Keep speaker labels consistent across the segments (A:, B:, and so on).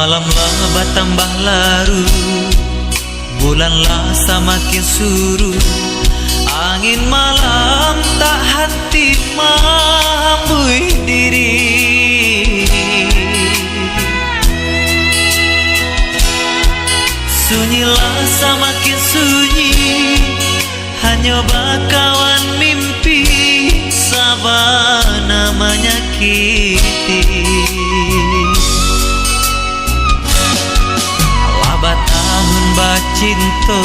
A: Malamlah bertambah larut, bulanlah semakin surut. Angin malam tak henti menghambui diri. Sunyilah semakin sunyi, hanya bakawan mimpi sabana menyakiti. Labat tahun bacinto,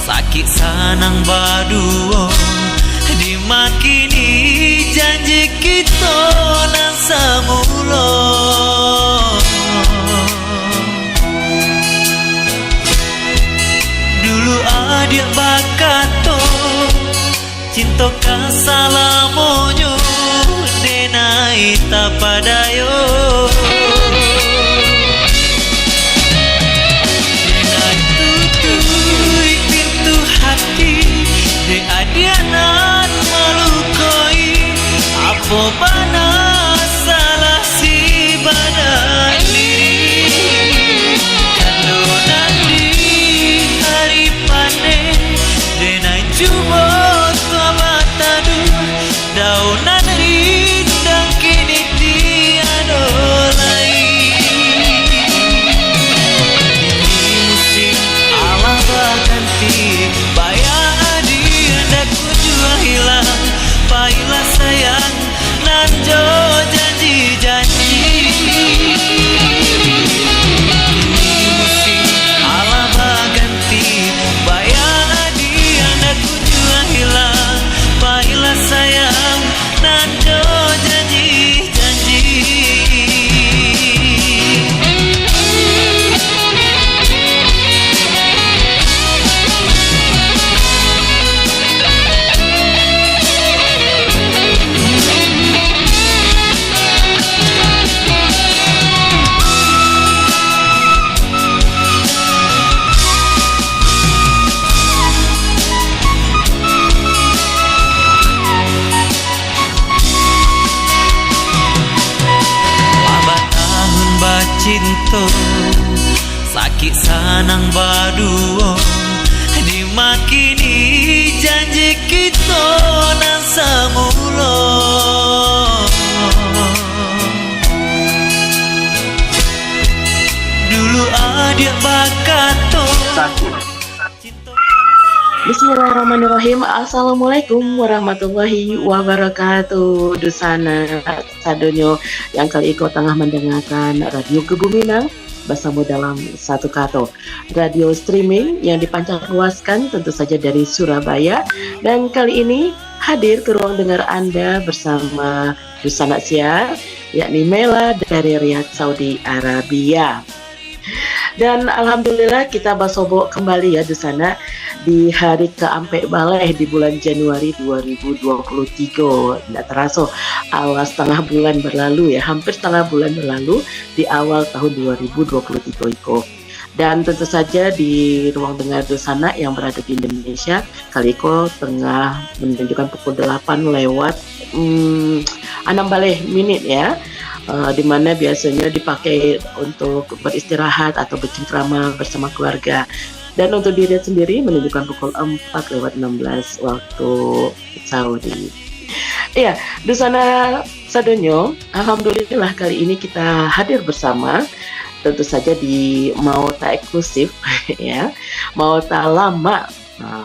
A: sakit sanang baduo, dimakini janji kita nan samulo. Dulu adik bakato, cinta kasalamonyo, denai tapadayo. Adianan melukai apa bana salah si badan diri. Kandonan di hari panen denai cuba tua batadu, daunan rindang kini tiada lain. Ini musim Allah berganti, bayang hilang, pailah sayang, nanjo janji-janji. Ini musim Allah berganti, bayang adi anakku juga hilang, pailah sayang, nanjo janji-janji. Cinta sakit sanang baduo, dimakini janji kita nan samulo. Dulu adik bakato.
B: Bismillahirrahmanirrahim. Assalamualaikum warahmatullahi wabarakatuh. Dusana sadonyo yang kali ikut tengah mendengarkan Radio Kebuminang bersama dalam satu kato. Radio streaming yang dipancar luaskan tentu saja dari Surabaya. Dan kali ini hadir ke ruang dengar Anda bersama Dusana siar, yakni Mela dari Riyadh, Saudi Arabia. Dan alhamdulillah kita basobo kembali ya di sana di hari keampe balai di bulan Januari 2023. Tidak terasa awal setengah bulan berlalu ya, hampir setengah bulan berlalu di awal tahun 2023 itu. Dan tentu saja di ruang dengar di sana yang berada di Indonesia kali itu tengah menunjukkan pukul 8 lewat 6 menit ya. Di mana biasanya dipakai untuk beristirahat atau bercengkrama bersama keluarga. Dan untuk diri sendiri menunjukkan pukul 4 lewat 16 waktu Saudi. Iya, di sana sadonyo, alhamdulillah kali ini kita hadir bersama. Tentu saja di Mauta eksklusif ya. Mauta lama.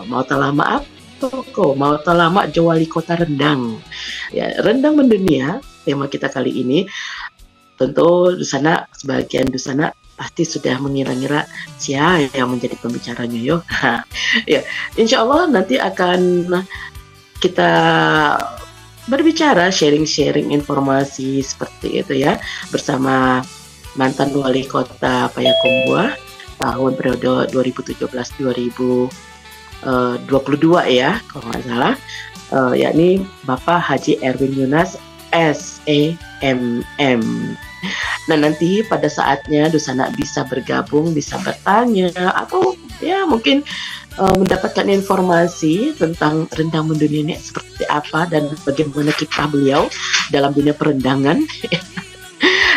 B: Mauta lama apa kok? Mauta lama Jawali Kota Rendang. Ya, Rendang mendunia tema kita kali ini. Tentu di sana sebagian di sana pasti sudah mengira-ngira siapa yang menjadi pembicaranya yo. Ya, insya Allah nanti akan kita berbicara, sharing informasi seperti itu ya bersama mantan wali kota Payakumbuh tahun periode 2017-2022 ya kalau nggak salah, yakni Bapak Haji Erwin Yunas SEMM. Nah nanti pada saatnya Dusana bisa bergabung, bisa bertanya atau ya mungkin mendapatkan informasi tentang rendang mendunia ini seperti apa dan bagaimana kiprah beliau dalam dunia perendangan.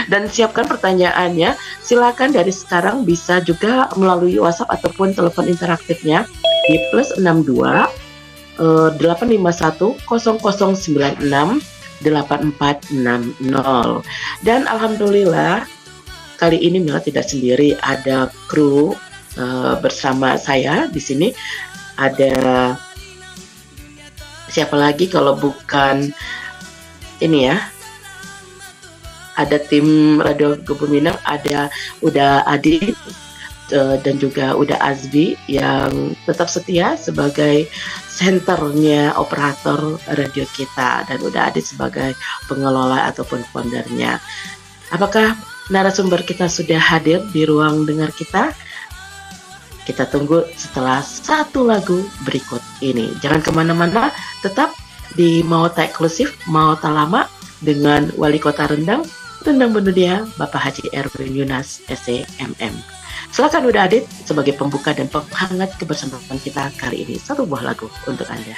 B: Dan siapkan pertanyaannya. Silakan dari sekarang bisa juga melalui WhatsApp ataupun telepon interaktifnya di +62 851 0096 8460. Dan alhamdulillah kali ini Mila tidak sendiri, ada kru bersama saya di sini. Ada siapa lagi kalau bukan ini ya? Ada tim Radio Kebuminang, udah Adit dan juga udah Azbi yang tetap setia sebagai senternya operator radio kita, dan udah Adit sebagai pengelola ataupun foundernya. Apakah narasumber kita sudah hadir di ruang dengar kita? Kita tunggu setelah satu lagu berikut ini. Jangan kemana-mana, tetap di Mauta Eksklusif, Mauta Lama dengan Wali Kota Rendang Bendunia, Bapak Haji Erwin Yunas, SCMM. Silakan udah Adit sebagai pembuka dan penghangat kebersamaan kita kali ini. Satu buah lagu untuk Anda.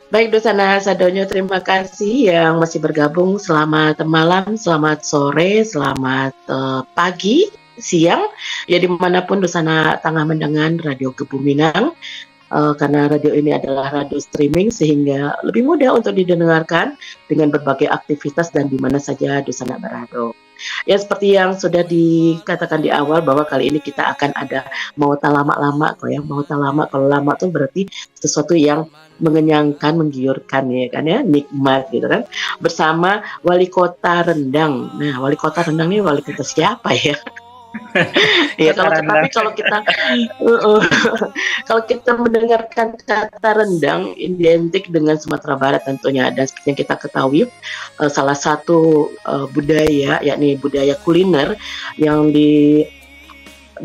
B: Baik Dosana Sadonyo, terima kasih yang masih bergabung. Selamat malam, selamat sore, selamat pagi, siang, ya dimanapun Dosana tengah mendengar Radio Kebuminang. Karena radio ini adalah radio streaming sehingga lebih mudah untuk didengarkan dengan berbagai aktivitas dan di mana saja Dosana berada. Ya seperti yang sudah dikatakan di awal bahwa kali ini kita akan ada Mauta lama-lama kok ya. Mauta lama, kalau lama tuh berarti sesuatu yang mengenyangkan, menggiurkan ya kan ya, nikmat gitu kan. Bersama Wali Kota Rendang. Nah, Wali Kota Rendang ini wali kota siapa ya? Iya,
C: Kota
B: tapi
C: rendang.
B: kalau kita kalau kita mendengarkan kata rendang identik dengan Sumatera Barat tentunya, dan seperti yang kita ketahui salah satu budaya, yakni budaya kuliner yang di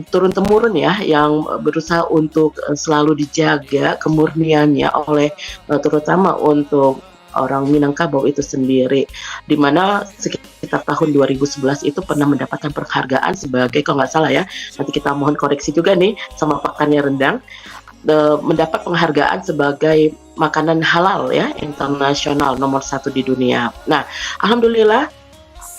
B: turun temurun ya, yang berusaha untuk selalu dijaga kemurniannya oleh terutama untuk orang Minangkabau itu sendiri, di mana sekitar tahun 2011 itu pernah mendapatkan penghargaan sebagai, kalau nggak salah ya, nanti kita mohon koreksi juga nih sama pakarnya rendang, mendapat penghargaan sebagai makanan halal ya, internasional nomor 1 di dunia. Nah, alhamdulillah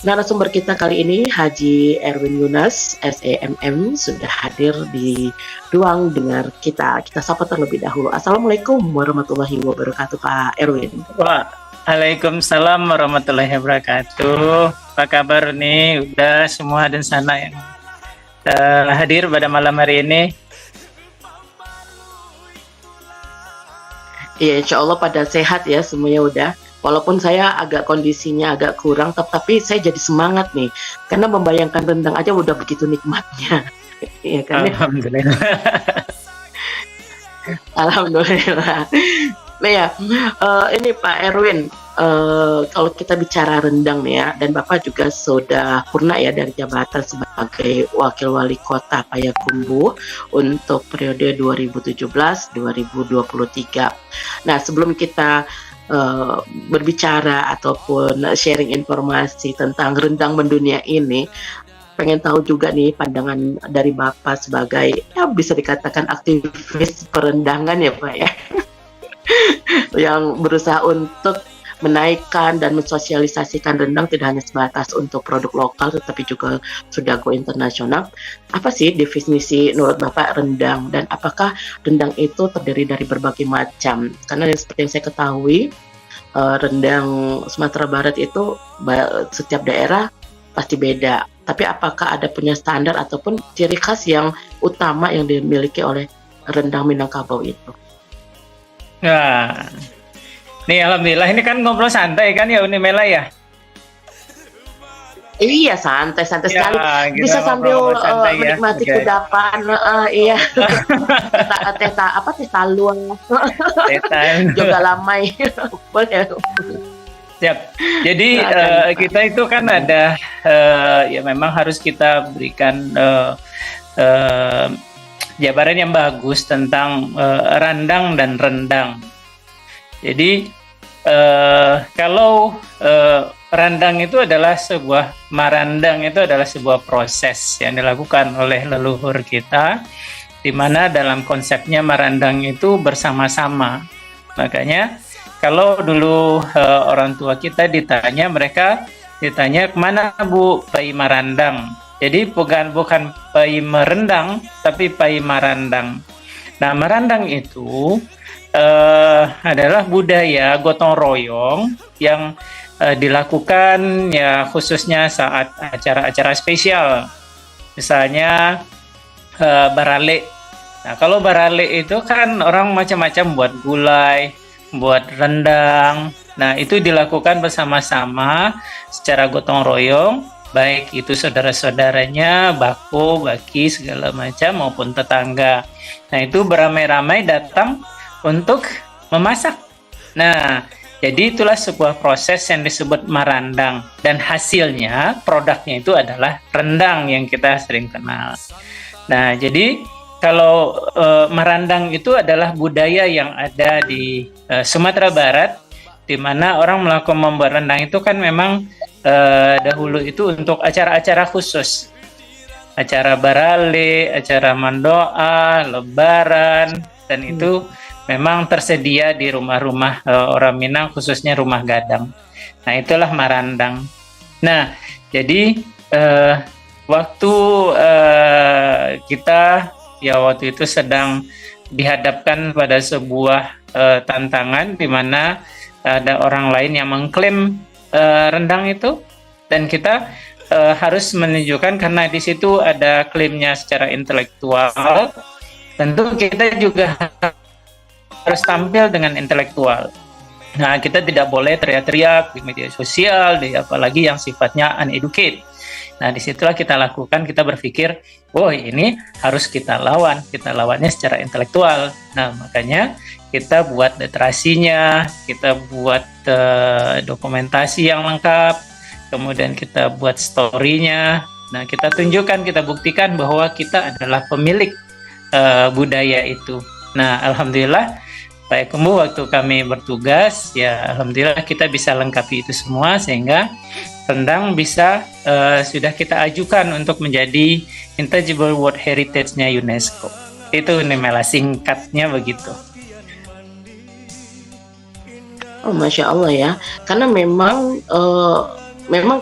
B: narasumber kita kali ini Haji Erwin Yunas, SEMM, sudah hadir di ruang dengar kita. Kita sapa terlebih dahulu. Assalamualaikum warahmatullahi wabarakatuh, Pak Erwin.
C: Waalaikumsalam warahmatullahi wabarakatuh. Apa kabar nih? Udah semua dan sana yang hadir pada malam hari ini.
B: Iya, insya Allah pada sehat ya semuanya udah. Walaupun saya agak kondisinya agak kurang, tapi saya jadi semangat nih. Karena membayangkan rendang aja udah begitu nikmatnya. Iya kan?
C: Alhamdulillah.
B: Alhamdulillah. Nah ya, ini Pak Erwin, kalau kita bicara rendang nih ya, dan Bapak juga sudah purna ya dari jabatan sebagai Wakil Wali Kota Payakumbuh untuk periode 2017-2023. Nah, sebelum kita berbicara ataupun sharing informasi tentang rendang mendunia ini, pengen tahu juga nih pandangan dari Bapak sebagai, ya bisa dikatakan aktivis perendangan ya Pak ya, yang berusaha untuk menaikkan dan mensosialisasikan rendang tidak hanya sebatas untuk produk lokal tetapi juga sudah go internasional. Apa sih definisi menurut Bapak rendang, dan apakah rendang itu terdiri dari berbagai macam? Karena seperti yang saya ketahui, rendang Sumatera Barat itu setiap daerah pasti beda. Tapi apakah ada punya standar ataupun ciri khas yang utama yang dimiliki oleh rendang Minangkabau itu?
C: Nah, nih alhamdulillah ini kan ngobrol santai kan ya Unimela ya.
B: Iya, santai
C: Ya,
B: sekali.
C: kita
B: Bisa sambil
C: ngobrol santai ya.
B: menikmati
C: Oke.
B: kudapan, iya. Teh talua,
C: Setan.
B: juga lamai. Boleh.
C: Siap. Jadi
B: Silakan, Pak.
C: kita itu kan ada ya memang harus kita berikan jabaran yang bagus tentang randang dan rendang. Jadi kalau randang itu adalah marandang itu adalah sebuah proses yang dilakukan oleh leluhur kita, di mana dalam konsepnya marandang itu bersama-sama. Makanya kalau dulu orang tua kita mereka ditanya kemana Bu Pai Marandang. Jadi bukan pai merendang, tapi pai marandang. Nah, marandang itu adalah budaya gotong royong yang dilakukan ya khususnya saat acara-acara spesial. Misalnya barale. Nah, kalau barale itu kan orang macam-macam buat gulai, buat rendang. Nah, itu dilakukan bersama-sama secara gotong royong, baik itu saudara-saudaranya, baki, segala macam maupun tetangga. Nah, itu beramai-ramai datang untuk memasak. Nah, jadi itulah sebuah proses yang disebut marandang, dan hasilnya, produknya itu adalah rendang yang kita sering kenal. Nah, jadi kalau marandang itu adalah budaya yang ada di Sumatera Barat, di mana orang melakukan membuat rendang itu kan memang dahulu itu untuk acara-acara khusus, acara barale, acara mandoa, lebaran, dan itu memang tersedia di rumah-rumah orang Minang, khususnya rumah gadang. Nah, itulah marandang. Nah, jadi waktu kita waktu itu sedang dihadapkan pada sebuah tantangan di mana ada orang lain yang mengklaim rendang itu, dan kita harus menunjukkan, karena di situ ada klaimnya secara intelektual, tentu kita juga harus tampil dengan intelektual. Nah, kita tidak boleh teriak-teriak di media sosial, apalagi yang sifatnya uneducated. Nah, disitulah kita lakukan, kita berpikir, oh ini harus kita lawannya secara intelektual. Nah, makanya kita buat literasinya, kita buat dokumentasi yang lengkap, kemudian kita buat story-nya. Nah, kita tunjukkan, kita buktikan bahwa kita adalah pemilik budaya itu. Nah, alhamdulillah Pak Ekumbu waktu kami bertugas, ya alhamdulillah kita bisa lengkapi itu semua sehingga rendang bisa sudah kita ajukan untuk menjadi Intangible World Heritage-nya UNESCO. Itu Mela singkatnya begitu.
B: Oh, Masya Allah ya, karena memang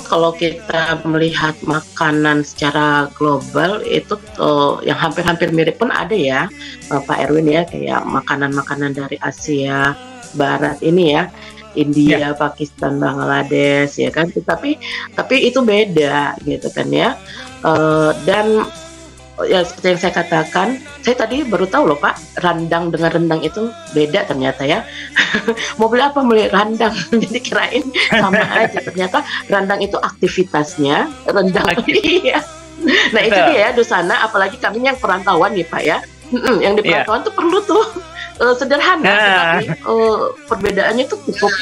B: kalau kita melihat makanan secara global itu yang hampir-hampir mirip pun ada ya, Pak Erwin ya, kayak makanan-makanan dari Asia Barat ini ya, India, Pakistan, Bangladesh ya kan, tapi itu beda gitu kan ya. Dan ya seperti yang saya katakan, saya tadi baru tahu loh Pak, randang dengan rendang itu beda ternyata ya. Mau beli apa, beli randang. Jadi kirain sama aja, ternyata randang itu aktivitasnya, rendang iya. Nah itu dia ya Dusana, apalagi kami yang perantauan nih Pak ya. Yang di perantauan tuh perlu tuh sederhana, tetapi perbedaannya tuh cukup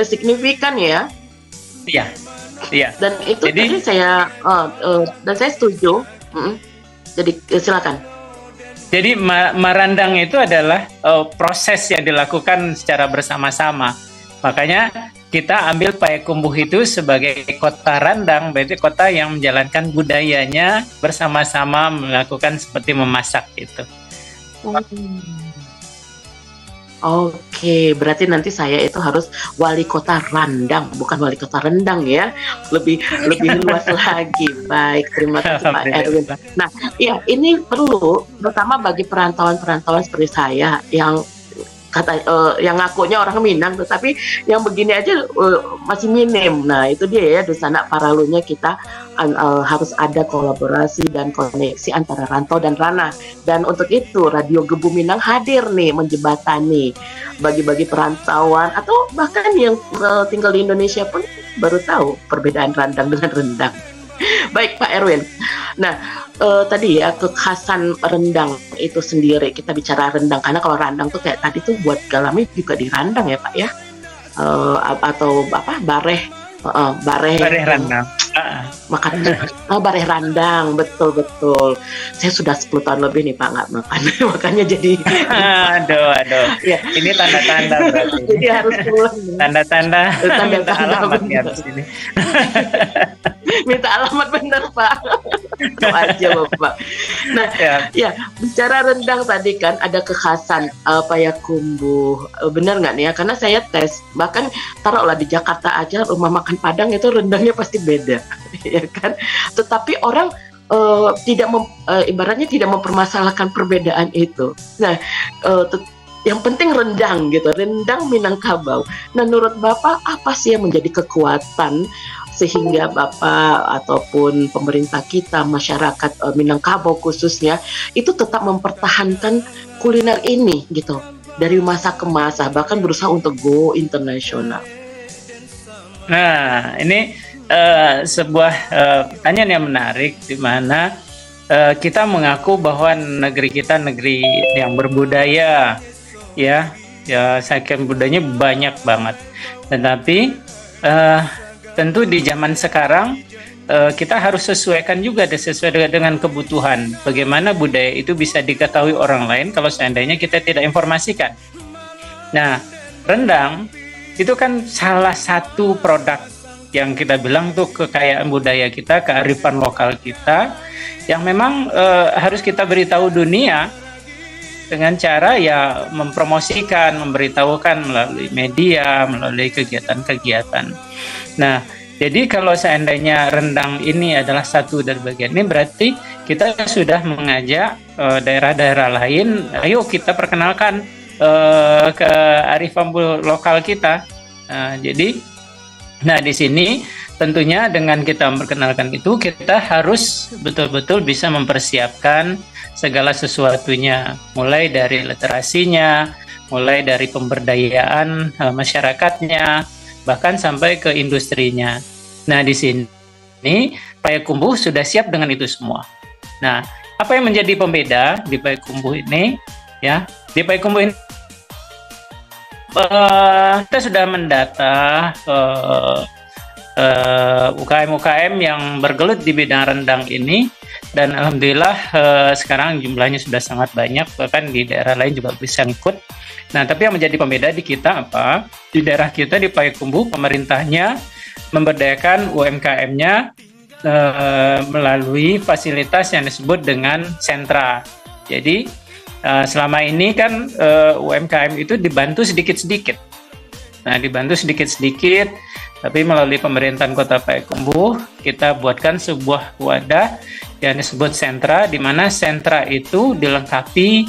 B: signifikan ya.
C: Iya.
B: Dan itu tadi saya setuju. Jadi silakan.
C: Jadi merandang itu adalah proses yang dilakukan secara bersama-sama. Makanya kita ambil Payakumbuh itu sebagai kota randang, berarti kota yang menjalankan budayanya bersama-sama melakukan seperti memasak itu.
B: Oke, berarti nanti saya itu harus wali kota randang, bukan wali kota rendang ya. Lebih luas lagi. Baik, terima kasih Pak Erwin. Nah, ya ini perlu, terutama bagi perantauan-perantauan seperti saya yang yang ngakunya orang Minang, tetapi yang begini aja masih minim. Nah itu dia ya, Dusana paralunya kita harus ada kolaborasi dan koneksi antara rantau dan ranah. Dan untuk itu Radio Gebu Minang hadir nih menjembatani bagi-bagi perantauan atau bahkan yang tinggal di Indonesia pun baru tahu perbedaan randang dengan rendang. Baik Pak Erwin. Nah tadi ya kekhasan rendang itu sendiri, kita bicara rendang karena kalau rendang tuh kayak tadi tuh buat galamnya juga dirandang ya Pak ya, atau apa bareh
C: rendang.
B: Makan bareh randang, betul. Saya sudah 10 tahun lebih nih Pak nggak makan, makanya jadi
C: aduh. Ya. Ini tanda-tanda berarti.
B: Jadi harus pulang.
C: Tanda alamatnya di sini.
B: Minta alamat bener Pak. Itu aja Bapak. Nah ya bicara rendang tadi kan ada kekhasan Payakumbuh, bener nggak nih ya? Karena saya tes, bahkan taruhlah di Jakarta aja rumah makan Padang itu rendangnya pasti beda, ya kan? Tetapi orang ibaratnya tidak mempermasalahkan perbedaan itu. Nah yang penting rendang gitu, rendang Minangkabau. Nah menurut Bapak apa sih yang menjadi kekuatan sehingga Bapak ataupun pemerintah kita, masyarakat Minangkabau khususnya itu tetap mempertahankan kuliner ini gitu dari masa ke masa, bahkan berusaha untuk go internasional?
C: Nah ini sebuah pertanyaan yang menarik, di mana kita mengaku bahwa negeri kita negeri yang berbudaya, ya saking budayanya banyak banget. Tetapi tentu di zaman sekarang kita harus sesuaikan juga sesuai dengan kebutuhan. Bagaimana budaya itu bisa diketahui orang lain kalau seandainya kita tidak informasikan. Nah, rendang itu kan salah satu produk yang kita bilang tuh kekayaan budaya kita, kearifan lokal kita, yang memang harus kita beritahu dunia dengan cara ya mempromosikan, memberitahukan melalui media, melalui kegiatan-kegiatan. Nah, jadi kalau seandainya rendang ini adalah satu dari bagian ini, berarti kita sudah mengajak daerah-daerah lain, ayo kita perkenalkan kearifan lokal kita. Jadi di sini tentunya dengan kita memperkenalkan itu, kita harus betul-betul bisa mempersiapkan segala sesuatunya, mulai dari literasinya, mulai dari pemberdayaan masyarakatnya, bahkan sampai ke industrinya. Nah di sini ini Payakumbuh sudah siap dengan itu semua. Nah, apa yang menjadi pembeda di Payakumbuh ini? Ya, di Payakumbuh ini kita sudah mendata UKM-UKM yang bergelut di bidang rendang ini, dan alhamdulillah sekarang jumlahnya sudah sangat banyak, bahkan di daerah lain juga bisa ikut. Nah, tapi yang menjadi pembeda di kita apa? Di daerah kita di Payakumbuh, pemerintahnya memberdayakan UMKM-nya melalui fasilitas yang disebut dengan sentra. Jadi selama ini kan UMKM itu dibantu sedikit-sedikit. Nah, dibantu sedikit-sedikit, tapi melalui pemerintahan Kota Payakumbuh kita buatkan sebuah wadah yang disebut sentra, di mana sentra itu dilengkapi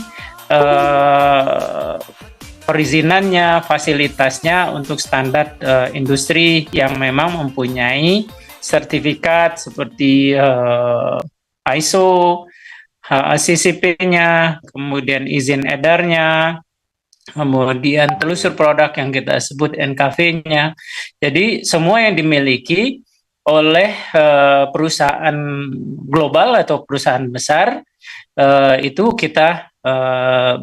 C: perizinannya, fasilitasnya untuk standar industri yang memang mempunyai sertifikat seperti ISO, CCP-nya, kemudian izin edarnya, kemudian telusur produk yang kita sebut NKV-nya. Jadi semua yang dimiliki oleh perusahaan global atau perusahaan besar itu kita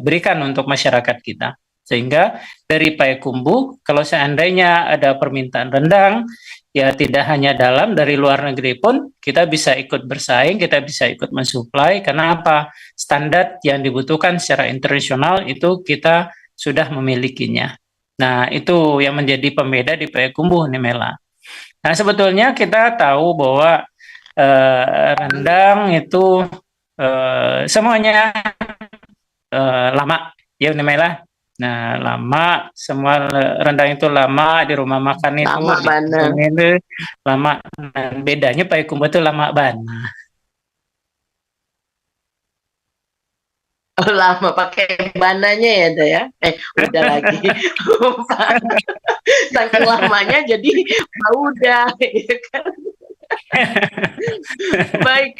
C: berikan untuk masyarakat kita. Sehingga dari Payakumbuh, kalau seandainya ada permintaan rendang, ya tidak hanya dalam, dari luar negeri pun kita bisa ikut bersaing, kita bisa ikut mensuplai. Karena apa? Standar yang dibutuhkan secara internasional itu kita sudah memilikinya. Nah, itu yang menjadi pembeda di Payakumbuh nih, Mela. Nah, sebetulnya kita tahu bahwa rendang itu semuanya lama, ya Mela. Nah, lama, semua rendang itu lama, di rumah makan itu
B: Lama banget.
C: itu lama. Nah, bedanya Payakumbuh itu lama banget.
B: Lama pakai bananya ya, Dah ya? Udah lagi. Saking lamanya jadi udah, gitu kan. Baik,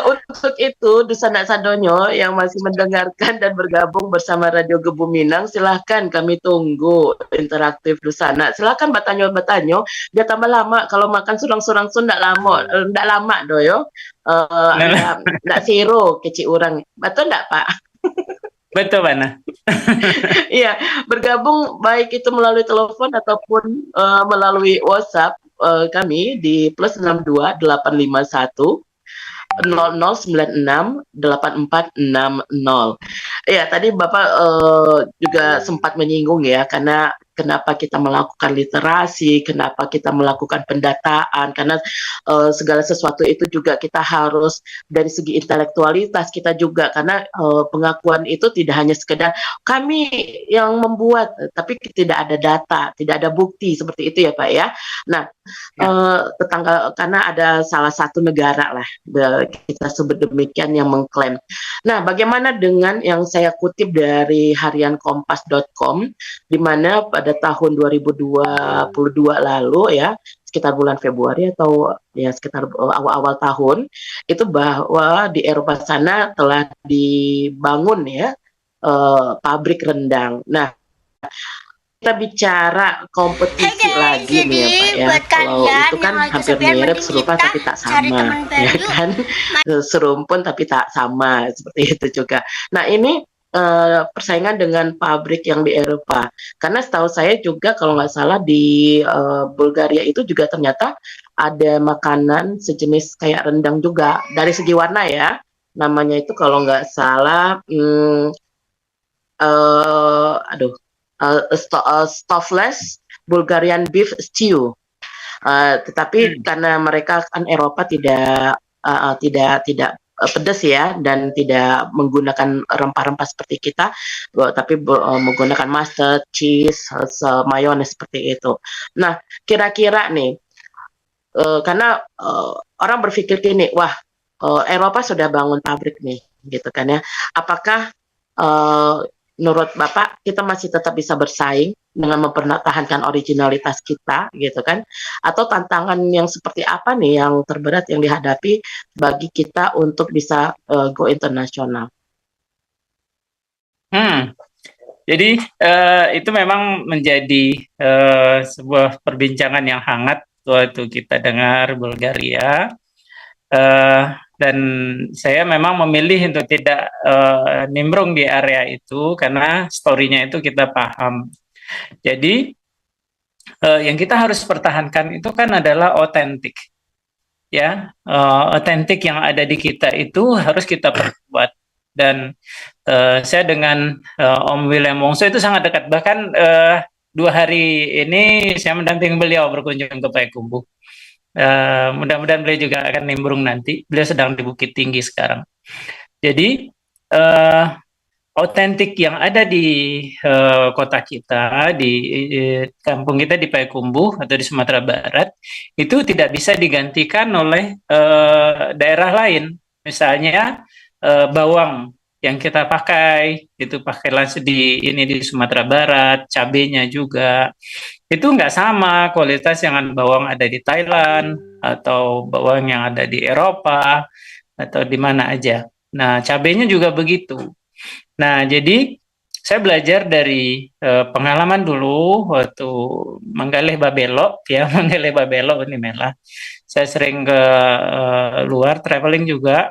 B: untuk itu Dusana Sadonyo yang masih mendengarkan dan bergabung bersama Radio Gebu Minang, silahkan kami tunggu interaktif Dusana. Silahkan bertanya-bertanya, dia tambah lama. Kalau makan surang-surang sun ndak lama doyo. Ndak zero kecil orang. Betul ndak, Pak?
C: Betul, Mana?
B: Iya, bergabung baik itu melalui telepon ataupun melalui WhatsApp kami di +62 851 0096 8460. Ya, tadi Bapak juga sempat menyinggung ya, karena kenapa kita melakukan literasi, kenapa kita melakukan pendataan, karena segala sesuatu itu juga kita harus dari segi intelektualitas kita juga, karena pengakuan itu tidak hanya sekedar kami yang membuat, tapi tidak ada data, tidak ada bukti seperti itu ya Pak ya. Nah, tetangga, karena ada salah satu negara lah kita sebut demikian yang mengklaim. Nah, bagaimana dengan yang saya kutip dari harian kompas.com, di mana pada tahun 2022 lalu ya, sekitar bulan Februari atau ya sekitar awal-awal tahun, itu bahwa di Eropa sana telah dibangun ya pabrik rendang. Nah, kita bicara kompetisi lagi nih ya Pak ya. Kalau itu kan hampir mirip, serupa tapi tak sama, ya kan? Serumpun tapi tak sama, seperti itu juga. Nah, ini persaingan dengan pabrik yang di Eropa. Karena setahu saya juga kalau nggak salah di Bulgaria itu juga ternyata ada makanan sejenis kayak rendang juga. Dari segi warna ya, namanya itu kalau nggak salah, stuffless Bulgarian beef stew. Tetapi karena mereka kan Eropa tidak pedas ya, dan tidak menggunakan rempah-rempah seperti kita, tapi menggunakan mustard, cheese, mayones seperti itu. Nah, kira-kira nih, karena orang berpikir gini, wah Eropa sudah bangun pabrik nih, gitu kan ya. Apakah menurut Bapak kita masih tetap bisa bersaing dengan mempertahankan originalitas kita, gitu kan? Atau tantangan yang seperti apa nih yang terberat yang dihadapi bagi kita untuk bisa go internasional?
C: Jadi itu memang menjadi sebuah perbincangan yang hangat waktu kita dengar Bulgaria. Dan saya memang memilih untuk tidak nimbrung di area itu karena story-nya itu kita paham. Jadi yang kita harus pertahankan itu kan adalah otentik, ya, otentik yang ada di kita itu harus kita perkuat. Dan saya dengan Om William Wongso itu sangat dekat. Bahkan 2 hari ini saya mendampingi beliau berkunjung ke Payakumbuh. Mudah-mudahan beliau juga akan nimbrung nanti. Beliau sedang di Bukit Tinggi sekarang. Jadi otentik yang ada di kota kita, di kampung kita di Payakumbuh atau di Sumatera Barat, itu tidak bisa digantikan oleh daerah lain. Misalnya bawang yang kita pakai, itu pakai langsung di Sumatera Barat, cabenya juga. Itu nggak sama kualitas yang bawang ada di Thailand, atau bawang yang ada di Eropa, atau di mana aja. Nah, cabenya juga begitu. Nah, jadi saya belajar dari pengalaman dulu waktu menggalih babelo, ya, menggalih babelo ini Mela. Saya sering ke luar traveling juga.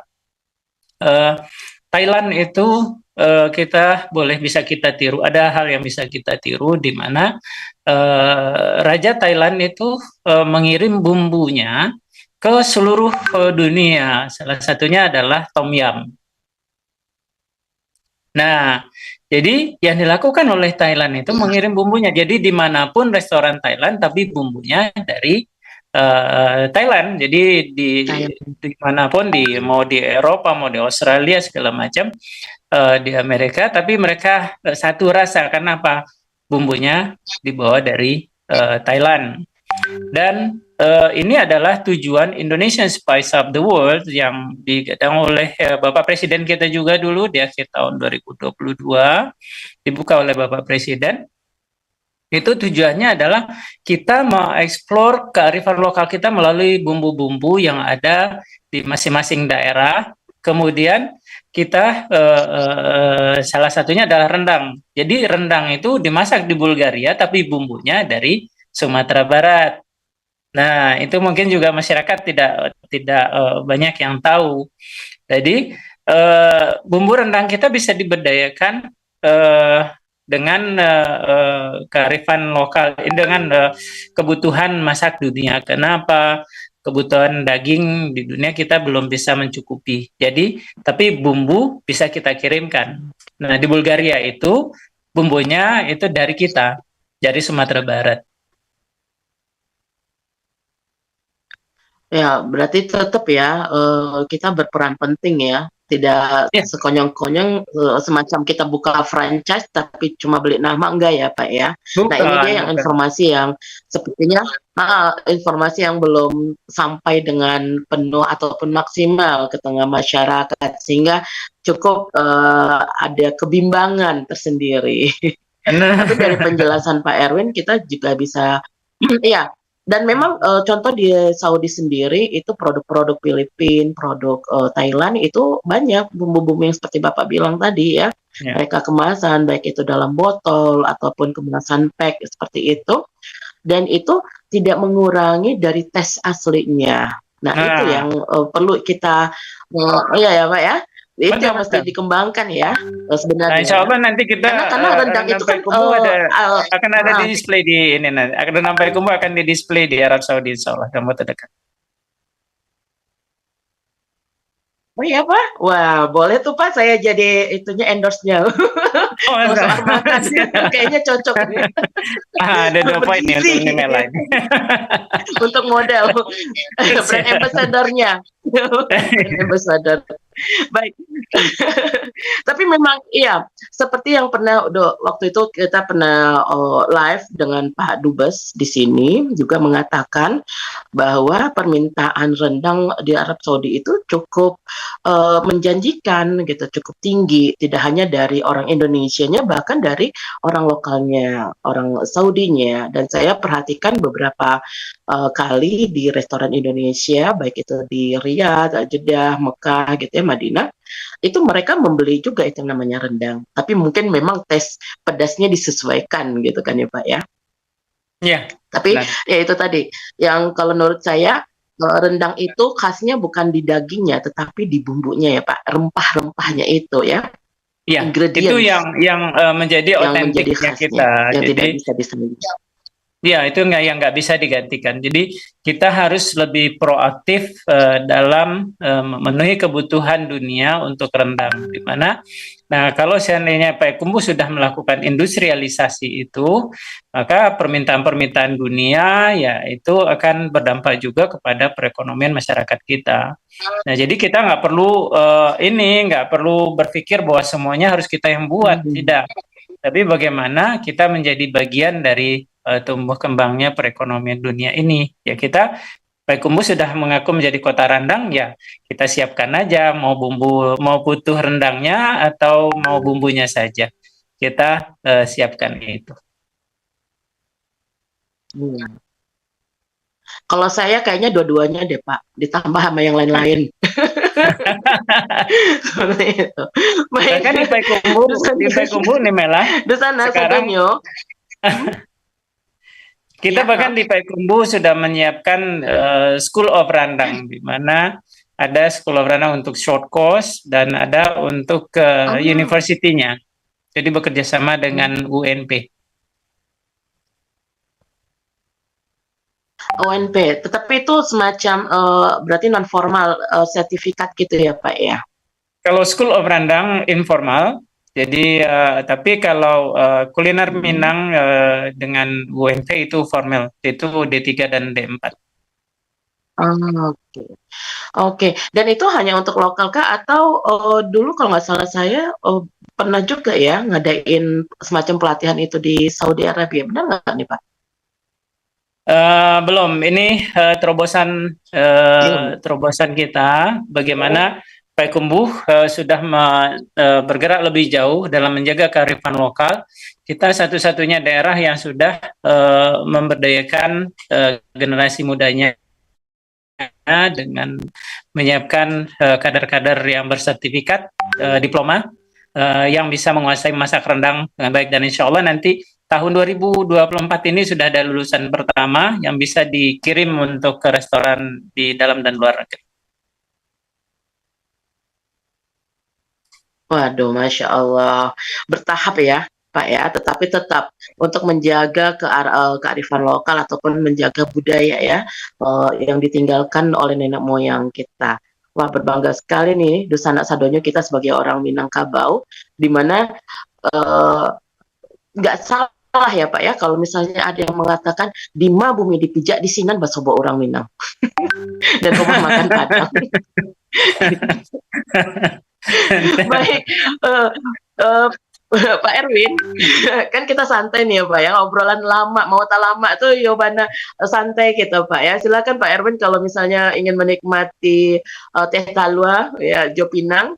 C: Thailand itu kita bisa kita tiru. Ada hal yang bisa kita tiru di mana Raja Thailand itu mengirim bumbunya ke seluruh dunia. Salah satunya adalah Tom Yum. Nah, jadi yang dilakukan oleh Thailand itu mengirim bumbunya. Jadi dimanapun restoran Thailand, tapi bumbunya dari Thailand. Jadi dimanapun, mau di Eropa, mau di Australia segala macam, di Amerika, tapi mereka satu rasa. Kenapa? Bumbunya dibawa dari Thailand. Dan ini adalah tujuan Indonesian Spice of the World yang digadang oleh Bapak Presiden kita juga dulu di akhir tahun 2022, dibuka oleh Bapak Presiden. Itu tujuannya adalah kita mengeksplor kearifan lokal kita melalui bumbu-bumbu yang ada di masing-masing daerah. Kemudian kita salah satunya adalah rendang. Jadi rendang itu dimasak di Bulgaria, tapi bumbunya dari Sumatera Barat. Nah, itu mungkin juga masyarakat tidak banyak yang tahu. Jadi bumbu rendang kita bisa diberdayakan dengan kearifan lokal, dengan kebutuhan masak dunia. Kenapa? Kebutuhan daging di dunia kita belum bisa mencukupi. Jadi, tapi bumbu bisa kita kirimkan. Nah, di Bulgaria itu bumbunya itu dari kita, dari Sumatera Barat.
B: Ya, berarti tetap ya kita berperan penting ya. Tidak sekonyong-konyong semacam kita buka franchise tapi cuma beli nama, enggak ya Pak ya. Nah, ini dia yang informasi yang sepertinya informasi yang belum sampai dengan penuh ataupun maksimal ke tengah masyarakat, sehingga cukup ada kebimbangan tersendiri. Tapi dari penjelasan Pak Erwin kita juga bisa ya. Dan memang contoh di Saudi sendiri itu produk-produk Filipina, produk Thailand itu banyak bumbu-bumbu yang seperti Bapak bilang tadi ya. Mereka kemasan baik itu dalam botol ataupun kemasan pack seperti itu. Dan itu tidak mengurangi dari tes aslinya. Nah, itu yang perlu kita ya Pak ya. Itu yang mesti dikembangkan ya sebenarnya.
C: Nah, insya Allah nanti kita
B: karena rendang itu kan
C: akan ada di display di ini nanti. Rendang Payakumbuh akan di display di Arab Saudi insya Allah dalam waktu dekat.
B: Oh iya Pak, wah boleh tuh Pak, saya jadi itunya endorse-nya. Soal makan kayaknya cocok.
C: Ada 2 poin nih untuk email lain.
B: Untuk model brand ambassador-nya. Ambassador. Baik. Tapi memang iya, seperti yang pernah waktu itu kita pernah live dengan Pak Dubes di sini juga mengatakan bahwa permintaan rendang di Arab Saudi itu cukup menjanjikan gitu, cukup tinggi, tidak hanya dari orang Indonesianya, bahkan dari orang lokalnya, orang Saudinya. Dan saya perhatikan beberapa kali di restoran Indonesia, baik itu di Riyadh, Jeddah, Mekah gitu ya, Madinah, itu mereka membeli juga itu yang namanya rendang. Tapi mungkin memang tes pedasnya disesuaikan gitu kan ya Pak ya.
C: Ya,
B: Tapi
C: benar.
B: ya itu tadi, yang kalau menurut saya rendang itu khasnya bukan di dagingnya, tetapi di bumbunya ya Pak, rempah-rempahnya itu ya,
C: Ya, itu
B: ingredients
C: yang menjadi
B: yang menjadi
C: otentiknya
B: khasnya,
C: kita.
B: yang tidak
C: Jadi
B: bisa disembunyikan.
C: ya, itu yang nggak bisa digantikan. Jadi kita harus lebih proaktif dalam memenuhi kebutuhan dunia untuk rendang. Di mana, nah kalau seandainya Payakumbuh sudah melakukan industrialisasi itu, maka permintaan-permintaan dunia ya itu akan berdampak juga kepada perekonomian masyarakat kita. Nah, jadi kita nggak perlu berpikir bahwa semuanya harus kita yang buat,
B: Mhm.
C: tidak. Tapi bagaimana kita menjadi bagian dari tumbuh kembangnya perekonomian dunia ini? Ya kita, Payakumbuh sudah mengaku menjadi kota rendang, ya kita siapkan aja mau butuh rendangnya atau mau bumbunya saja. Kita siapkan itu.
B: Hmm. Kalau saya kayaknya dua-duanya deh Pak, ditambah sama yang lain-lain. Seperti itu. Baik,
C: Bahkan di Payakumbuh nih Mela,
B: di sana
C: sekarang
B: Sadonyo.
C: kita
B: Ya,
C: bahkan di Payakumbuh sudah menyiapkan School of Rendang, di mana ada School of Rendang untuk short course dan ada untuk
B: oh,
C: university-nya. Jadi bekerja sama dengan UNP.
B: ONP, tetapi itu semacam berarti non formal sertifikat gitu ya Pak ya.
C: Kalau School of Rendang informal, jadi tapi kalau kuliner Minang dengan UNP itu formal, itu D3 dan D4.
B: Oke, oke. Dan itu hanya untuk lokal kah atau dulu kalau nggak salah saya pernah juga ya ngadain semacam pelatihan itu di Saudi Arabia, benar nggak nih Pak?
C: Belum, ini
B: Belum.
C: terobosan kita bagaimana Payakumbuh sudah bergerak lebih jauh dalam menjaga kearifan lokal. Kita satu-satunya daerah yang sudah memberdayakan generasi mudanya dengan menyiapkan kader-kader yang bersertifikat diploma yang bisa menguasai masak rendang dengan baik, dan insya Allah nanti tahun 2024 ini sudah ada lulusan pertama yang bisa dikirim untuk ke restoran di dalam dan luar negeri.
B: Waduh, Masya Allah. Bertahap ya, Pak ya, tetapi tetap untuk menjaga kearifan lokal ataupun menjaga budaya ya, yang ditinggalkan oleh nenek moyang kita. Wah, berbangga sekali nih, Dusana Sadonyo kita sebagai orang Minangkabau, di mana eh, nggak salah ya Pak ya, kalau misalnya ada yang mengatakan di ma bumi dipijak di sinan basobo orang Minang dan rumah makan Padang. Baik, eh, eh, Pak Erwin, kan kita santai nih ya Pak ya, obrolan lama, mau tak lama tuh Yobana santai kita Pak ya. Silakan Pak Erwin kalau misalnya ingin menikmati teh talua ya Jo Pinang,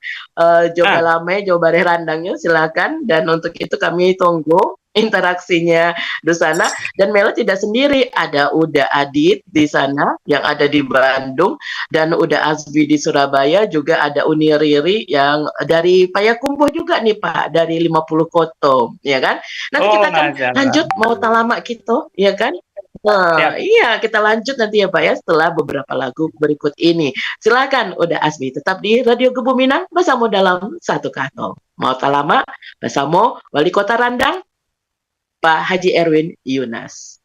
B: Jo Galame, Jo Bareh Randangnya silakan. Dan untuk itu kami tunggu interaksinya di sana. Dan Melo tidak sendiri, ada Uda Adit di sana yang ada di Bandung, dan Uda Azbi di Surabaya, juga ada Uni Riri yang dari Payakumbuh juga nih Pak, dari 50 Koto, ya kan? Nanti kita akan lanjut mau talama kita, ya kan? Nah, iya kita lanjut nanti ya Pak ya setelah beberapa lagu berikut ini. Silakan Uda Azbi tetap di Radio Gebu Minang bersama dalam satu kantor. Mau talama bersama Wali Kota Randang Pak Haji Erwin Yunas.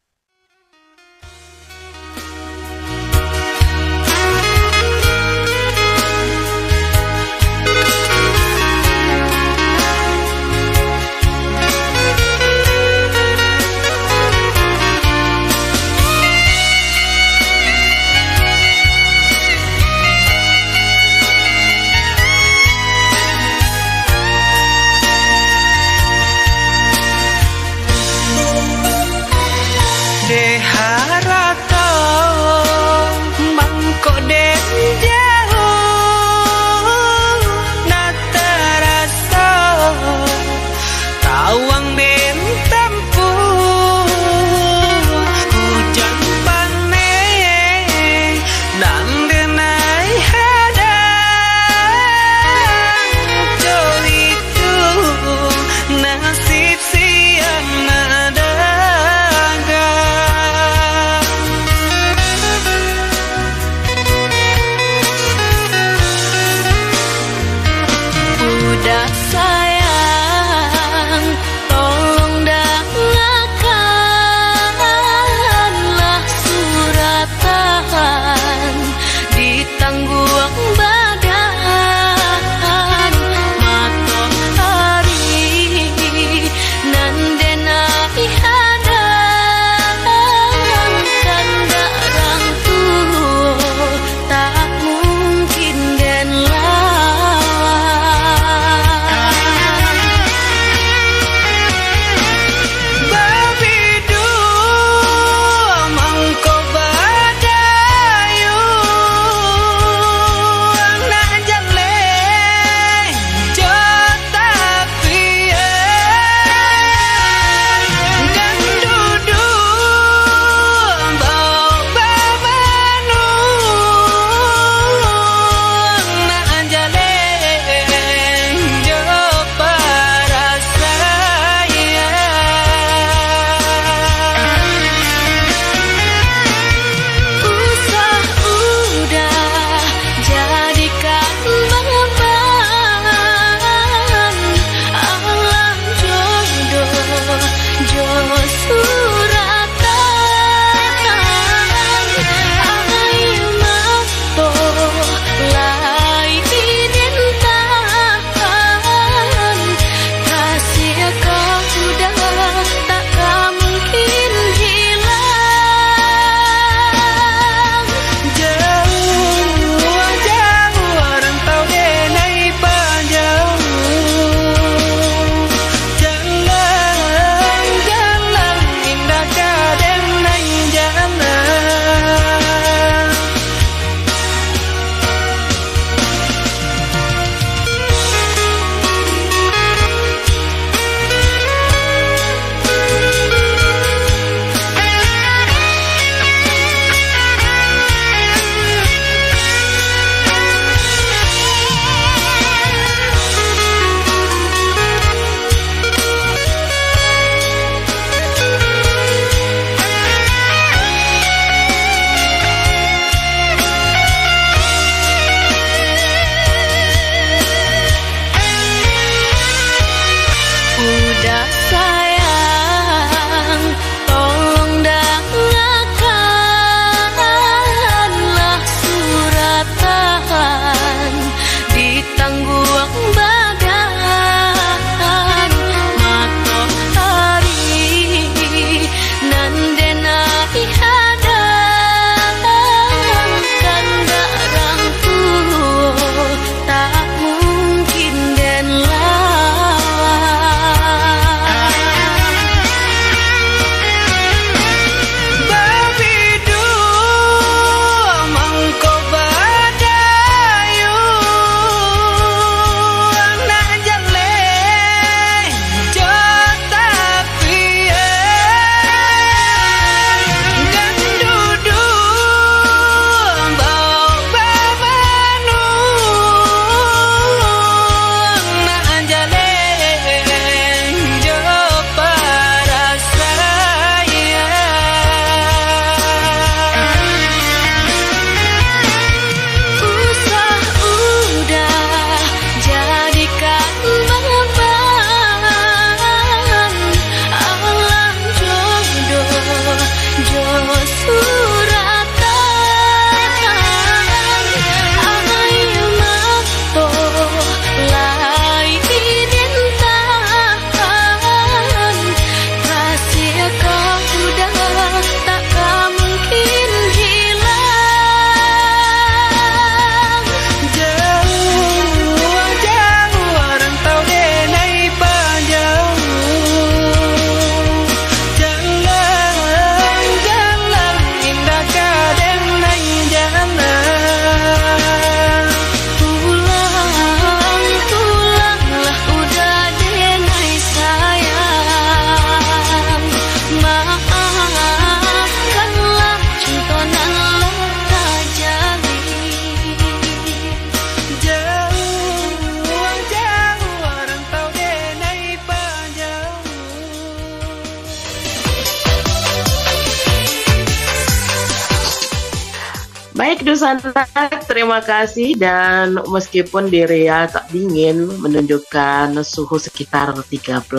B: Baik Dusana, terima kasih. Dan meskipun di Riyadh tak dingin, menunjukkan suhu sekitar 14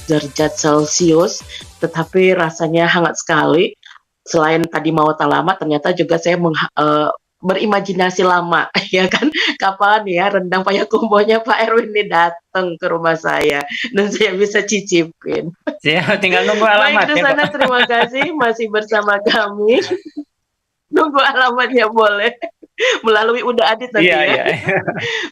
B: derajat Celcius, tetapi rasanya hangat sekali. Selain tadi mau tak lama, ternyata juga saya berimajinasi lama, ya kan? Kapan ya rendang payakumbuhnya Pak Erwin ini datang ke rumah saya dan saya bisa cicipin.
C: Ya, tinggal nunggu
B: Baik
C: alamat ya, Pak.
B: Dusana, terima kasih masih bersama kami. Nunggu alamatnya boleh melalui Uda Adit nanti
C: Iya,
B: ya.
C: iya.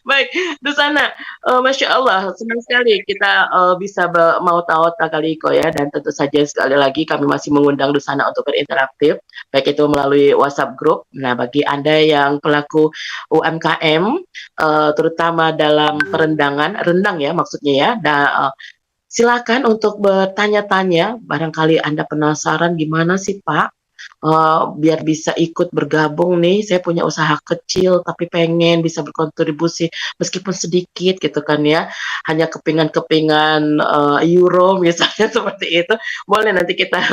B: Baik, Dusana, Masya Allah, senang sekali kita bisa mau tahu kali Iko ya, dan tentu saja sekali lagi kami masih mengundang Dusana untuk berinteraktif, baik itu melalui WhatsApp group. Nah, bagi Anda yang pelaku UMKM, terutama dalam rendang ya maksudnya ya, silakan untuk bertanya-tanya, barangkali Anda penasaran gimana sih Pak, biar bisa ikut bergabung nih, saya punya usaha kecil tapi pengen bisa berkontribusi meskipun sedikit gitu kan ya, hanya kepingan-kepingan euro misalnya seperti itu, boleh nanti kita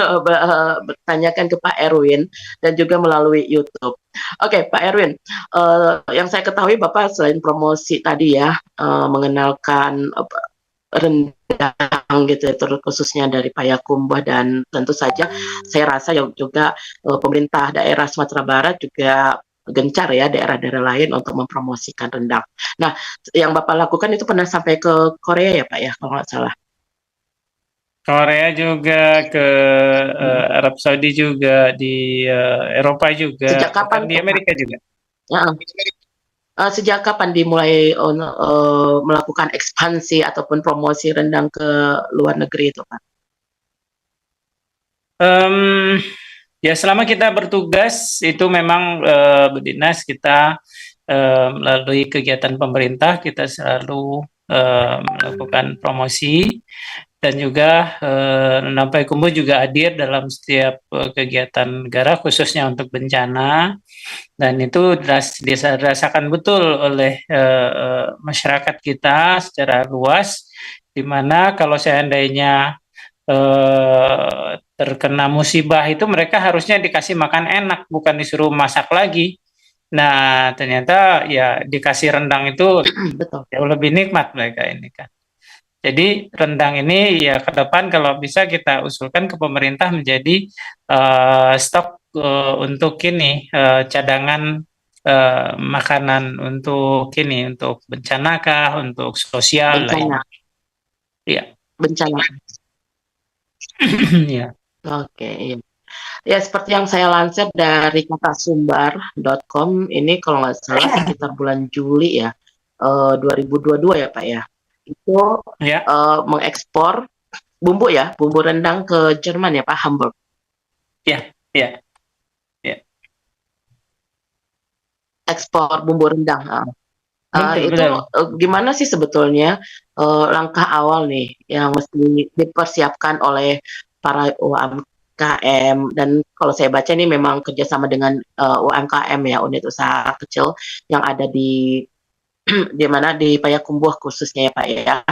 B: bertanyakan ke Pak Erwin dan juga melalui YouTube. Oke, Pak Erwin, yang saya ketahui Bapak selain promosi tadi ya, mengenalkan rendang gitu ya, terus khususnya dari Payakumbuh, dan tentu saja saya rasa juga pemerintah daerah Sumatera Barat juga gencar ya daerah-daerah lain untuk mempromosikan rendang. Nah, yang Bapak lakukan itu pernah sampai ke Korea ya Pak ya, kalau nggak salah.
C: Korea juga, ke Arab Saudi juga, di Eropa juga,
B: Sejak
C: bahkan
B: kapan
C: di
B: tuh Pak?
C: Amerika juga.
B: Sejak kapan dimulai melakukan ekspansi ataupun promosi rendang ke luar negeri itu Pak?
C: Ya selama kita bertugas itu memang berdinas, kita melalui kegiatan pemerintah kita selalu melakukan promosi, dan juga Rendang Payakumbuh juga hadir dalam setiap kegiatan negara khususnya untuk bencana, dan itu dirasakan betul oleh masyarakat kita secara luas, di mana kalau seandainya terkena musibah itu mereka harusnya dikasih makan enak, bukan disuruh masak lagi. Nah, ternyata ya dikasih rendang itu
B: Betul.
C: jauh lebih nikmat mereka ini kan. Jadi rendang ini ya ke depan kalau bisa kita usulkan ke pemerintah menjadi stok untuk ini cadangan makanan untuk ini, untuk bencana kah, untuk sosial
B: Bencana.
C: Iya.
B: Bencana.
C: Iya.
B: Oke, iya. Ya, seperti yang saya lansir dari katasumbar.com, ini kalau nggak salah sekitar bulan Juli ya, 2022 ya Pak ya, itu
C: Ya.
B: mengekspor bumbu ya, bumbu rendang ke Jerman ya Pak, Hamburg.
C: Ya, ya.
B: Ekspor bumbu rendang.
C: Betul,
B: Itu
C: betul.
B: gimana sih sebetulnya langkah awal nih yang mesti dipersiapkan oleh para UMKM, dan kalau saya baca ini memang kerjasama dengan UMKM ya, unit usaha kecil yang ada di di mana di Payakumbuh khususnya ya Pak ya.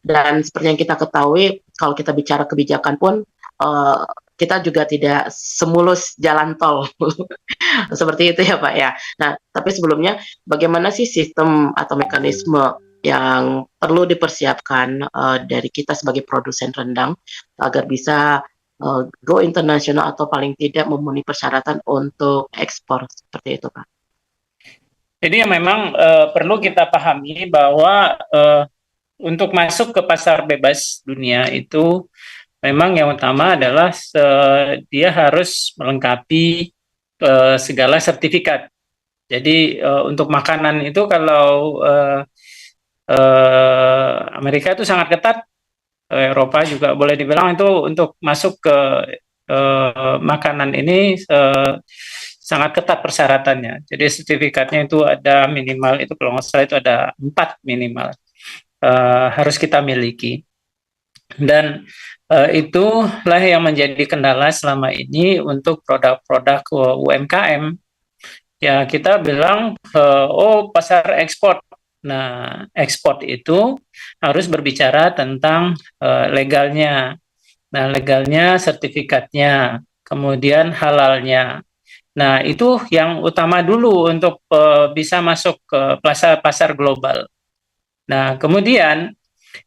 B: Dan seperti yang kita ketahui, kalau kita bicara kebijakan pun uh, kita juga tidak semulus jalan tol seperti itu ya Pak ya. Nah, tapi sebelumnya bagaimana sih sistem atau mekanisme yang perlu dipersiapkan dari kita sebagai produsen rendang agar bisa go internasional atau paling tidak memenuhi persyaratan untuk ekspor seperti itu Pak?
C: Jadi memang perlu kita pahami bahwa untuk masuk ke pasar bebas dunia itu memang yang utama adalah dia harus melengkapi segala sertifikat. Jadi untuk makanan itu kalau Amerika itu sangat ketat, Eropa juga boleh dibilang itu untuk masuk ke makanan ini sangat ketat persyaratannya. Jadi sertifikatnya itu ada minimal, itu kalau nggak salah itu ada 4 minimal harus kita miliki. Dan itulah yang menjadi kendala selama ini untuk produk-produk UMKM. Ya kita bilang, oh pasar ekspor. Nah, ekspor itu harus berbicara tentang legalnya. Nah, legalnya sertifikatnya. kemudian halalnya. Nah, itu yang utama dulu untuk bisa masuk ke pasar global. Nah, kemudian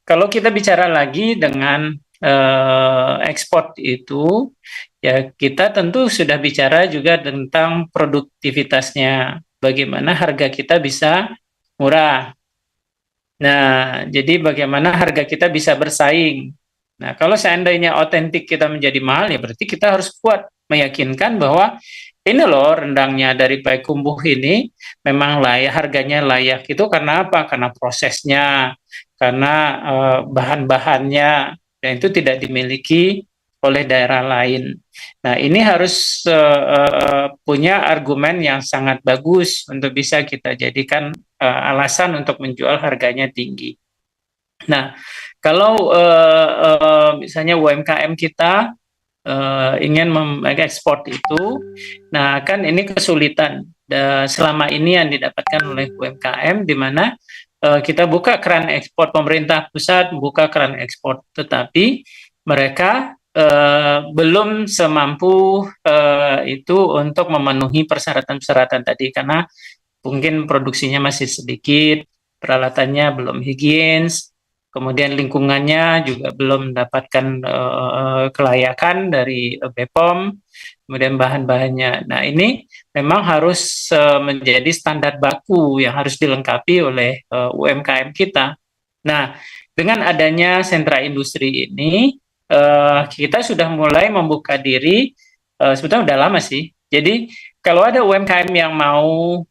C: kalau kita bicara lagi dengan ekspor itu, ya kita tentu sudah bicara juga tentang produktivitasnya. Bagaimana harga kita bisa murah. Nah, jadi bagaimana harga kita bisa bersaing. Nah, kalau seandainya otentik kita menjadi mahal, ya berarti kita harus kuat meyakinkan bahwa ini loh rendangnya dari Payakumbuh ini memang layak, harganya layak. Itu karena apa? Karena prosesnya, karena bahan-bahannya, dan itu tidak dimiliki oleh daerah lain. Nah, ini harus punya argumen yang sangat bagus untuk bisa kita jadikan alasan untuk menjual harganya tinggi. Nah, kalau misalnya UMKM kita ingin mengekspor itu, nah kan ini kesulitan selama ini yang didapatkan oleh UMKM, di mana kita buka keran ekspor, pemerintah pusat buka keran ekspor, tetapi mereka belum semampu itu untuk memenuhi persyaratan-persyaratan tadi, karena mungkin produksinya masih sedikit, peralatannya belum higienis, kemudian lingkungannya juga belum mendapatkan kelayakan dari BPOM, kemudian bahan-bahannya. Nah, ini memang harus menjadi standar baku yang harus dilengkapi oleh UMKM kita. Nah, dengan adanya sentra industri ini, kita sudah mulai membuka diri, sebetulnya udah lama sih. Jadi, kalau ada UMKM yang mau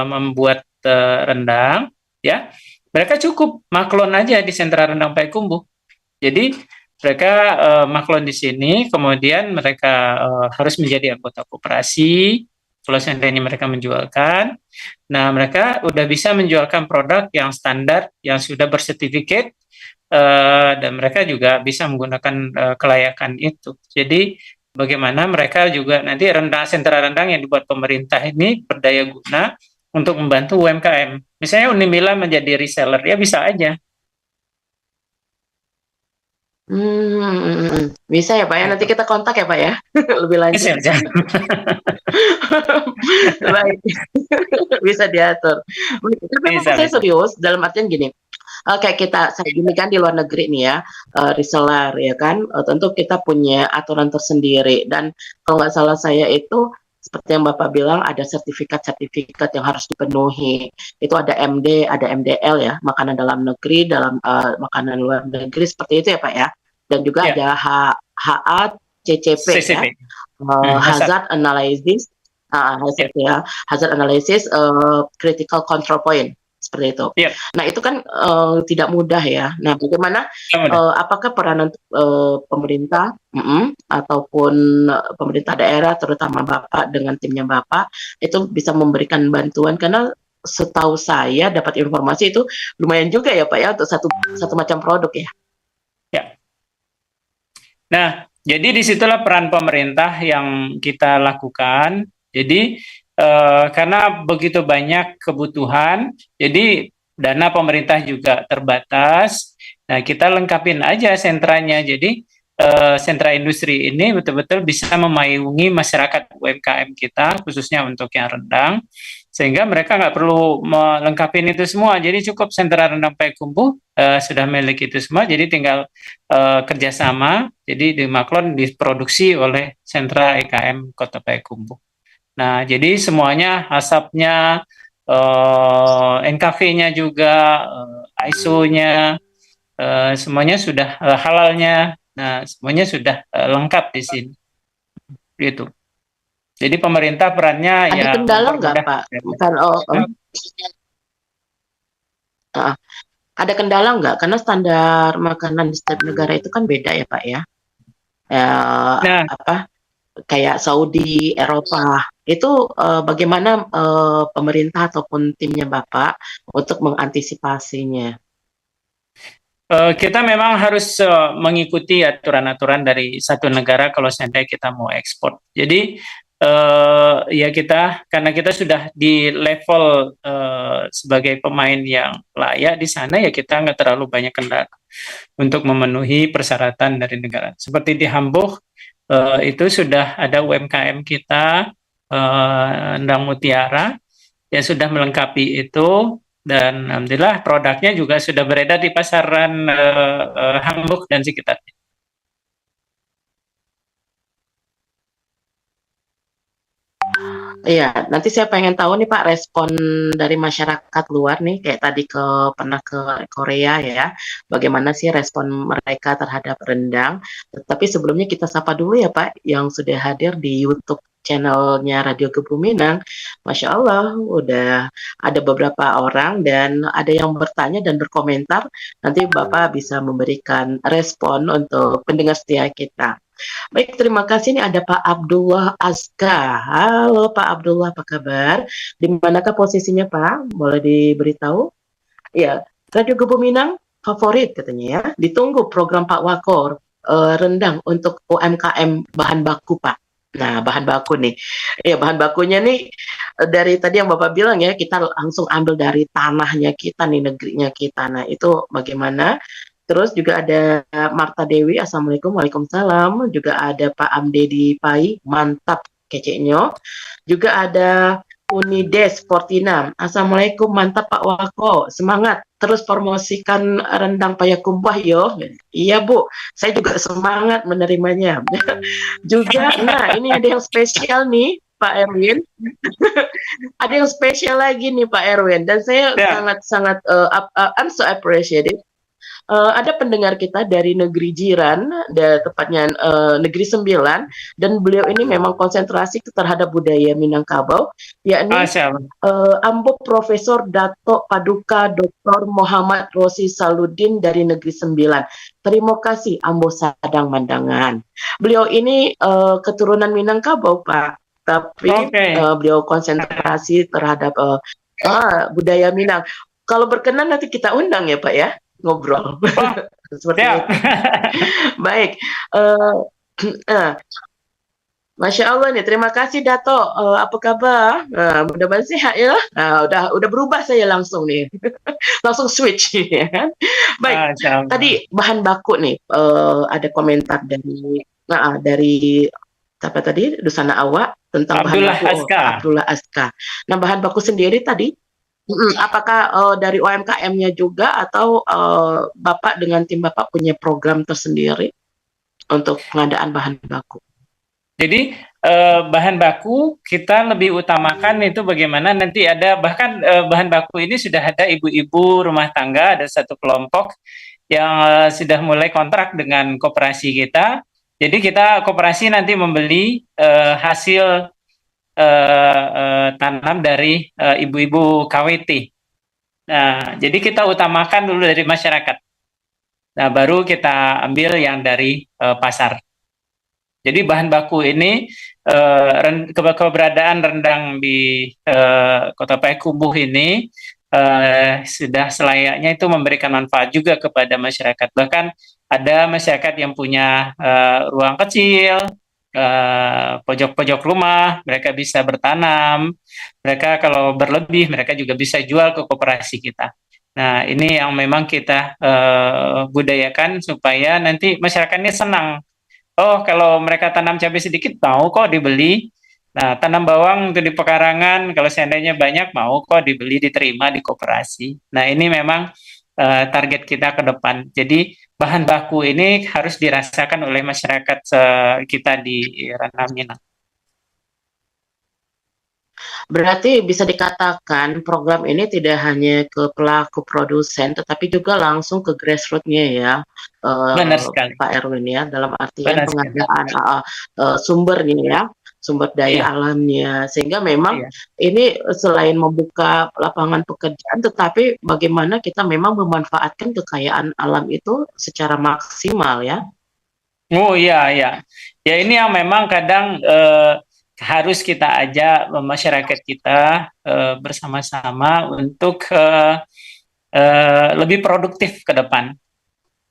C: membuat rendang, ya mereka cukup maklon aja di sentra rendang Payakumbuh. Jadi mereka maklon di sini, kemudian mereka harus menjadi anggota koperasi. Kalau seandainya mereka menjualkan, nah mereka udah bisa menjualkan produk yang standar, yang sudah bersertifikat, dan mereka juga bisa menggunakan kelayakan itu. Jadi bagaimana mereka juga nanti sentra rendang yang dibuat pemerintah ini berdaya guna untuk membantu UMKM. Misalnya Unimila menjadi reseller, ya bisa aja.
B: Bisa ya Pak ya, nanti kita kontak ya Pak ya, lebih lanjut.
C: Bisa aja.
B: Baik, bisa diatur. Tapi memang
C: Bisa,
B: saya
C: bisa.
B: serius, dalam artian gini, kayak saya gini kan di luar negeri nih ya, reseller ya kan, tentu kita punya aturan tersendiri, dan kalau nggak salah saya itu seperti yang Bapak bilang ada sertifikat-sertifikat yang harus dipenuhi. Itu ada MD, ada MDL ya, makanan dalam negeri, dalam makanan luar negeri, seperti itu ya Pak ya. Dan juga
C: Ya.
B: ada HACCP ya, hazard analysis, hazard analysis, critical control point, seperti itu.
C: Yep.
B: Nah itu kan tidak mudah ya. Nah bagaimana, apakah peranan pemerintah ataupun pemerintah daerah, terutama Bapak dengan timnya Bapak, itu bisa memberikan bantuan, karena setahu saya dapat informasi itu lumayan juga ya Pak ya untuk satu macam produk ya.
C: Ya. Nah, jadi disitulah peran pemerintah yang kita lakukan. Jadi karena begitu banyak kebutuhan, jadi dana pemerintah juga terbatas. Nah, kita lengkapin aja sentranya. Jadi sentra industri ini betul-betul bisa memayungi masyarakat UMKM kita, khususnya untuk yang rendang, sehingga mereka nggak perlu melengkapi itu semua. Jadi cukup sentra rendang Payakumbuh sudah milik itu semua, jadi tinggal kerjasama. Jadi di maklon diproduksi oleh sentra EKM Kota Payakumbuh. Nah, jadi semuanya, asapnya, NKV-nya juga, ISO-nya, semuanya sudah, halalnya. Nah, semuanya sudah lengkap di sini. Gitu. Jadi pemerintah perannya
B: ada kendala nggak Pak? Ada kendala nggak? Karena standar makanan di setiap negara itu kan beda ya Pak ya. Kayak Saudi, Eropa, itu bagaimana pemerintah ataupun timnya Bapak untuk mengantisipasinya?
C: Kita memang harus mengikuti aturan-aturan dari satu negara kalau seandainya kita mau ekspor. Jadi ya karena kita sudah di level sebagai pemain yang layak di sana, ya kita nggak terlalu banyak kendala untuk memenuhi persyaratan dari negara. Seperti di Hamburg, itu sudah ada UMKM kita, Endang Mutiara, yang sudah melengkapi itu, dan alhamdulillah produknya juga sudah beredar di pasaran Hamburg dan sekitarnya.
B: Iya, nanti saya pengen tahu nih Pak respon dari masyarakat luar nih, kayak tadi pernah ke Korea ya, bagaimana sih respon mereka terhadap rendang. Tapi sebelumnya kita sapa dulu ya Pak, yang sudah hadir di YouTube channelnya Radio Kebuminang. Masya Allah, udah ada beberapa orang dan ada yang bertanya dan berkomentar. Nanti Bapak bisa memberikan respon untuk pendengar setia kita. Baik, terima kasih. Ini ada Pak Abdullah Aska. Halo Pak Abdullah, apa kabar? Di manakah posisinya Pak? Boleh diberitahu? Ya, Radio Kebuminang favorit katanya ya. Ditunggu program Pak Wakor rendang untuk UMKM bahan baku Pak. Nah, bahan baku nih. Ya, bahan bakunya nih dari tadi yang Bapak bilang ya, kita langsung ambil dari tanahnya kita nih, negerinya kita. Nah, itu bagaimana? Terus juga ada Marta Dewi, Assalamualaikum, Waalaikumsalam. Juga ada Pak Amdedi Pai, mantap keceknya. Juga ada Unides Fortina, Assalamualaikum, mantap Pak Wako, semangat. Terus promosikan rendang payakumbuh yo. Iya Bu, saya juga semangat menerimanya. Juga, nah ini ada yang spesial nih Pak Erwin. Ada yang spesial lagi nih Pak Erwin, dan saya sangat-sangat I'm so appreciated. Ada pendengar kita dari negeri jiran, tepatnya negeri Sembilan, dan beliau ini memang konsentrasi terhadap budaya Minangkabau, yakni Ambo Profesor Dato Paduka Dr. Muhammad Rosi Saludin dari negeri Sembilan. Terima kasih Ambo Sadang Mandangan. Beliau ini keturunan Minangkabau Pak, tapi beliau konsentrasi terhadap budaya Minang. Kalau berkenan nanti kita undang ya Pak ya, ngobrol. Seperti itu. Baik. Masya Allah nih, terima kasih Dato. Apa kabar? Mudah-mudahan sehat ya. Udah berubah saya langsung nih, langsung switch ya kan. Baik. Tadi bahan baku nih, ada komentar dari siapa tadi? Dusana Awak tentang
C: Abdullah
B: bahan baku.
C: Aska.
B: Abdullah Aska. Nah, bahan baku sendiri tadi, apakah dari UMKM-nya juga atau Bapak dengan tim Bapak punya program tersendiri untuk pengadaan bahan baku?
C: Jadi bahan baku kita lebih utamakan itu bagaimana nanti ada, bahkan bahan baku ini sudah ada ibu-ibu rumah tangga, ada satu kelompok yang sudah mulai kontrak dengan koperasi kita. Jadi kita koperasi nanti membeli hasil tanam dari ibu-ibu KWT. Nah, jadi kita utamakan dulu dari masyarakat. Nah, baru kita ambil yang dari pasar. Jadi bahan baku ini keberadaan rendang di Kota Payakumbuh ini sudah selayaknya itu memberikan manfaat juga kepada masyarakat. Bahkan ada masyarakat yang punya ruang kecil, pojok-pojok rumah, mereka bisa bertanam, mereka kalau berlebih mereka juga bisa jual ke koperasi kita. Nah, ini yang memang kita budayakan supaya nanti masyarakatnya senang. Oh, kalau mereka tanam cabai sedikit mau kok dibeli. Nah, tanam bawang untuk di pekarangan kalau seandainya banyak mau kok dibeli, diterima di koperasi. Nah, ini memang target kita ke depan. Jadi bahan baku ini harus dirasakan oleh masyarakat kita di Ranah Minang.
B: Berarti bisa dikatakan program ini tidak hanya ke pelaku produsen, tetapi juga langsung ke grassroots-nya ya,
C: Benar sekali.
B: Pak Erwin ya, dalam artian pengadaan sumbernya ya, sumber daya alamnya, sehingga memang ini selain membuka lapangan pekerjaan, tetapi bagaimana kita memang memanfaatkan kekayaan alam itu secara maksimal ya.
C: Oh iya, ya ini yang memang kadang harus kita ajak masyarakat kita bersama-sama untuk lebih produktif ke depan,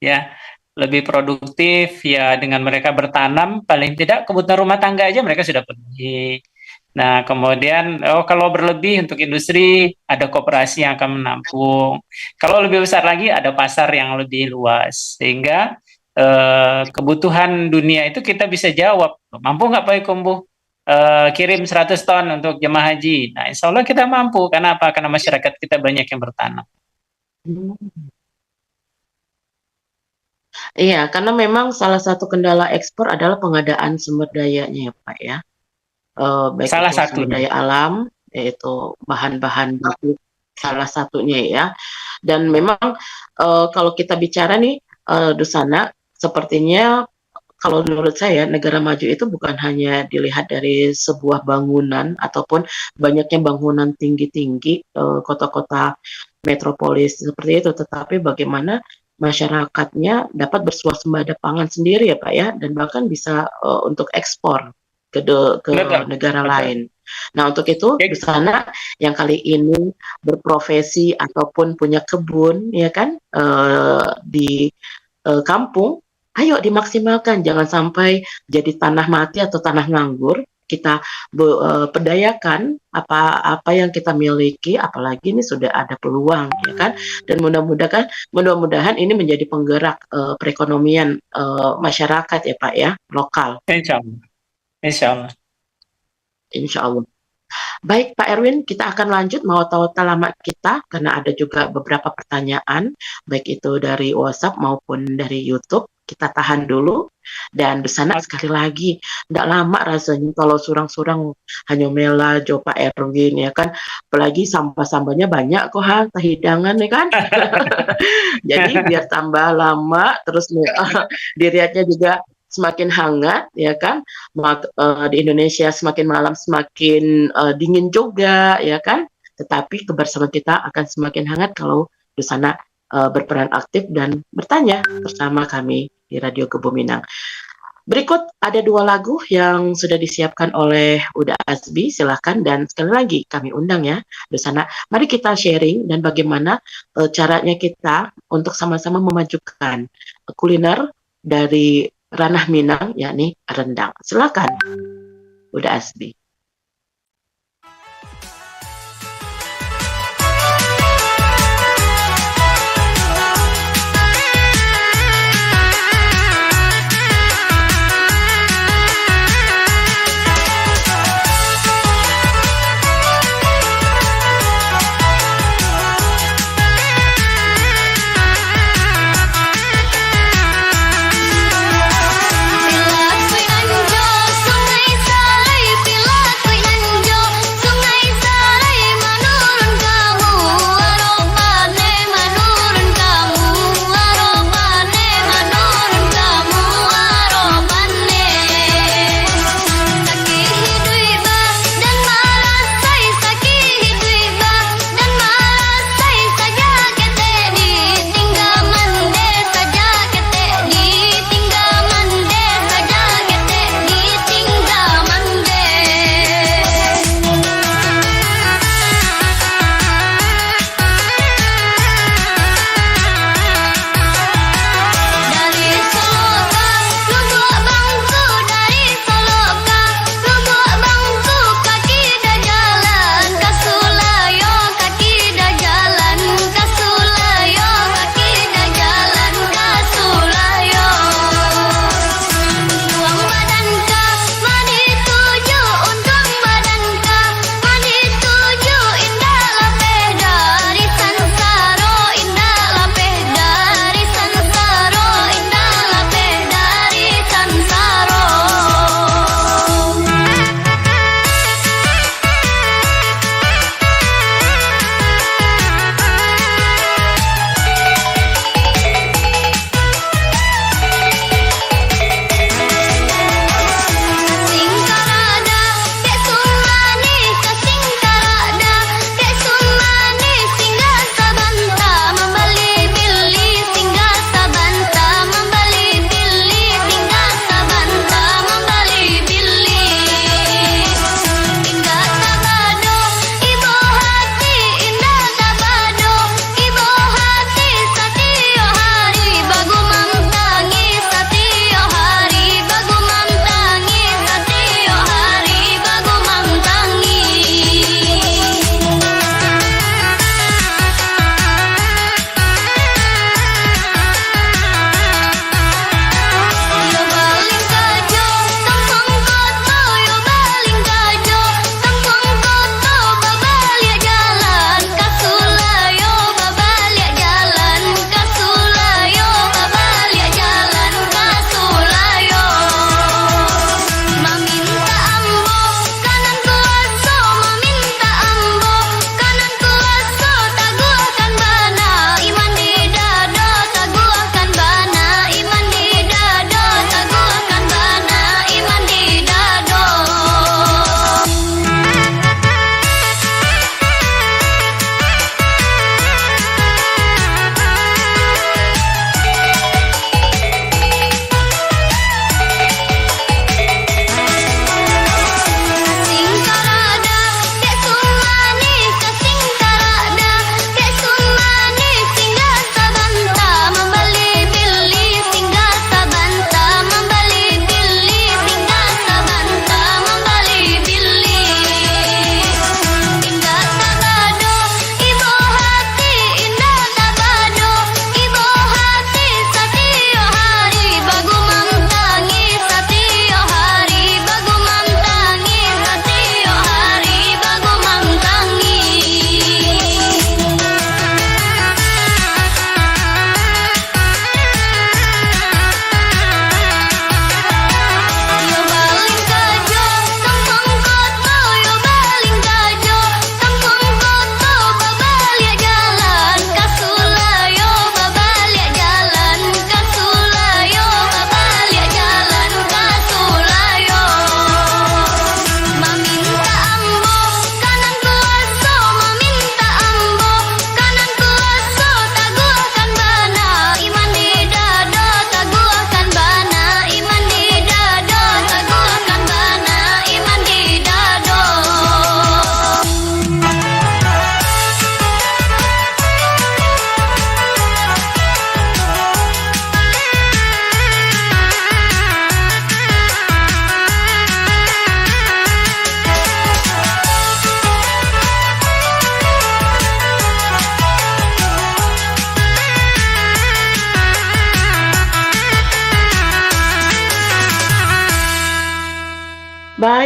C: ya, lebih produktif ya, dengan mereka bertanam paling tidak kebutuhan rumah tangga aja mereka sudah penuhi. Nah, kemudian kalau berlebih untuk industri ada koperasi yang akan menampung. Kalau lebih besar lagi ada pasar yang lebih luas, sehingga kebutuhan dunia itu kita bisa jawab. Mampu nggak Pak Ikombu kirim 100 ton untuk jemaah haji? Nah, insya Allah kita mampu. Karena apa? Karena masyarakat kita banyak yang bertanam.
B: Iya, karena memang salah satu kendala ekspor adalah pengadaan sumber dayanya ya Pak ya. Baik
C: Salah
B: itu sumber
C: satunya.
B: daya alam, yaitu bahan-bahan baku salah satunya ya. Dan memang kalau kita bicara nih Dusana, sepertinya kalau menurut saya negara maju itu bukan hanya dilihat dari sebuah bangunan ataupun banyaknya bangunan tinggi-tinggi kota-kota metropolis seperti itu, tetapi bagaimana masyarakatnya dapat bersuasembada pangan sendiri ya Pak ya, dan bahkan bisa untuk ekspor ke
C: Betul,
B: negara
C: betul.
B: lain. Nah untuk itu di sana yang kali ini berprofesi ataupun punya kebun ya kan di kampung, ayo dimaksimalkan, jangan sampai jadi tanah mati atau tanah nganggur. Kita pedayakan apa yang kita miliki, apalagi ini sudah ada peluang ya kan, dan mudah-mudahan ini menjadi penggerak perekonomian masyarakat ya Pak ya, lokal.
C: Insya Allah. Insya Allah.
B: Insya Allah. Baik Pak Erwin, kita akan lanjut mau tahu lama kita karena ada juga beberapa pertanyaan baik itu dari WhatsApp maupun dari YouTube. Kita tahan dulu dan di sana sekali lagi tidak lama rasanya kalau surang-surang hanya mela jo Pak Erwin ya kan, apalagi sampah-sampahnya banyak kok hidangan ya kan. Jadi biar tambah lama terus diriatnya juga semakin hangat ya kan, di Indonesia semakin malam semakin dingin juga ya kan, tetapi kebersamaan kita akan semakin hangat kalau di sana berperan aktif dan bertanya bersama kami di Radio Kebuminang. Berikut ada 2 lagu yang sudah disiapkan oleh Uda Azbi, silahkan, dan sekali lagi kami undang ya di sana. Mari kita sharing dan bagaimana caranya kita untuk sama-sama memajukan kuliner dari ranah Minang, yakni rendang. Silakan, Uda Asbi.
D: Bila kui anjo sungai salai bila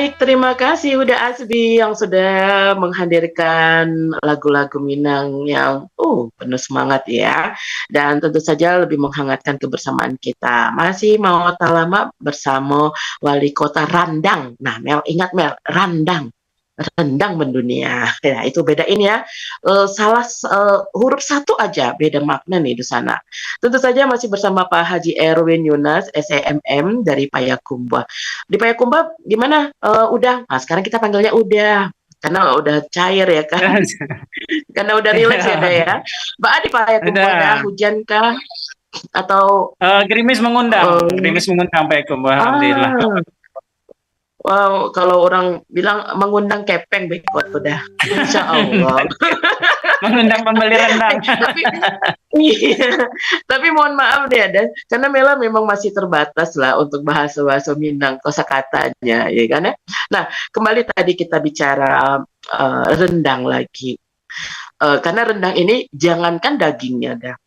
B: Baik, terima kasih udah Asbi yang sudah menghadirkan lagu-lagu Minang yang penuh semangat ya. Dan tentu saja lebih menghangatkan kebersamaan kita. Masih mau tak lama bersama Wali Kota Randang. Nah, Mel ingat Mel, Randang. Rendang mendunia. Ya, itu bedain ya. Huruf satu aja beda makna nih di sana. Tentu saja masih bersama Pak Haji Erwin Yunas, SEMM dari Payakumbuh. Di Payakumbuh gimana? Udah. Nah, sekarang kita panggilnya udah. Karena udah cair ya kan. Karena udah rileks ya dah ya. Mbak di Payakumbuh ada hujan kah? Atau
C: gerimis mengundang Payakumbuh, alhamdulillah.
B: Wow, kalau orang bilang mengundang kepeng bekot udah, insya Allah.
C: Mengundang pembeli rendang.
B: Tapi mohon maaf deh, karena Mela memang masih terbatas lah untuk bahasa-bahasa Minang kosakatanya, ya kan ya. Nah, kembali tadi kita bicara rendang lagi, karena rendang ini jangankan dagingnya dah,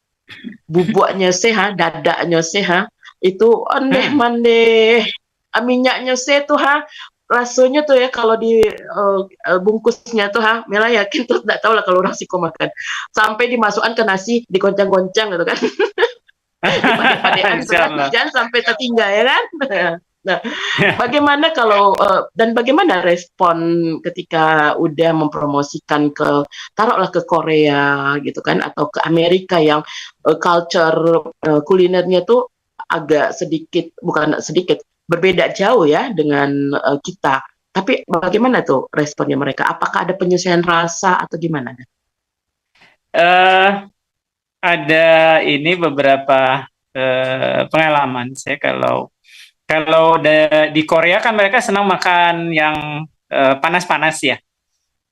B: bubuknya sehat, dadanya sehat, itu ondeh mandeh. Minyaknya tuh rasanya tuh ya kalau di bungkusnya tuh Mela yakin tuh nggak tahu lah kalau orang siko makan sampai dimasukkan ke nasi digoncang-goncang gitu kan. Dipade-padean jangan sampai tertinggal ya kan. Nah, bagaimana kalau dan bagaimana respon ketika udah mempromosikan taruhlah ke Korea gitu kan atau ke Amerika yang culture kulinernya tuh agak sedikit, bukan sedikit, berbeda jauh ya dengan kita. Tapi bagaimana tuh responnya mereka? Apakah ada penyesuaian rasa atau gimana?
C: Ada ini beberapa pengalaman saya kalau di Korea kan mereka senang makan yang panas-panas ya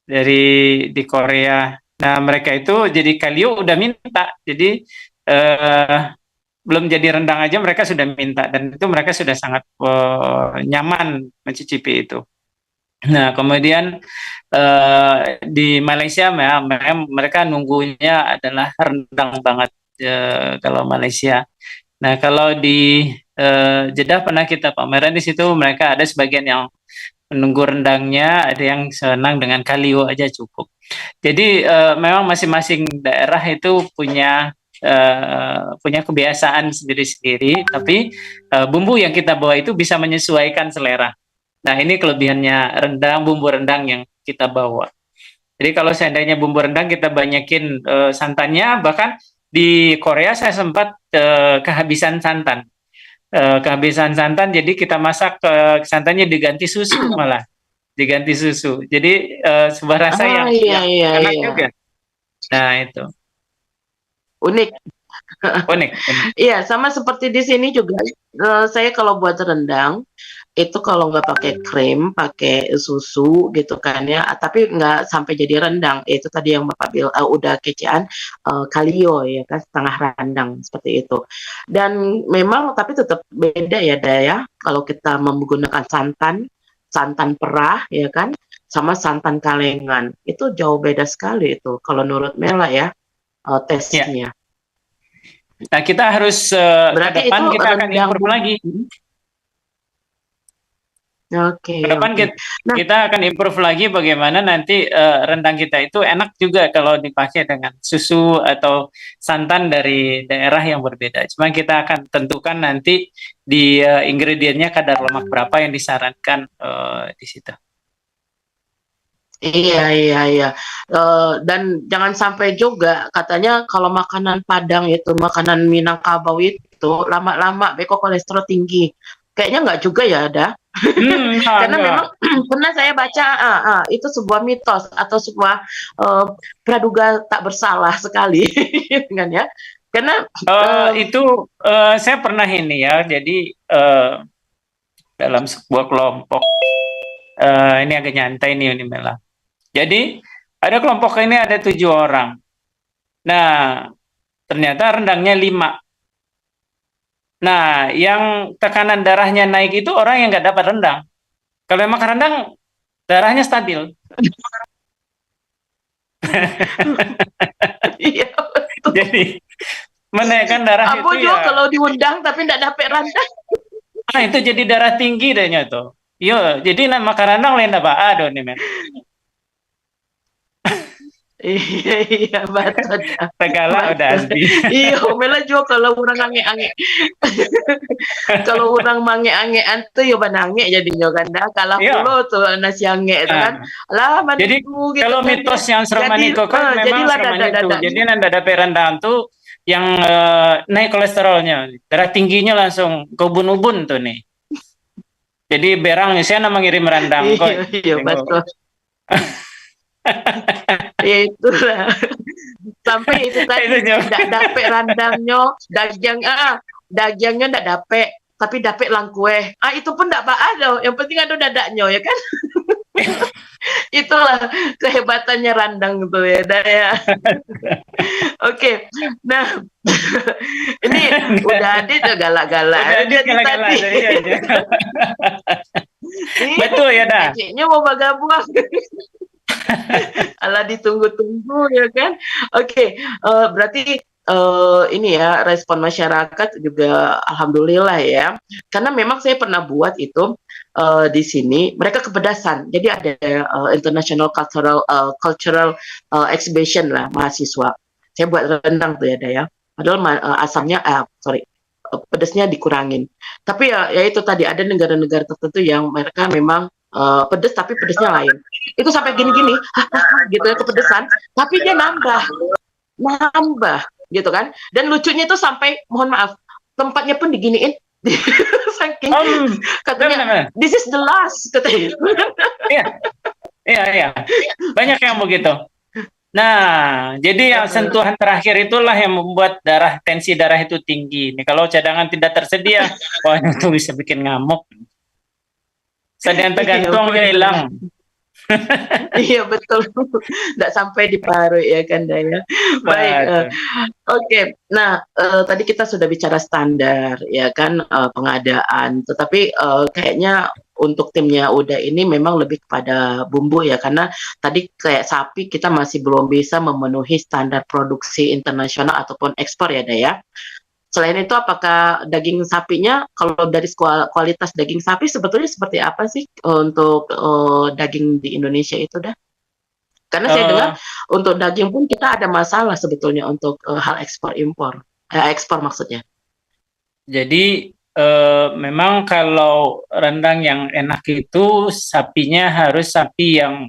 C: di Korea. Nah mereka itu jadi kalio udah minta, jadi belum jadi rendang aja mereka sudah minta, dan itu mereka sudah sangat nyaman mencicipi itu. Nah kemudian di Malaysia mereka nunggunya adalah rendang banget kalau Malaysia. Nah kalau di Jeddah pernah kita pameran di situ, mereka ada sebagian yang menunggu rendangnya, ada yang senang dengan kalio aja cukup. Jadi memang masing-masing daerah itu punya kebiasaan sendiri-sendiri, tapi bumbu yang kita bawa itu bisa menyesuaikan selera. Nah ini kelebihannya bumbu rendang yang kita bawa. Jadi kalau seandainya bumbu rendang kita banyakin santannya, bahkan di Korea saya sempat kehabisan santan. Jadi kita masak santannya diganti susu malah. Diganti susu. Jadi sebuah rasa yang enak juga. Nah itu.
B: Unik. Iya, sama seperti di sini juga. Saya kalau buat rendang itu kalau nggak pakai krim, pakai susu gitu kan ya. Tapi nggak sampai jadi rendang. Itu tadi yang Bapak bilang udah kecean kalio ya kan, setengah rendang seperti itu. Dan memang tapi tetap beda ya Daya. Kalau kita menggunakan santan perah ya kan, sama santan kalengan itu jauh beda sekali itu. Kalau menurut Mela ya. Tesnya.
C: Nah kita harus
B: berarti
C: ke depan
B: itu
C: kita akan improve lagi.
B: Oke.
C: Ke depan kita akan improve lagi bagaimana nanti rendang kita itu enak juga kalau dipakai dengan susu atau santan dari daerah yang berbeda. Cuma kita akan tentukan nanti di ingredientnya kadar lemak berapa yang disarankan di situ.
B: Iya. Dan jangan sampai juga katanya kalau makanan Padang itu, makanan Minangkabau itu lama-lama beko kolesterol tinggi. Kayaknya nggak juga ya ada. Karena memang pernah saya baca itu sebuah mitos atau sebuah praduga tak bersalah sekali, kan ya? Karena
C: itu saya pernah ini ya. Jadi dalam sebuah kelompok ini agak nyantai nih Mela. Jadi ada kelompok ini ada 7 orang. Nah, ternyata rendangnya 5. Nah, yang tekanan darahnya naik itu orang yang nggak dapat rendang. Kalau yang makan rendang, darahnya stabil.
B: Iya, betul.
C: Jadi menaikkan darah
B: Aku
C: itu
B: juga
C: ya.
B: kalau diundang tapi nggak dapat rendang.
C: Nah, itu jadi darah tinggi dehnya tuh. Iya, jadi nama karandang lain apa? Aduh nih men.
B: Iya, iya, betul.
C: Segala udah
B: Betul.
C: asli.
B: Iya, mela juga kalau orang ange-ange. Kalau orang mange-angean tuh ya banange jadinya kan dah. Kalah
C: Iya.
B: pulo tuh nasi ange itu kan.
C: Nah,
B: Lah
C: jadi
B: maniku gitu
C: kalau
B: kan ya.
C: mitos yang Seraman
B: Jadi
C: itu kan memang
B: jadilah
C: Seraman itu. Jadi
B: dada-dadanya.
C: nanda ada perendahan tuh yang naik kolesterolnya, darah tingginya langsung ke ubun-ubun tuh nih. Jadi berang saya nama ngirim rendang kok.
B: Iya, iya, betul. Ya itulah. Sampai itu
C: Itu
B: tadi
C: juga.
B: ndak dapet randangnya, dagingnya ndak dapet, tapi dapet langkue. Itu pun ndak ada. Yang penting ada dadanya ya kan. Itulah kehebatannya randang tuh ya, Daya. Oke, nah ini udah Adit udah galak-galak.
C: Udah dia
B: Jadi
C: galak-galak.
B: tadi,
C: Iya, iya.
B: ini
C: Betul ya dah.
B: kayaknya mau bagabung. Alah ditunggu-tunggu ya kan. Oke, berarti ini ya respon masyarakat juga alhamdulillah ya. Karena memang saya pernah buat itu di sini mereka kepedasan. Jadi ada international cultural exhibition lah mahasiswa. Saya buat rendang tuh ya, Daya. Padahal asamnya sorry pedasnya dikurangin. Tapi ya itu tadi ada negara-negara tertentu yang mereka memang pedes tapi pedesnya lain. Itu sampai gini-gini, gitu ya kepedesan. Tapi dia nambah, gitu kan. Dan lucunya itu sampai, mohon maaf, tempatnya pun diginiin. Saking katanya, this is the last katanya.
C: Iya, iya, iya. Banyak yang begitu. Nah, jadi yang sentuhan terakhir itulah yang membuat tensi darah itu tinggi. Nih, kalau cadangan tidak tersedia, wah itu bisa bikin ngamuk. Sedang tergantung dia hilang.
B: Iya betul, nggak sampai di paru ya kan Daya. Baik, oke. Nah tadi kita sudah bicara standar ya kan pengadaan, tetapi kayaknya untuk timnya Uda ini memang lebih kepada bumbu ya, karena tadi kayak sapi kita masih belum bisa memenuhi standar produksi internasional ataupun ekspor ya Daya. Selain itu, apakah daging sapinya, kalau dari kualitas daging sapi sebetulnya seperti apa sih untuk daging di Indonesia itu dah? Karena saya dengar untuk daging pun kita ada masalah sebetulnya untuk hal ekspor impor, ekspor maksudnya.
C: Jadi memang kalau rendang yang enak itu sapinya harus sapi yang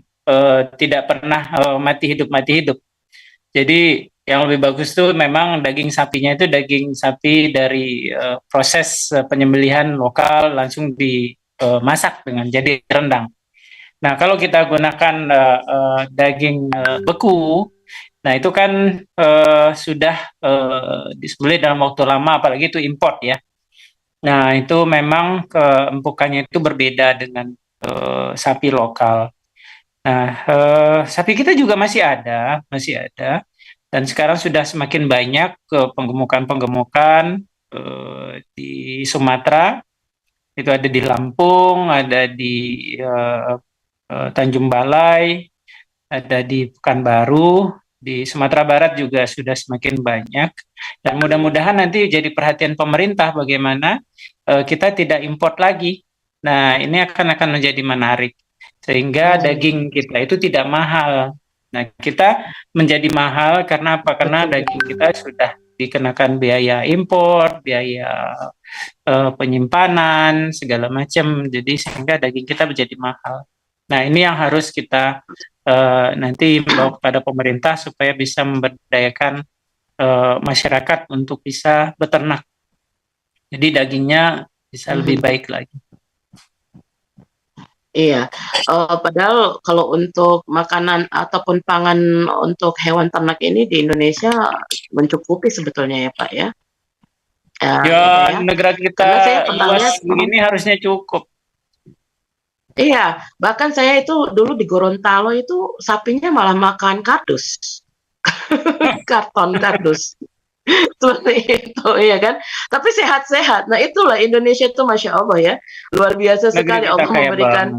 C: tidak pernah mati hidup. Jadi yang lebih bagus tuh memang daging sapinya itu daging sapi dari proses penyembelihan lokal langsung dimasak dengan jadi rendang. Nah kalau kita gunakan daging beku, nah itu kan sudah disembelih dalam waktu lama, apalagi itu import ya. Nah itu memang keempukannya itu berbeda dengan sapi lokal. Nah sapi kita juga masih ada. Dan sekarang sudah semakin banyak penggemukan di Sumatera, itu ada di Lampung, ada di Tanjung Balai, ada di Pekanbaru, di Sumatera Barat juga sudah semakin banyak. Dan mudah-mudahan nanti jadi perhatian pemerintah bagaimana kita tidak import lagi. Nah ini akan menjadi menarik, sehingga daging kita itu tidak mahal. Nah, kita menjadi mahal karena apa? Karena daging kita sudah dikenakan biaya impor, biaya penyimpanan, segala macam. Jadi sehingga daging kita menjadi mahal. Nah, ini yang harus kita nanti bawa kepada pemerintah supaya bisa memberdayakan masyarakat untuk bisa beternak. Jadi dagingnya bisa lebih baik lagi.
B: Iya, padahal kalau untuk makanan ataupun pangan untuk hewan ternak ini di Indonesia mencukupi sebetulnya ya Pak ya.
C: Ya, negara kita luas begini harusnya cukup.
B: Iya, bahkan saya itu dulu di Gorontalo itu sapinya malah makan kardus, karton kardus. Seperti itu ya kan, tapi sehat-sehat. Nah itulah Indonesia itu masya Allah ya, luar biasa sekali Allah memberikan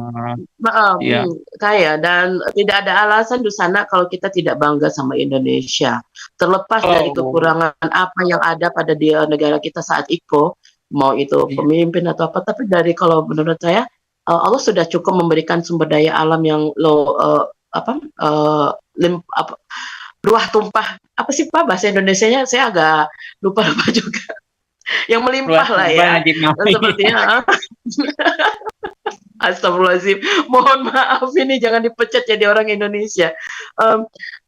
B: kaya, dan tidak ada alasan di sana kalau kita tidak bangga sama Indonesia, terlepas dari kekurangan apa yang ada pada negara kita saat itu, mau itu pemimpin atau apa. Tapi dari kalau menurut saya Allah sudah cukup memberikan sumber daya alam yang apa ruah tumpah, apa sih Pak bahasa Indonesianya, saya agak lupa juga, yang
C: Luas
B: melimpah lah
C: tumpah
B: ya,
C: Najib Mami.
B: sepertinya. Astagfirullahaladzim, mohon maaf ini jangan dipecat jadi orang Indonesia.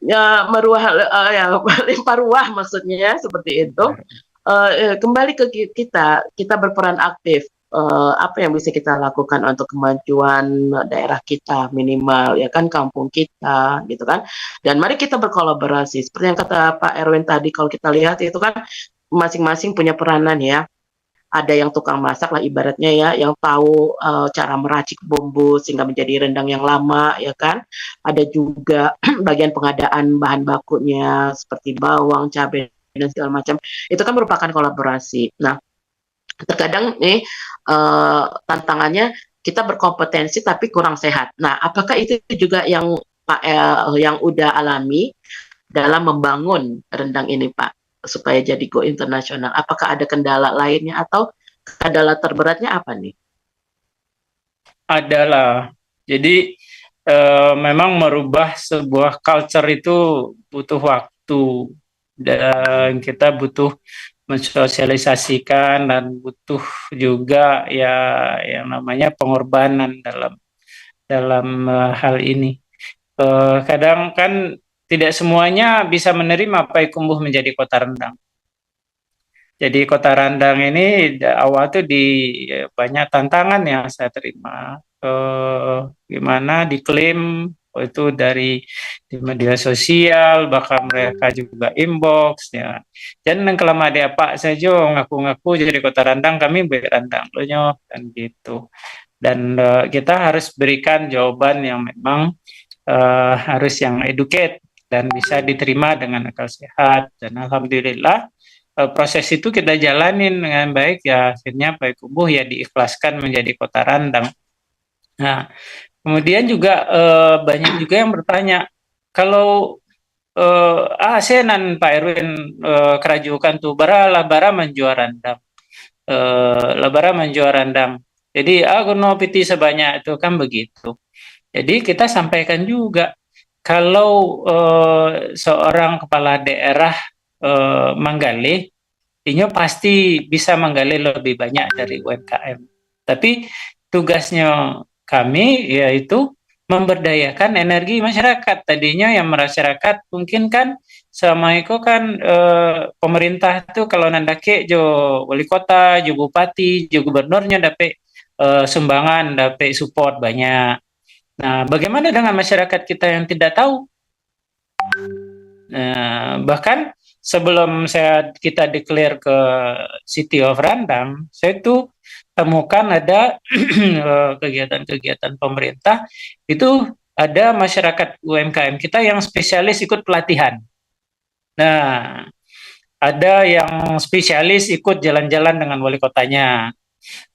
B: Ya meruah, ya limpah ruah maksudnya seperti itu. Kembali ke kita berperan aktif. Apa yang bisa kita lakukan untuk kemajuan daerah kita, minimal ya kan, kampung kita gitu kan. Dan mari kita berkolaborasi seperti yang kata Pak Erwin tadi, kalau kita lihat itu kan masing-masing punya peranan ya. Ada yang tukang masak lah ibaratnya ya, yang tahu cara meracik bumbu sehingga menjadi rendang yang lama ya kan. Ada juga bagian pengadaan bahan bakunya seperti bawang, cabai dan segala macam. Itu kan merupakan kolaborasi. Nah, terkadang nih tantangannya kita berkompetensi tapi kurang sehat. Nah, apakah itu juga yang Pak yang udah alami dalam membangun rendang ini Pak, supaya jadi go internasional? Apakah ada kendala lainnya atau kendala terberatnya apa nih?
C: Adalah. Jadi memang merubah sebuah culture itu butuh waktu, dan kita butuh mensosialisasikan dan butuh juga ya yang namanya pengorbanan dalam hal ini. Kadang kan tidak semuanya bisa menerima Payakumbuh menjadi kota rendang. Jadi kota rendang ini awal tuh banyak tantangan yang saya terima. Gimana diklaim itu di media sosial, bahkan mereka juga inbox ya. Jangan kelama dia Pak saja ngaku-ngaku jadi kota rendang, kami berendang loh dan gitu. Dan kita harus berikan jawaban yang memang harus yang educate dan bisa diterima dengan akal sehat. Dan alhamdulillah proses itu kita jalanin dengan baik ya, akhirnya Payakumbuh ya diikhlaskan menjadi kota rendang. Nah, kemudian juga banyak juga yang bertanya, kalau senan Pak Erwin kerajukan tuh bara menjual rendang, labara menjual rendang. Jadi no piti sebanyak itu kan begitu. Jadi kita sampaikan juga, kalau seorang kepala daerah menggali, inyo pasti bisa menggali lebih banyak dari UMKM. Tapi tugasnya kami yaitu memberdayakan energi masyarakat. Tadinya yang masyarakat mungkin kan selama itu kan pemerintah tuh kalau nandake jo wali kota, jo bupati, jo gubernurnya dapat sumbangan, dapat support banyak. Nah, bagaimana dengan masyarakat kita yang tidak tahu? Bahkan sebelum kita declare ke City of Rendang, saya tuh temukan ada kegiatan-kegiatan pemerintah itu ada masyarakat UMKM kita yang spesialis ikut pelatihan. Nah, ada yang spesialis ikut jalan-jalan dengan wali kotanya.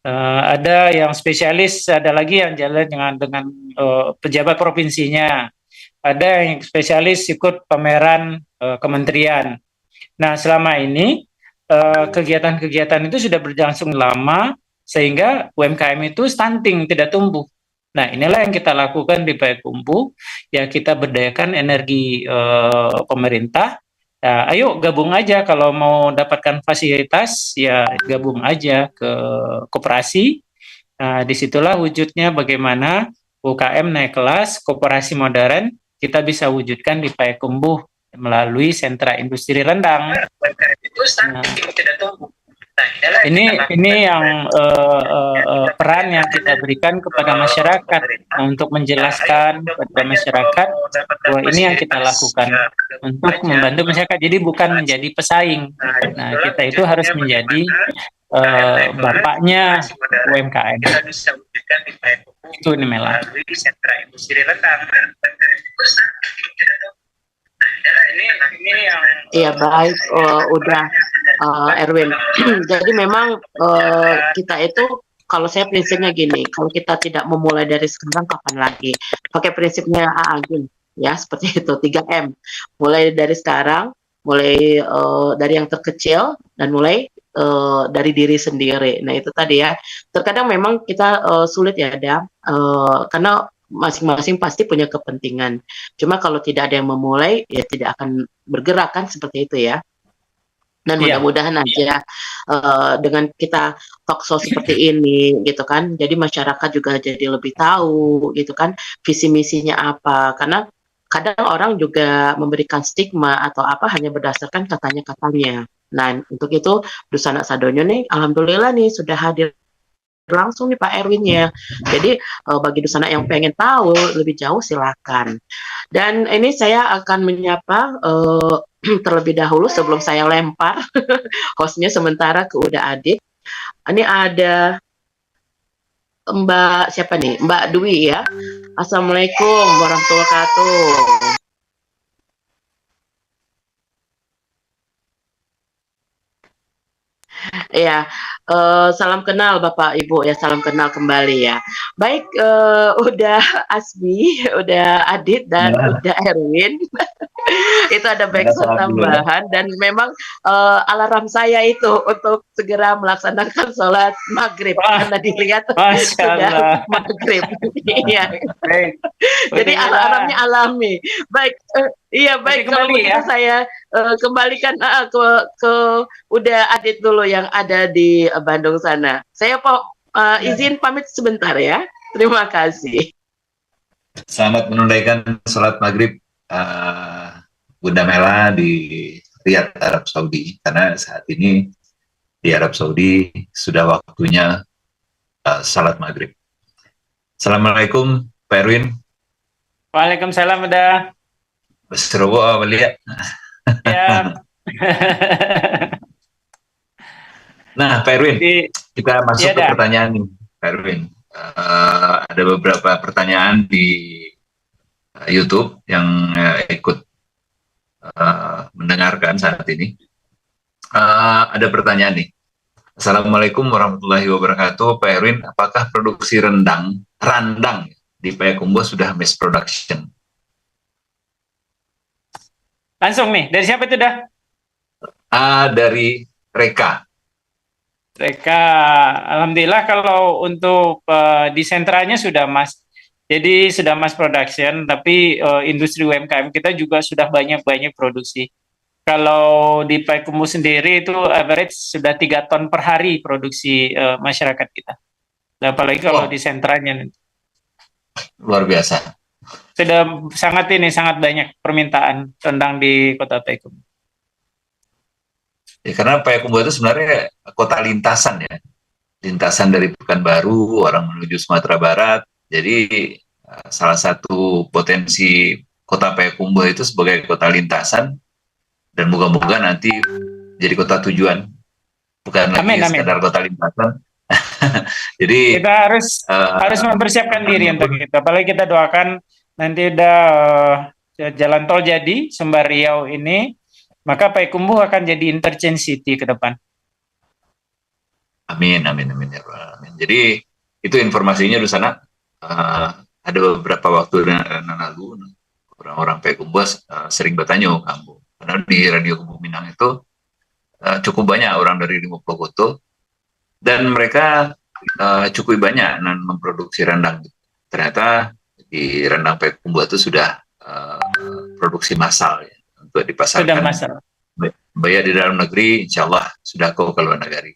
C: Ada yang spesialis, ada lagi yang jalan dengan pejabat provinsinya. Ada yang spesialis ikut pameran kementerian. Nah, selama ini kegiatan-kegiatan itu sudah berlangsung lama sehingga UMKM itu stunting, tidak tumbuh. Nah, inilah yang kita lakukan di Payakumbuh, ya kita berdayakan energi pemerintah. Ya, ayo gabung aja kalau mau dapatkan fasilitas, ya gabung aja ke koperasi. Nah, disitulah wujudnya bagaimana UKM naik kelas, koperasi modern, kita bisa wujudkan di Payakumbuh melalui sentra industri rendang. Nah, ini yang peran yang kita berikan kepada masyarakat untuk menjelaskan kepada masyarakat bahwa ini yang kita lakukan untuk membantu masyarakat. Jadi bukan menjadi pesaing. Nah, kita itu harus menjadi bapaknya UMKM. Itu nih Mela. Ini yang
B: Iya baik, udah Erwin. Jadi memang kita itu, kalau saya prinsipnya gini, kalau kita tidak memulai dari sekarang kapan lagi? Pakai prinsipnya Agin ya, seperti itu 3M. Mulai dari sekarang, mulai dari yang terkecil dan mulai dari diri sendiri. Nah itu tadi ya, terkadang memang kita sulit ya Dam, karena masing-masing pasti punya kepentingan. Cuma kalau tidak ada yang memulai, ya tidak akan bergerak kan seperti itu ya. Dan
C: Iya.
B: mudah-mudahan aja dengan kita talk show seperti ini gitu kan, jadi masyarakat juga jadi lebih tahu gitu kan visi misinya apa. Karena kadang orang juga memberikan stigma atau apa hanya berdasarkan katanya-katanya. Nah untuk itu Dusana Sadonyo nih, alhamdulillah nih sudah hadir langsung nih Pak Erwinnya. Jadi bagi Dusana yang pengen tahu lebih jauh silakan. Dan ini saya akan menyapa terlebih dahulu sebelum saya lempar hostnya sementara ke Uda Adit. Ini ada Mbak siapa nih? Mbak Dwi ya. Assalamualaikum warahmatullahi wabarakatuh. Ya, salam kenal Bapak Ibu ya, salam kenal kembali ya. Baik, udah Asmi, udah Adit dan
D: Ya,
B: udah Erwin. Itu ada
D: ya,
B: backsound
D: alhamdulillah.
B: tambahan dan memang alarm saya itu untuk segera melaksanakan sholat maghrib
C: Wah,
B: karena dilihat
C: Masya
B: sudah
C: Allah.
B: maghrib. Iya,
C: Baik.
B: jadi
C: Alhamdulillah.
B: alarmnya alami. Baik, iya
C: Oke,
B: baik kalau
C: kembali
B: begitu
C: ya.
B: saya kembalikan ke udah Adit dulu yang ada di Bandung sana. Saya izin pamit sebentar ya. Terima kasih.
D: Selamat menunaikan sholat maghrib Bunda Mela di Riyadh, Arab Saudi. Karena saat ini di Arab Saudi sudah waktunya sholat maghrib. Assalamualaikum, Pak Erwin.
C: Waalaikumsalam udah.
D: Beserwo Walia.
C: Ya.
D: Nah, Pak Erwin,
C: Di,
D: kita
C: ya
D: masuk ke
C: dah.
D: pertanyaan nih, Pak Erwin. Ada beberapa pertanyaan di YouTube yang ikut mendengarkan saat ini. Ada pertanyaan nih. Assalamualaikum warahmatullahi wabarakatuh. Pak Erwin, apakah produksi randang di Payakumbuh sudah mass production?
C: Langsung nih. Dari siapa itu dah?
D: Dari Reka.
C: Mereka, alhamdulillah kalau untuk di sentranya sudah jadi sudah mass production, tapi industri UMKM kita juga sudah banyak produksi. Kalau di Payakumbuh sendiri itu average sudah 3 ton per hari produksi masyarakat kita. Apalagi kalau di sentranya
D: Luar biasa.
C: sudah sangat banyak permintaan rendang di Kota Payakumbuh.
D: Ya, karena Payakumbuh itu sebenarnya kota lintasan ya. Lintasan dari Pekanbaru, orang menuju Sumatera Barat. Jadi salah satu potensi kota Payakumbuh itu sebagai kota lintasan dan moga-moga nanti jadi kota tujuan, bukan lagi sekedar kota lintasan. Jadi
C: kita harus mempersiapkan diri untuk itu. Apalagi kita doakan nanti udah jalan tol jadi Sumbar Riau ini, maka Payakumbuh akan jadi interchange city ke depan.
D: Amin. Jadi itu informasinya di sana. Ada beberapa waktu lalu orang-orang Payakumbuh sering bertanya kamu, karena di Radio Kubu Minang itu cukup banyak orang dari 50 kota dan mereka cukup banyak memproduksi rendang. Ternyata di rendang Payakumbuh itu sudah produksi massal ya, untuk dipasarkan.
C: Sudah massal.
D: Bayar di dalam negeri, insya Allah sudah ke luar negeri.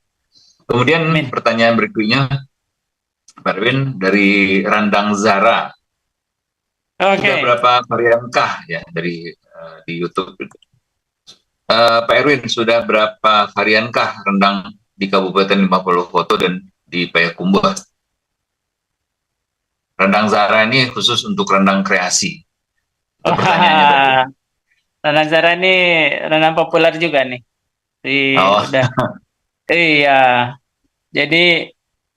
D: Kemudian pertanyaan berikutnya, Pak Erwin, dari Rendang Zara. Sudah berapa variankah ya dari di YouTube? Pak Erwin, sudah berapa variankah rendang di Kabupaten 50 Kota dan di Payakumbuh? Rendang Zara ini khusus untuk rendang kreasi.
C: Rendang Zara ini rendang populer juga nih. Udah. Iya. Jadi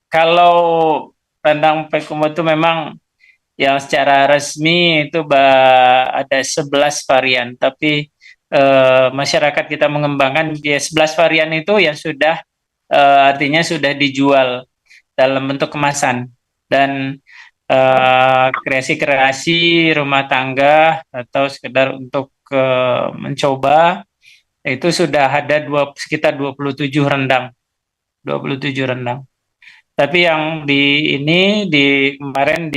C: kalau rendang Payakumbuh itu memang yang secara resmi itu ada 11 varian, tapi masyarakat kita mengembangkan 11 varian itu yang sudah artinya sudah dijual dalam bentuk kemasan dan kreasi rumah tangga atau sekedar untuk mencoba Itu sudah ada sekitar 27 rendang. 27 rendang. Tapi yang di kemarin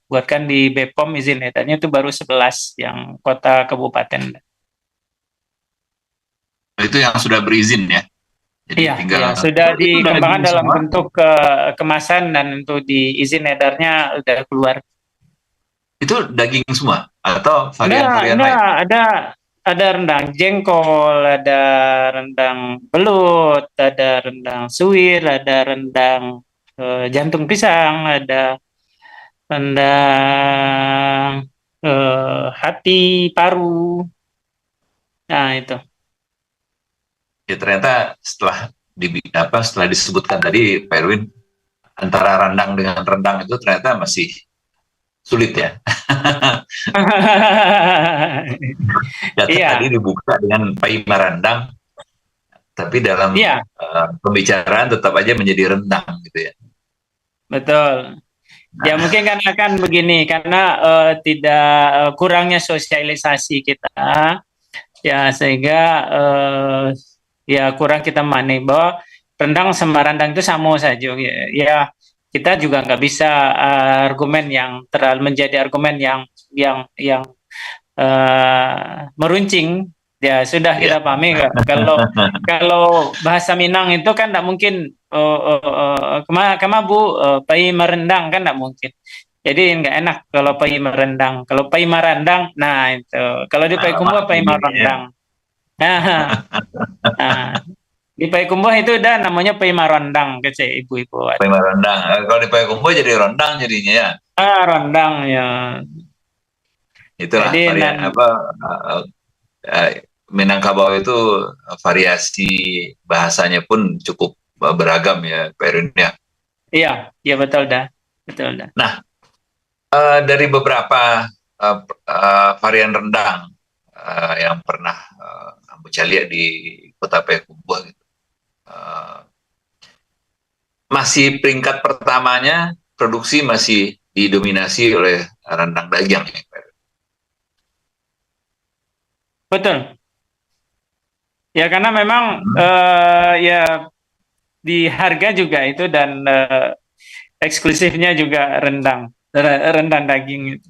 C: buatkan di BPOM izin edarnya itu baru 11 yang kota kabupaten.
D: Itu yang sudah berizin ya. Jadi
C: Iya,
D: tinggal
C: iya, sudah
D: itu
C: dikembangkan
D: daging
C: dalam
D: semua.
C: bentuk kemasan dan untuk di izin edarnya udah keluar.
D: Itu daging semua atau
C: Nah,
D: varian-varian lain?
C: nah ada rendang jengkol, ada rendang belut, ada rendang suwir, ada rendang jantung pisang, ada rendang hati paru. Nah, itu.
D: Ya ternyata setelah disebutkan tadi Pak Erwin, antara randang dengan rendang itu ternyata masih sulit ya. Ya tadi
C: Iya,
D: dibuka dengan Paima Randang, tapi dalam
C: iya,
D: pembicaraan tetap aja menjadi rendang gitu ya.
C: betul. Ya
D: Nah,
C: mungkin karena kan begini, karena tidak kurangnya sosialisasi kita, ya sehingga ya kurang kita mani bahwa rendang sama rendang itu sama saja. Ya kita juga nggak bisa argumen yang terlalu menjadi argumen yang meruncing. Ya sudah
D: ya.
C: kita pahami kalau kalau bahasa Minang itu kan tidak mungkin kema bu pai merendang kan tidak mungkin. Jadi nggak enak kalau pai merendang. Kalau pai marandang, nah itu. Kalau di Payakumbuh pai
D: Ini ya.
C: marandang. Nah, nah, di Payakumbuh itu udah namanya pai marandang kece ibu-ibu.
D: Paima Randang. Kalau di Payakumbuh jadi rendang jadinya ya.
C: Ah, rendang ya.
D: Itulah
C: Jadi
D: varian
C: dan
D: apa uh, uh, Minangkabau itu variasi bahasanya pun cukup beragam ya Pak Erwin ya.
C: iya, iya betul dah. Betul dah.
D: Nah, dari beberapa varian rendang yang pernah kamu lihat di Kota Payakumbuh gitu. Masih peringkat pertamanya produksi masih didominasi oleh rendang dagang ya.
C: Betul. Ya karena memang ya di harga juga itu dan eksklusifnya juga rendang daging itu.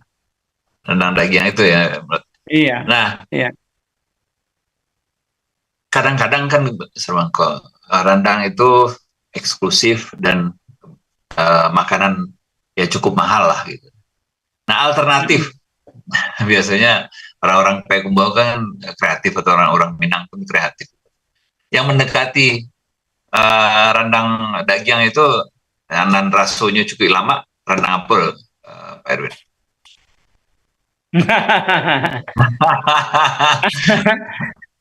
D: Rendang daging itu ya.
C: Iya,
D: Nah,
C: iya.
D: kadang-kadang kan Sermangko, rendang itu eksklusif dan makanan ya cukup mahal lah gitu. Nah, alternatif biasanya orang-orang Payakumbuh kan kreatif atau orang-orang Minang pun kreatif. Yang mendekati rendang daging itu dan rasanya cukup lama, rendang apel, Pak Erwin.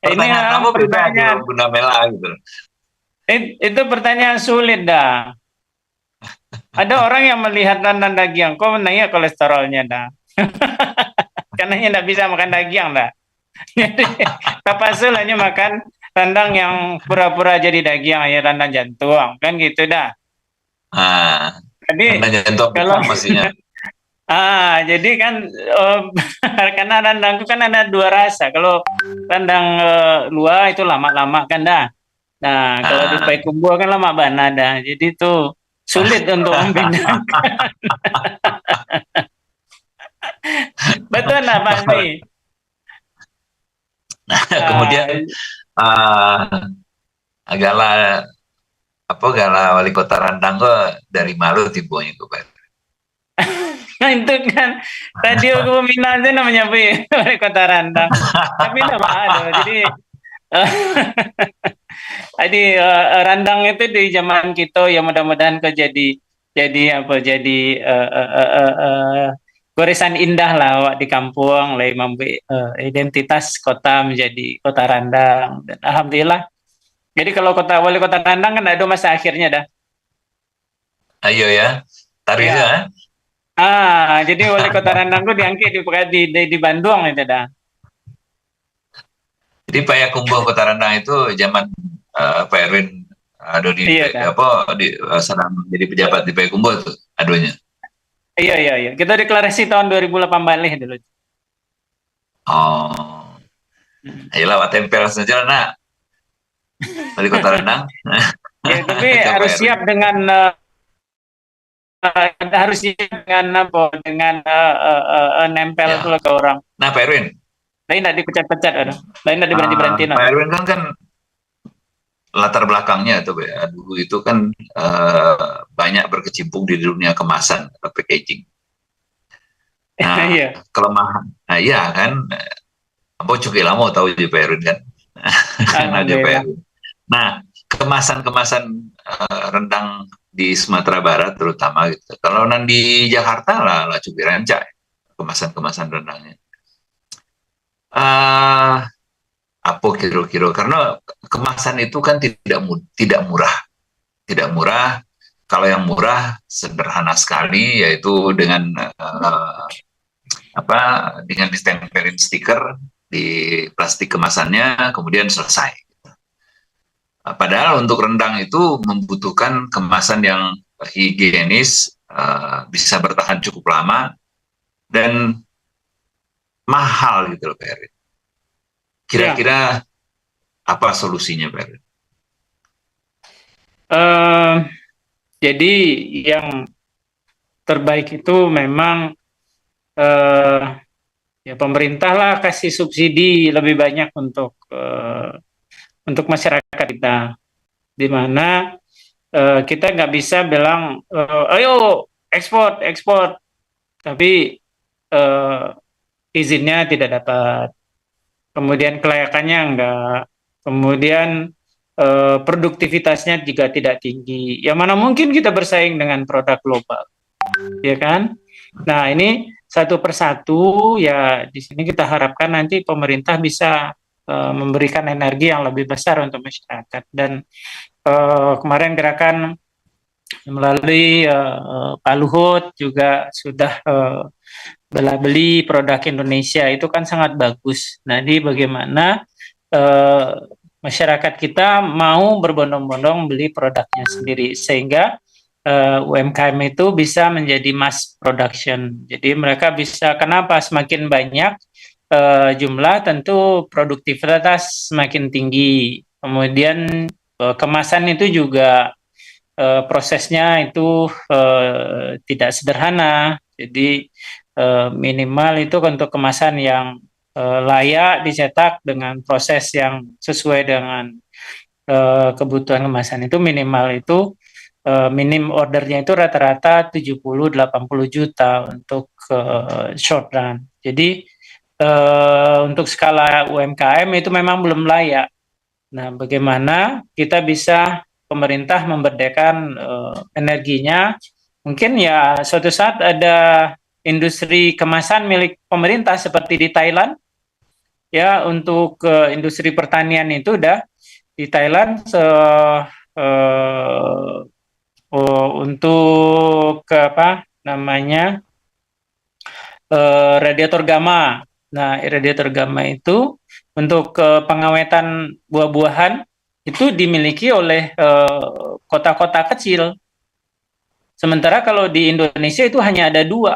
C: Ini
D: Pertanyaan kamu beda di
C: pertanyaan
D: Bunda Mela gitu.
C: itu pertanyaan sulit dah. Ada orang yang melihat rendang daging, kok naik kolesterolnya dah. Karena tidak bisa makan daging dah. Jadi tapasul hanya makan rendang yang pura-pura jadi daging, ya rendang jantung, kan gitu dah.
D: Nah,
C: Jadi
D: rendang jantung
C: kalau
D: pastinya.
C: jadi kan karena rendang itu kan ada dua rasa. Kalau rendang luar itu lama-lama kan dah. Nah, kalau di
D: Nah,
C: Payakumbuh kan lama banget dah. Jadi itu sulit untuk membedakan. Betul lah pasti.
D: kemudian uh, Gala Gala wali kota Randang kok dari Malu tipunya kok Pak.
C: Nah, itu kan radio Kebuminan itu namanya Wali Kota Randang. Tapi nama ada. Jadi Randang itu di zaman kita ya mudah-mudahan jadi goresan indah lah wak di kampung lah identitas kota menjadi kota Randang dan alhamdulillah. Jadi kalau wali kota Randang kan ada masa akhirnya dah.
D: Ayo ya, tarik
C: Ya.
D: ya.
C: Jadi wali kota Randang tuh diangkat di Bandung itu dah.
D: Jadi Payakumbuh Kota Randang itu zaman Pak Erwin ada
C: Iya dah.
D: sedang jadi pejabat di Payakumbuh tuh adunya.
C: Iya. Kita deklarasi tahun 2018 dulu.
D: Oh. Ayolah, tempel saja nak. Wali Kota Rendang.
C: Ya, tapi
D: Ke Pak
C: harus
D: Erwin.
C: siap dengan harus siap dengan apa? Dengan nempel
D: Ya.
C: tuh ke orang.
D: Nah, Pak Erwin.
C: Lain tidak dipecat-pecat, ada. Lain tidak diberhenti-berhenti,
D: Pak
C: ada.
D: Erwin kan latar belakangnya tuh ya, dulu itu kan banyak berkecimpung di dunia kemasan atau packaging. Nah,
C: Iya.
D: kelemahan, nah iya kan, apa cukup lama tahu di Pak Erwin kan, karena di Pak
C: Alhamdulillah.
D: Erwin. Nah, kemasan-kemasan rendang di Sumatera Barat terutama gitu. Kalau di Jakarta lah cukup rancak kemasan-kemasan rendangnya. Apa kira-kira? Karena kemasan itu kan tidak murah. Tidak murah. Kalau yang murah sederhana sekali, yaitu dengan dengan ditempelin stiker di plastik kemasannya, kemudian selesai. Padahal untuk rendang itu membutuhkan kemasan yang higienis, bisa bertahan cukup lama dan mahal gitu loh, Pak Erin. Kira-kira apa solusinya, Pak Erin?
C: Jadi yang terbaik itu memang ya pemerintah lah kasih subsidi lebih banyak untuk masyarakat kita, di mana kita nggak bisa bilang ayo ekspor, tapi izinnya tidak dapat, kemudian kelayakannya enggak, kemudian produktivitasnya juga tidak tinggi. Ya mana mungkin kita bersaing dengan produk global, ya kan? Nah ini satu persatu ya di sini kita harapkan nanti pemerintah bisa memberikan energi yang lebih besar untuk masyarakat. Dan kemarin gerakan melalui Pak Luhut juga sudah beli produk Indonesia, itu kan sangat bagus. Nah ini bagaimana masyarakat kita mau berbondong-bondong beli produknya sendiri, sehingga UMKM itu bisa menjadi mass production. Jadi mereka bisa, kenapa semakin banyak jumlah, tentu produktivitas semakin tinggi. Kemudian kemasan itu juga prosesnya itu tidak sederhana. Jadi minimal itu untuk kemasan yang layak dicetak dengan proses yang sesuai dengan kebutuhan kemasan, itu minimal itu minim ordernya itu rata-rata 70-80 juta untuk short run. Jadi untuk skala UMKM itu memang belum layak. Nah, bagaimana kita bisa pemerintah memberdayakan energinya? Mungkin ya suatu saat ada industri kemasan milik pemerintah seperti di Thailand. Ya, untuk industri pertanian itu udah di Thailand untuk apa namanya radiator gamma. Nah, radiator gamma itu untuk pengawetan buah-buahan itu dimiliki oleh kota-kota kecil. Sementara kalau di Indonesia itu hanya ada 2.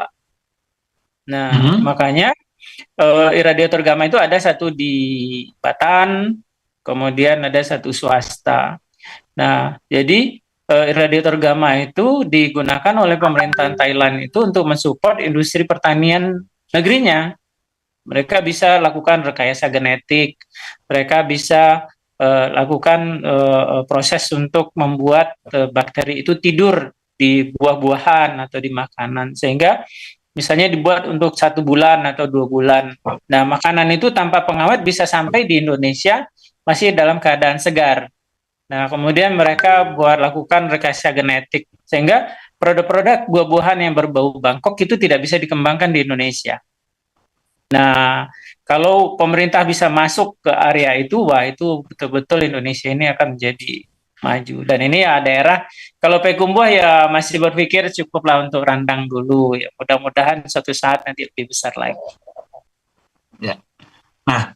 C: Nah, makanya irradiator gamma itu ada satu di Batan, kemudian ada satu swasta. Nah, jadi irradiator gamma itu digunakan oleh pemerintahan Thailand itu untuk mensupport industri pertanian negerinya. Mereka bisa lakukan rekayasa genetik, mereka bisa lakukan proses untuk membuat bakteri itu tidur di buah-buahan atau di makanan, sehingga misalnya dibuat untuk 1 bulan atau 2 bulan. Nah, makanan itu tanpa pengawet bisa sampai di Indonesia masih dalam keadaan segar. Nah, kemudian mereka lakukan rekayasa genetik, sehingga produk-produk buah-buahan yang berbau Bangkok itu tidak bisa dikembangkan di Indonesia. Nah, kalau pemerintah bisa masuk ke area itu, wah itu betul-betul Indonesia ini akan menjadi maju. Dan ini ya daerah, kalau Pekumbuh ya masih berpikir cukuplah untuk rendang dulu. Ya, mudah-mudahan suatu saat nanti lebih besar lagi.
D: Ya. Nah,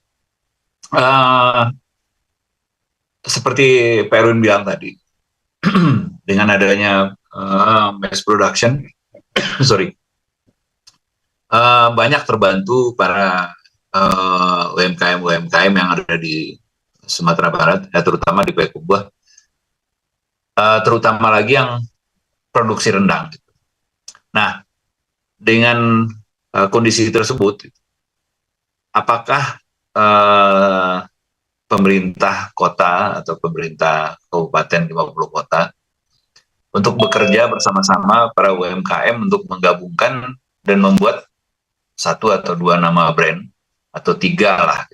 D: seperti Pak Erwin bilang tadi, dengan adanya mass production, banyak terbantu para UMKM yang ada di Sumatera Barat, terutama di Payakumbuh, terutama lagi yang produksi rendang. Nah, dengan kondisi tersebut, apakah pemerintah kota atau pemerintah kabupaten 50 kota untuk bekerja bersama-sama para UMKM untuk menggabungkan dan membuat 1 atau 2 nama brand atau 3 lah.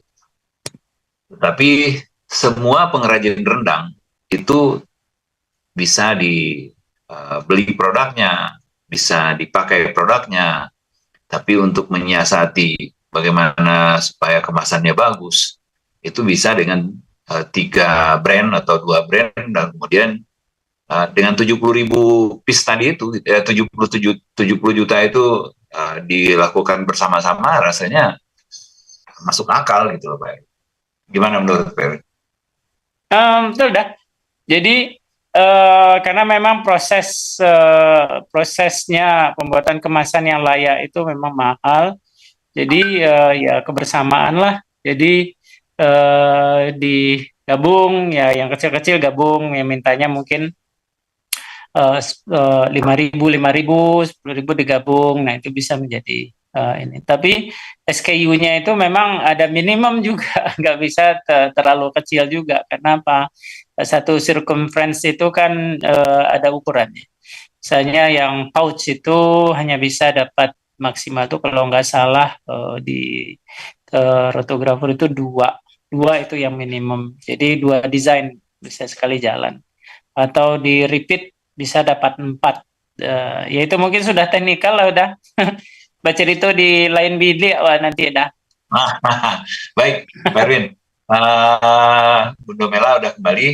D: Tapi semua pengrajin rendang itu bisa dibeli produknya, bisa dipakai produknya, tapi untuk menyiasati bagaimana supaya kemasannya bagus, itu bisa dengan 3 brand atau 2 brand, dan kemudian dengan 70.000 piece tadi itu, 70 juta itu dilakukan bersama-sama, rasanya masuk akal gitu loh Pak. Gimana menurut Pak?
C: Betul dah. Jadi karena memang prosesnya pembuatan kemasan yang layak itu memang mahal. Jadi ya kebersamaan lah. Jadi digabung ya, yang kecil-kecil gabung, yang mintanya mungkin 5.000, 10.000 digabung. Nah itu bisa menjadi ini. Tapi SKU-nya itu memang ada minimum juga, nggak bisa terlalu kecil juga. Kenapa? Satu circumference itu kan ada ukurannya. Misalnya yang pouch itu hanya bisa dapat maksimal tuh kalau nggak salah di rotografer itu dua itu yang minimum. Jadi 2 desain bisa sekali jalan. Atau di repeat bisa dapat 4. Ya itu mungkin sudah teknikal lah udah. Baca itu di lain bilik nanti dah.
D: Baik, Pak Erwin. Bu Domela udah kembali.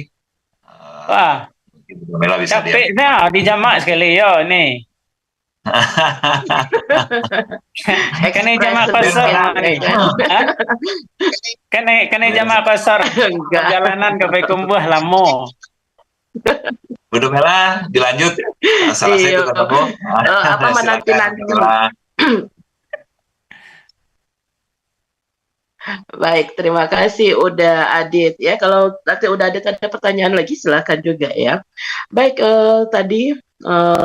C: Wah,
D: Bu Domela bisa
C: capek dah di jamak sekali yo nih. Kan ini jamak pasar kan jamak pasar perjalanan ke Payakumbuh lama.
D: Bu Domela dilanjut. Salah saya itu ketemu.
B: Apa menanti-nanti. Baik, terima kasih udah Adit ya. Kalau nanti udah ada pertanyaan lagi silahkan juga ya. Baik, tadi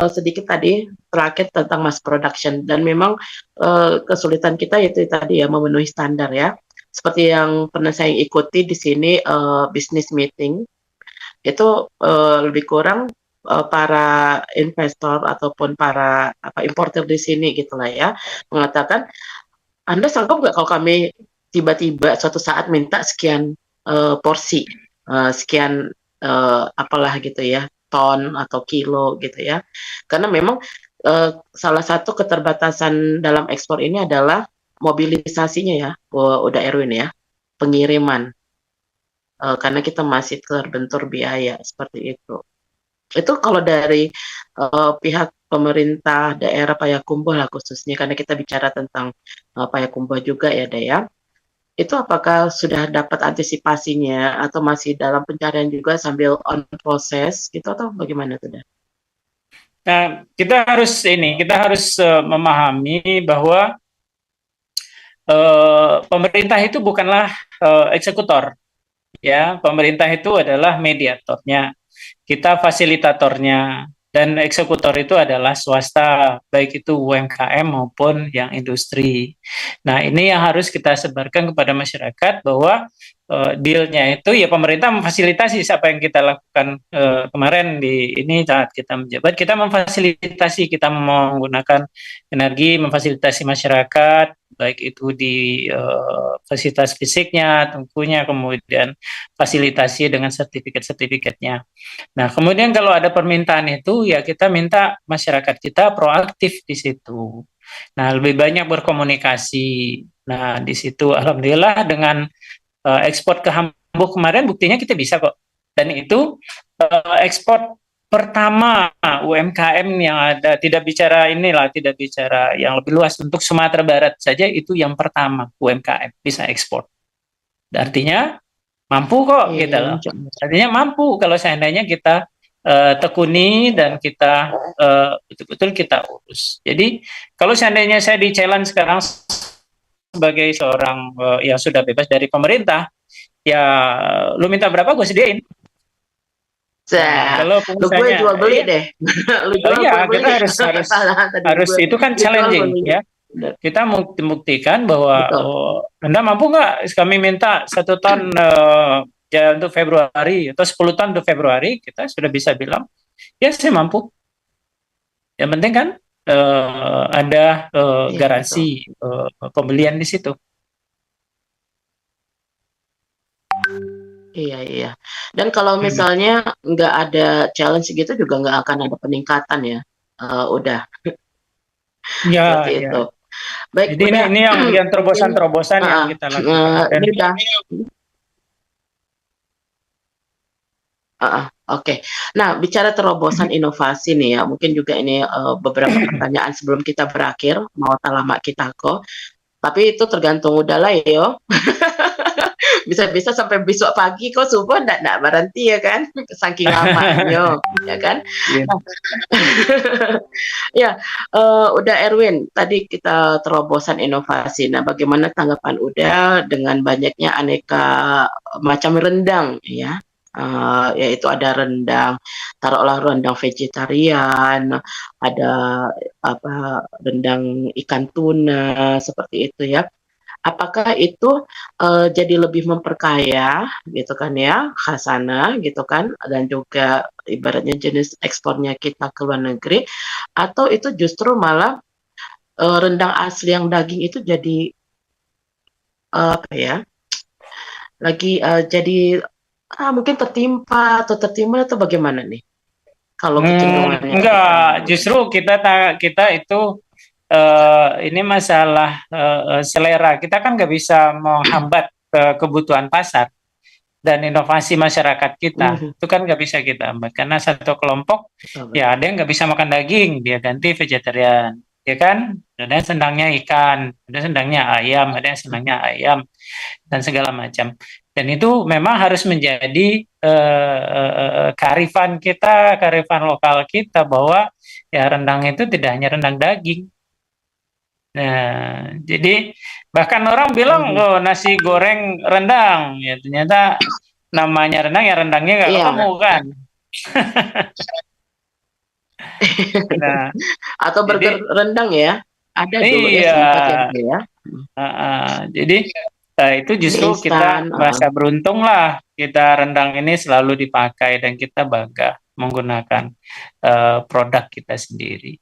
B: sedikit tadi terakhir tentang mass production, dan memang kesulitan kita itu tadi ya, memenuhi standar ya. Seperti yang pernah saya ikuti di sini business meeting itu lebih kurang para investor ataupun para importer di sini gitulah ya, mengatakan Anda sanggup nggak kalau kami tiba-tiba suatu saat minta sekian porsi, sekian apalah gitu ya, ton atau kilo gitu ya. Karena memang salah satu keterbatasan dalam ekspor ini adalah mobilisasinya ya, udah Erwin ya, pengiriman. Karena kita masih terbentur biaya seperti itu. Itu kalau dari pihak pemerintah daerah Payakumbuh lah khususnya, karena kita bicara tentang Payakumbuh juga ya Dea. Itu apakah sudah dapat antisipasinya atau masih dalam pencarian juga sambil on proses gitu, atau bagaimana tuh?
C: Nah, kita harus memahami bahwa pemerintah itu bukanlah eksekutor. Ya, pemerintah itu adalah mediatornya, kita fasilitatornya, dan eksekutor itu adalah swasta, baik itu UMKM maupun yang industri. Nah, ini yang harus kita sebarkan kepada masyarakat bahwa dealnya itu ya pemerintah memfasilitasi apa yang kita lakukan kemarin di ini saat kita menjabat, kita memfasilitasi, kita menggunakan energi memfasilitasi masyarakat, baik itu di fasilitas fisiknya tentunya, kemudian fasilitasi dengan sertifikatnya. Nah, kemudian kalau ada permintaan itu ya kita minta masyarakat kita proaktif di situ. Nah, lebih banyak berkomunikasi. Nah, di situ alhamdulillah dengan ekspor ke Hamburg kemarin buktinya kita bisa kok. Dan itu ekspor pertama UMKM yang ada, tidak bicara yang lebih luas, untuk Sumatera Barat saja itu yang pertama UMKM bisa ekspor. Artinya mampu kok gitu loh. Artinya mampu kalau seandainya kita tekuni dan kita betul-betul kita urus. Jadi kalau seandainya saya di challenge sekarang sebagai seorang yang sudah bebas dari pemerintah, ya lu minta berapa gue sediain.
B: Kalau lu gue
C: misalnya,
B: jual beli deh. Lu jual gue beli.
C: Kita harus itu kan challenging ya. Kita membuktikan bahwa Anda mampu nggak? Kami minta 1 ton ya untuk Februari atau 10 ton untuk Februari, kita sudah bisa bilang ya saya mampu. Yang penting kan ada garansi pembelian di situ.
B: Iya. Dan kalau misalnya nggak ada challenge gitu juga nggak akan ada peningkatan ya. Udah.
C: Ya,
B: seperti itu. Baik,
C: jadi ini yang terobosan-terobosan yang kita lakukan.
B: Ini udah. Oke. Nah, bicara terobosan inovasi nih ya, mungkin juga ini beberapa pertanyaan sebelum kita berakhir, mau tak lama kita kok. Tapi itu tergantung udahlah yo. Bisa-bisa sampai besok pagi kok subuh ndak berhenti ya kan, saking lamanya ya kan. Ya, udah Erwin, tadi kita terobosan inovasi. Nah, bagaimana tanggapan udah dengan banyaknya aneka macam rendang ya? Yaitu ada rendang, taruhlah rendang vegetarian, ada rendang ikan tuna seperti itu ya. Apakah itu jadi lebih memperkaya gitu kan ya khasana gitu kan, dan juga ibaratnya jenis ekspornya kita ke luar negeri, atau itu justru malah rendang asli yang daging itu jadi lagi jadi mungkin tertimpa atau bagaimana nih kalau kecenderungannya?
C: Enggak, justru kita itu ini masalah selera. Kita kan nggak bisa menghambat kebutuhan pasar dan inovasi masyarakat kita. Itu kan nggak bisa kita hambat karena satu kelompok ya ada yang nggak bisa makan daging, dia ganti vegetarian, ya kan? Ada yang senangnya ikan, ada yang senangnya ayam, ada yang senangnya ayam dan segala macam. Dan itu memang harus menjadi kearifan kita, kearifan lokal kita bahwa ya rendang itu tidak hanya rendang daging. Nah, jadi bahkan orang bilang nasi goreng rendang, ya ternyata namanya rendang ya rendangnya nggak ketemu kan.
B: Nah, atau burger rendang ya, ada dulu ya sempat ya.
C: Jadi itu justru kita merasa beruntung lah, kita rendang ini selalu dipakai dan kita bangga menggunakan produk kita sendiri.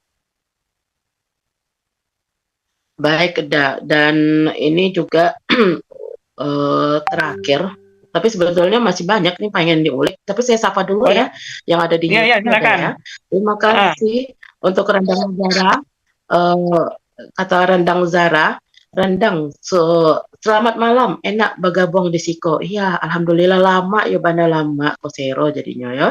B: Baik, dan ini juga terakhir, tapi sebetulnya masih banyak nih pengen diulik, tapi saya sapa dulu ya yang ada di YouTube ya. Terima kasih untuk rendang Zara, kata rendang Zara, rendang selamat malam, enak bagabong di Siko. Iya, alhamdulillah lama ya bana lama kosero jadinya ya.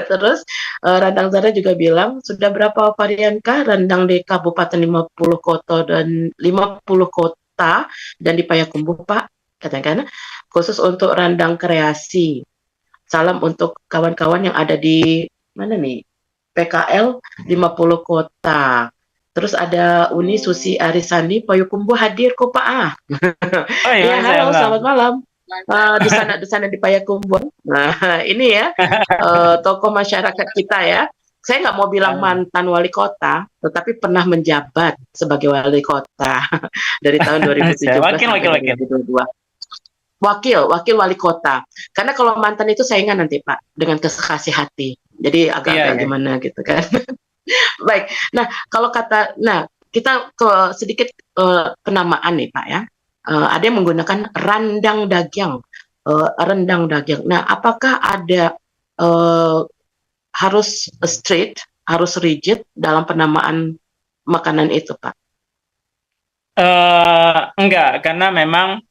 B: Terus rendang Zara juga bilang sudah berapa varian kah rendang di Kabupaten 50 kota dan 50 kota dan di Payakumbuh Pak, katanya khusus untuk rendang kreasi. Salam untuk kawan-kawan yang ada di mana nih? PKL 50 kota. Terus ada Uni Susi Arisani Payakumbuh hadir kok Pak. Ya, halo, selamat malam. Di sana di Payakumbuh. Nah, ini ya tokoh masyarakat kita ya. Saya nggak mau bilang mantan wali kota, tetapi pernah menjabat sebagai wali kota dari tahun 2017 sampai 2022. Wakil wali kota. Karena kalau mantan itu saingan nanti Pak dengan kesakasi hati. Jadi agak gimana gitu kan. Baik. Nah, kalau kita ke sedikit penamaan nih Pak ya. Ada yang menggunakan rendang daging. Nah, apakah ada harus strict, harus rigid dalam penamaan makanan itu Pak?
C: Enggak, karena memang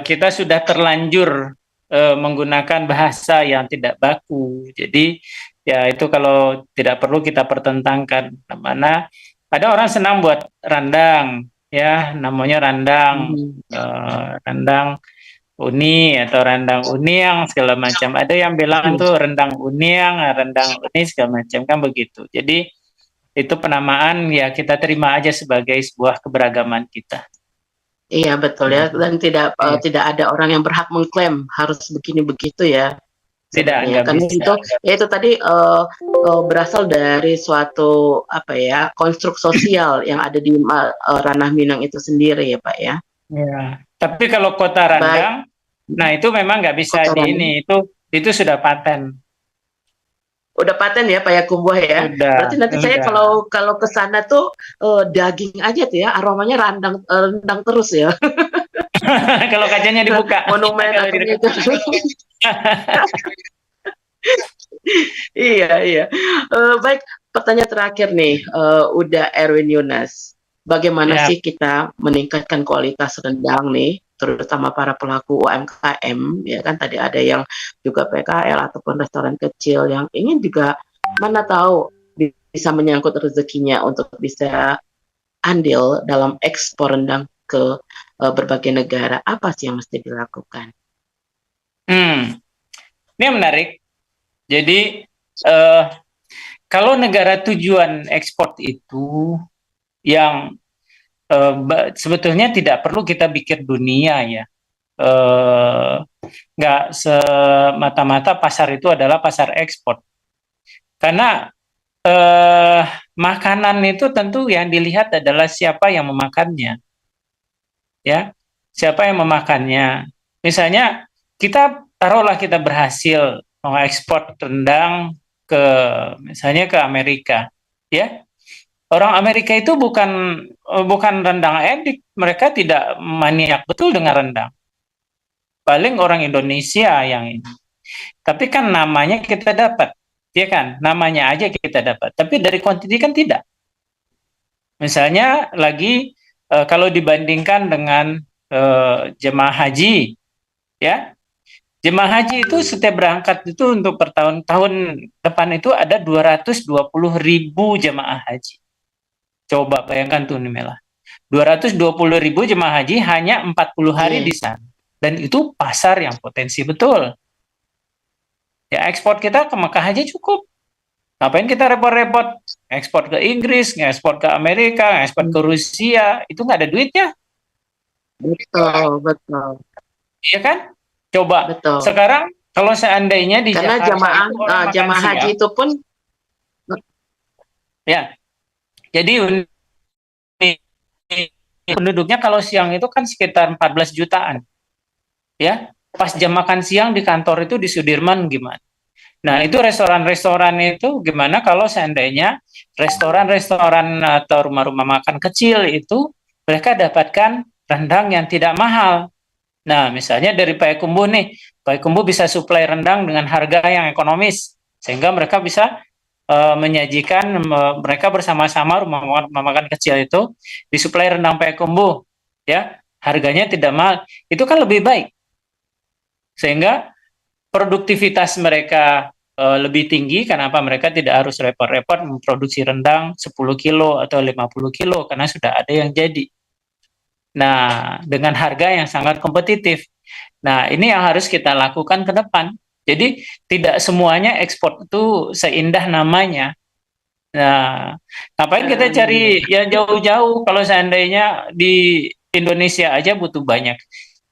C: kita sudah terlanjur menggunakan bahasa yang tidak baku. Jadi ya itu kalau tidak perlu kita pertentangkan. Mana ada orang senang buat rendang, ya namanya rendang, rendang uni atau rendang uniang segala macam. Ada yang bilang tuh rendang uniang, rendang uni segala macam kan begitu. Jadi itu penamaan ya kita terima aja sebagai sebuah keberagaman kita.
B: Iya betul ya, dan
C: Iya.
B: tidak ada orang yang berhak mengklaim harus begini begitu ya
C: Tidak,
B: sebenarnya.
C: nggak
B: Karena
C: bisa.
B: itu ya itu tadi berasal dari suatu apa ya konstruk sosial yang ada di ranah Minang itu sendiri ya Pak ya.
C: Ya. Tapi kalau kota
B: Baik,
C: Randang, nah itu memang nggak bisa
B: Kota
C: di
B: Randang.
C: ini, itu sudah paten.
B: Udah paten ya Payakumbuh ya. Berarti nanti saya
C: Udah.
B: kalau kalau ke sana tuh daging aja tuh ya, aromanya rendang terus ya.
C: Kalau kacanya dibuka,
B: Monumen
C: kalau
B: atau
C: di dekat.
B: itu. Iya, iya. Baik, pertanyaan terakhir nih, udah Erwin Yunas. Bagaimana
C: Ya.
B: sih kita meningkatkan kualitas rendang nih, terutama para pelaku UMKM, ya kan tadi ada yang juga PKL ataupun restoran kecil yang ingin juga mana tahu bisa menyangkut rezekinya untuk bisa andil dalam ekspor rendang ke berbagai negara. Apa sih yang mesti dilakukan?
C: Ini yang menarik. Jadi eh, kalau negara tujuan ekspor itu yang sebetulnya tidak perlu kita pikir dunia ya. Eh, nggak semata-mata pasar itu adalah pasar ekspor. Karena eh, makanan itu tentu yang dilihat adalah siapa yang memakannya, ya. Siapa yang memakannya. Misalnya kita taruhlah kita berhasil mengekspor rendang ke misalnya ke Amerika, ya. Orang Amerika itu bukan rendang edik, mereka tidak maniak betul dengan rendang. Paling orang Indonesia yang ini. Tapi kan namanya kita dapat, ya kan? Namanya aja kita dapat. Tapi dari kuantiti kan tidak. Misalnya lagi kalau dibandingkan dengan jemaah haji, ya, jemaah haji itu setiap berangkat itu untuk per tahun depan itu ada 220.000 jemaah haji. Coba bayangkan tuh nih Mela. 220.000 jemaah haji hanya 40 hari
B: Iya.
C: di sana. Dan itu pasar yang potensi betul. Ya ekspor kita ke Mekah aja cukup. Ngapain kita repot-repot ekspor ke Inggris, ngekspor ke Amerika, ngekspor ke Rusia, itu nggak ada duitnya,
B: Betul, betul,
C: ya kan? Coba
B: betul.
C: sekarang kalau seandainya di
B: Karena
C: Jakarta itu orang makan
B: jamaah haji
C: siang,
B: itu pun
C: ya, jadi penduduknya kalau siang itu kan sekitar 14 jutaan, ya. Pas jam makan siang di kantor itu di Sudirman gimana? Nah, itu restoran-restoran itu gimana kalau seandainya restoran-restoran atau rumah-rumah makan kecil itu mereka dapatkan rendang yang tidak mahal. Nah, misalnya dari Payakumbuh nih, Payakumbuh bisa suplai rendang dengan harga yang ekonomis, sehingga mereka bisa menyajikan mereka bersama-sama rumah makan kecil itu disuplai rendang Payakumbuh, ya harganya tidak mahal, itu kan lebih baik, sehingga produktivitas mereka lebih tinggi. Kenapa mereka tidak harus repot-repot memproduksi rendang 10 kilo atau 50 kilo karena sudah ada yang jadi. Nah, dengan harga yang sangat kompetitif. Nah, ini yang harus kita lakukan ke depan. Jadi, tidak semuanya ekspor itu seindah namanya. Nah, ngapain kita cari yang jauh-jauh kalau seandainya di Indonesia aja butuh banyak.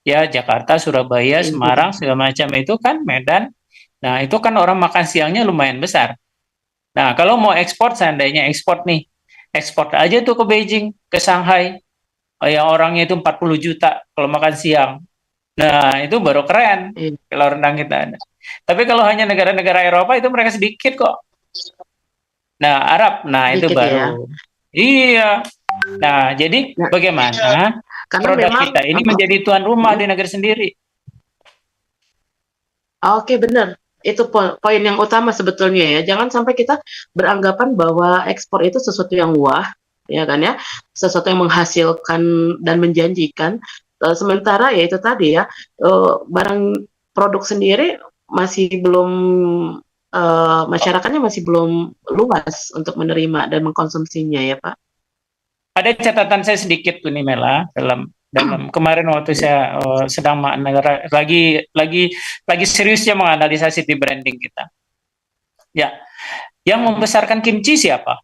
C: Ya, Jakarta, Surabaya,
B: iya,
C: Semarang, segala macam itu kan Medan. Nah, itu kan orang makan siangnya lumayan besar. Nah, kalau mau ekspor, seandainya ekspor nih, ekspor aja tuh ke Beijing, ke Shanghai, yang orangnya itu 40 juta kalau makan siang. Nah, itu baru keren
B: iya,
C: kalau rendang kita ada. Tapi kalau hanya negara-negara Eropa itu mereka sedikit kok. Nah, Arab, nah itu
B: sedikit ya.
C: baru. Iya. Nah, jadi
B: Nah,
C: bagaimana
B: karena
C: produk
B: memang
C: kita ini menjadi tuan rumah di negara sendiri?
B: oke benar. Itu poin yang utama sebetulnya ya. Jangan sampai kita beranggapan bahwa ekspor itu sesuatu yang wah, ya kan ya, sesuatu yang menghasilkan dan menjanjikan. Sementara ya itu tadi ya, barang produk sendiri masih belum masyarakatnya masih belum luas untuk menerima dan mengkonsumsinya ya Pak.
C: Ada catatan saya sedikit tuh nih Mela dalam kemarin waktu saya sedang lagi seriusnya menganalisa city branding kita. Ya, yang membesarkan kimchi siapa?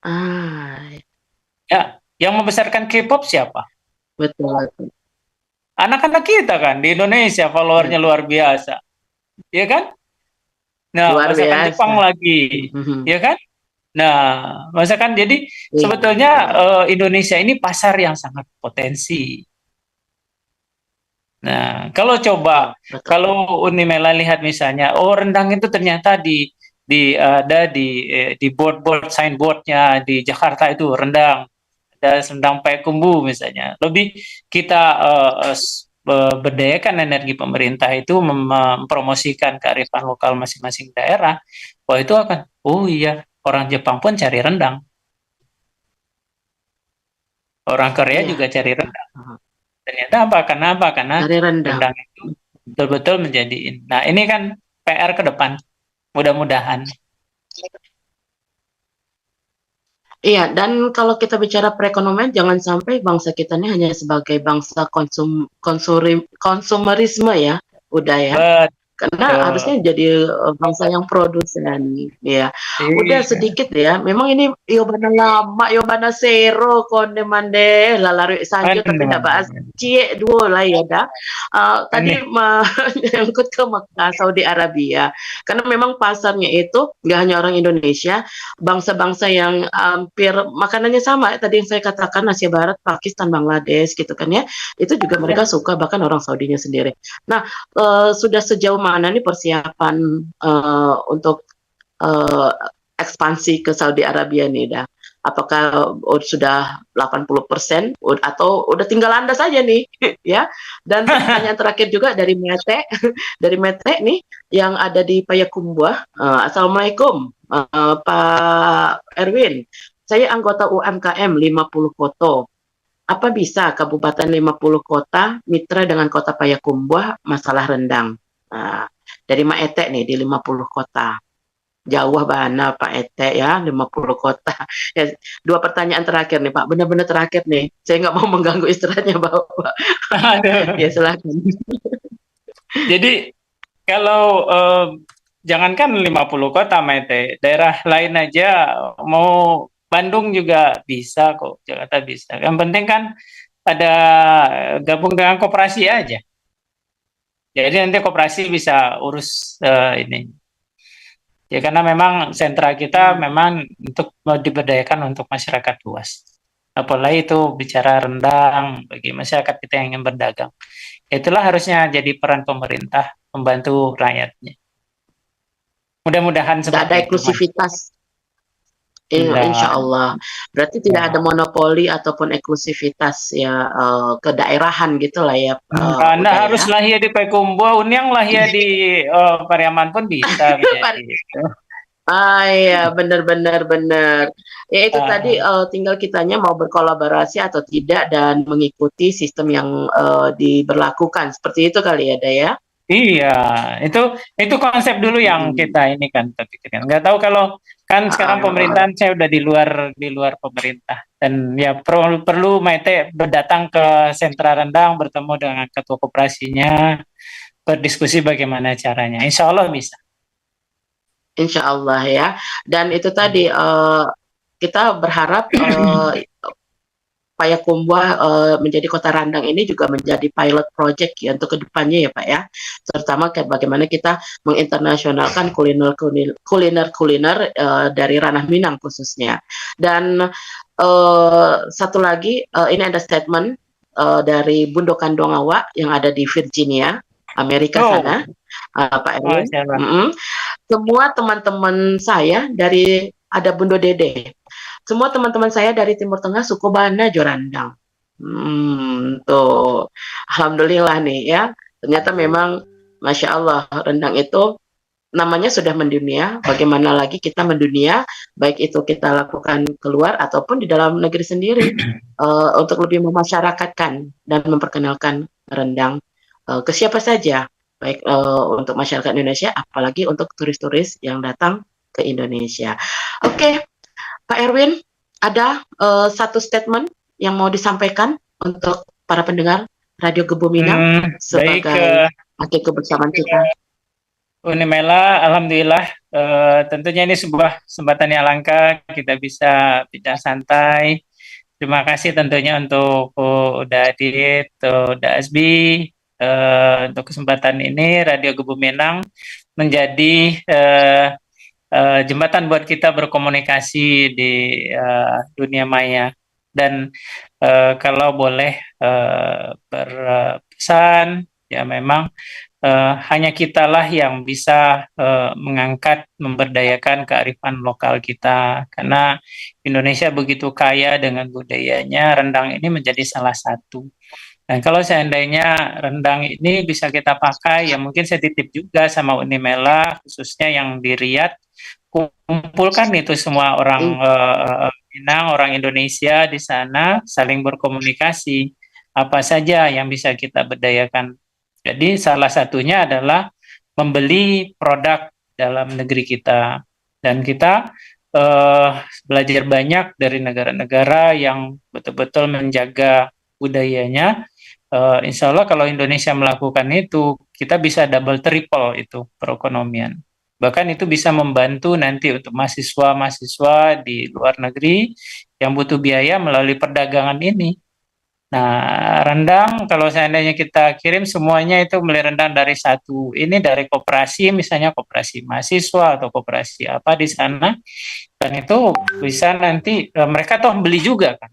B: Ah,
C: Ya, yang membesarkan K-pop siapa?
B: Betul.
C: Anak-anak kita kan di Indonesia
B: Ya,
C: followernya luar biasa, ya kan? Nah,
B: luar
C: masakan Jepang
B: biasa.
C: lagi,
B: Mhm.
C: ya kan? Nah, masakan jadi
B: Iya,
C: sebetulnya Indonesia ini pasar yang sangat potensi. Nah,
B: betul, betul.
C: kalau Unimela lihat misalnya, oh rendang itu ternyata ada di board signboardnya di Jakarta itu rendang, ada rendang Payakumbuh misalnya. Lebih kita berdayakan energi pemerintah itu mempromosikan kearifan lokal masing-masing daerah. Wah itu akan, oh iya orang Jepang pun cari rendang, orang Korea juga
B: Iya.
C: cari rendang.
B: Heeh.
C: Ternyata apa? Karena apa? Karena
B: Dari rendang.
C: rendang itu betul-betul menjadi. Nah, ini kan PR ke depan. Mudah-mudahan.
B: Iya, dan kalau kita bicara perekonomian, jangan sampai bangsa kita ini hanya sebagai bangsa konsumerisme ya, udah ya. Karena
C: Betul.
B: harusnya jadi bangsa yang produsen, ya. Udah
C: Iya.
B: sedikit ya. Memang ini Yobana lama, Yobana Zero, Konde Mande, Lalari Sanjo, tapi tidak bahas
C: Benar.
B: Cie dua lah ya dah. Tadi
C: Ini
B: menyangkut ke Mekah, Saudi Arabia. Karena memang pasarnya itu nggak hanya orang Indonesia, bangsa-bangsa yang hampir makanannya sama. Tadi yang saya katakan Asia Barat, Pakistan, Bangladesh gitu kan ya. Itu juga mereka suka, bahkan orang Saudinya sendiri. Nah, sudah sejauh mana nih persiapan untuk uh, ekspansi ke Saudi Arabia nih dah? Apakah sudah 80% atau udah tinggal Anda saja nih ya? Dan pertanyaan terakhir juga dari Mete, dari Mete nih yang ada di Payakumbuh. Assalamualaikum Pak Erwin. Saya anggota UMKM 50 Koto. Apa bisa Kabupaten 50 Kota mitra dengan Kota Payakumbuh masalah rendang? Nah, dari Mak Ete nih di 50 kota. Jauh bana Pak Ete ya, 50 kota. Ya, dua pertanyaan terakhir nih Pak, benar-benar terakhir nih. Saya nggak mau mengganggu istirahatnya Bapak. Ya
C: aduh.
B: silakan.
C: Jadi kalau jangankan 50 kota Mete, daerah lain aja mau Bandung juga bisa kok, Jakarta bisa. Yang penting kan ada gabung dengan koperasi aja. Jadi nanti koperasi bisa urus ini. Ya karena memang sentra kita
B: Hmm.
C: memang untuk mau diberdayakan untuk masyarakat luas. Apalagi itu bicara rendang bagi masyarakat kita yang ingin berdagang. Itulah harusnya jadi peran pemerintah membantu rakyatnya. Mudah-mudahan
B: Nggak ada
C: seperti itu, Mas.
B: eksklusivitas. Insya
C: Enggak.
B: Allah. Berarti tidak ada monopoli ataupun eksklusivitas ya kedaerahan gitulah ya,
C: Enggak, Anda
B: udah ya.
C: harus lahir di Payakumbuh, Unyang lahir di Pariaman pun bisa menjadi itu.
B: Iya, benar-benar benar. Ya itu tadi
C: Ah,
B: tinggal kitanya mau berkolaborasi atau tidak dan mengikuti sistem yang diberlakukan. Seperti itu kali ya, Daya.
C: iya, itu konsep dulu yang
B: Mm-mm.
C: kita ini kan kita pikirkan. Nggak tahu kalau kan sekarang
B: Ah,
C: pemerintahan saya udah di luar pemerintah dan ya perlu perlu Maite berdatang ke sentra rendang bertemu dengan ketua koperasinya berdiskusi bagaimana caranya. Insya Allah bisa.
B: insya Allah ya. Dan itu tadi kita berharap Payakumbuh menjadi kota Randang ini juga menjadi pilot project ya untuk kedepannya ya Pak ya, terutama kayak bagaimana kita menginternasionalkan kuliner dari ranah Minang khususnya. Dan satu lagi ini ada statement dari Bundokan Dongawa yang ada di Virginia, Amerika
C: Oh,
B: sana, Pak Erwin.
C: Masya Allah.
B: Semua teman-teman saya dari ada Bundo Dede. Semua teman-teman saya dari Timur Tengah suku Bana Jorandang. Tuh. Alhamdulillah nih ya. Ternyata memang Masya Allah rendang itu namanya sudah mendunia. Bagaimana lagi kita mendunia, baik itu kita lakukan keluar ataupun di dalam negeri sendiri untuk lebih memasyarakatkan dan memperkenalkan rendang ke siapa saja, baik untuk masyarakat Indonesia, apalagi untuk turis-turis yang datang ke Indonesia. Oke, Pak Erwin, ada satu statement yang mau disampaikan untuk para pendengar Radio Gebuminang
C: Baik,
B: sebagai akhir kebersamaan kita.
C: Unimela, alhamdulillah, tentunya ini sebuah kesempatan yang langka kita bisa bicara santai Terima kasih tentunya untuk Uda Adit, Uda Asbi, untuk kesempatan ini Radio Gebuminang menjadi jembatan buat kita berkomunikasi di dunia maya. Dan kalau boleh berpesan, ya memang hanya kitalah yang bisa mengangkat, memberdayakan kearifan lokal kita. Karena Indonesia begitu kaya dengan budayanya, rendang ini menjadi salah satu. Dan kalau seandainya rendang ini bisa kita pakai, ya mungkin saya titip juga sama Unimela, khususnya yang di Riyadh, kumpulkan itu semua orang Minang, orang Indonesia di sana, saling berkomunikasi. Apa saja yang bisa kita berdayakan. Jadi salah satunya adalah membeli produk dalam negeri kita. Dan kita belajar banyak dari negara-negara yang betul-betul menjaga budayanya. Insya Allah kalau Indonesia melakukan itu, kita bisa double triple itu perekonomian. Bahkan itu bisa membantu nanti untuk mahasiswa-mahasiswa di luar negeri yang butuh biaya melalui perdagangan ini. Nah, rendang kalau seandainya kita kirim semuanya itu beli rendang dari satu, ini dari koperasi, misalnya koperasi mahasiswa atau koperasi apa di sana, dan itu bisa nanti mereka toh beli juga kan.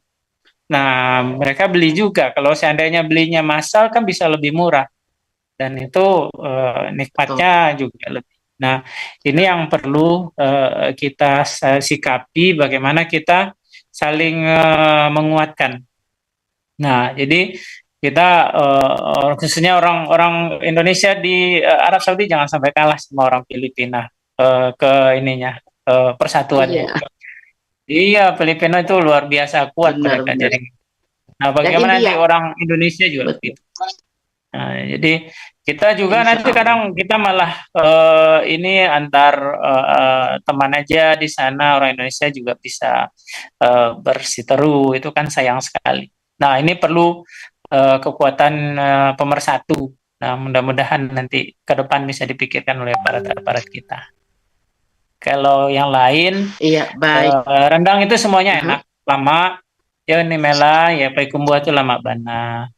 C: Nah, mereka beli juga. Kalau seandainya belinya massal kan bisa lebih murah, dan itu nikmatnya juga lebih. Nah, ini yang perlu kita sikapi, bagaimana kita saling menguatkan. Nah, jadi kita khususnya orang-orang Indonesia di Arab Saudi jangan sampai kalah sama orang Filipina ke ininya persatuannya. Iya, Filipina itu luar biasa kuat mereka. Jadi, nah bagaimana nanti orang Indonesia juga begitu. Nah, jadi kita juga nanti kadang kita malah ini antar teman aja di sana, orang Indonesia juga bisa bersiteru, itu kan sayang sekali. Nah, ini perlu kekuatan pemersatu. Nah, mudah-mudahan nanti ke depan bisa dipikirkan oleh aparat kita. Kalau yang lain,
B: baik.
C: Rendang itu semuanya enak, lama. Ya Unimela, ya Payakumbuh itu lama bana.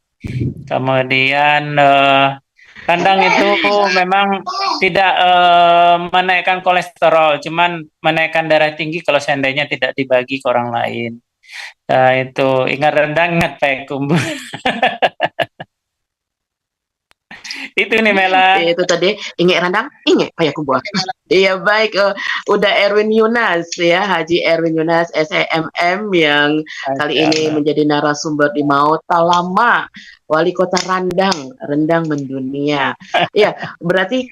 C: Kemudian rendang itu memang tidak menaikkan kolesterol, cuman menaikkan darah tinggi kalau seandainya tidak dibagi ke orang lain. Itu ingat rendang, ingat Payakumbuh. Itu nih Mela.
B: Itu tadi ingat rendang, ingat Payakumbuh. Iya baik, udah Erwin Yunas ya, Haji Erwin Yunas SEMM yang kali ini menjadi narasumber di Mauta Lama, Wali Kota Rendang Mendunia. Iya, berarti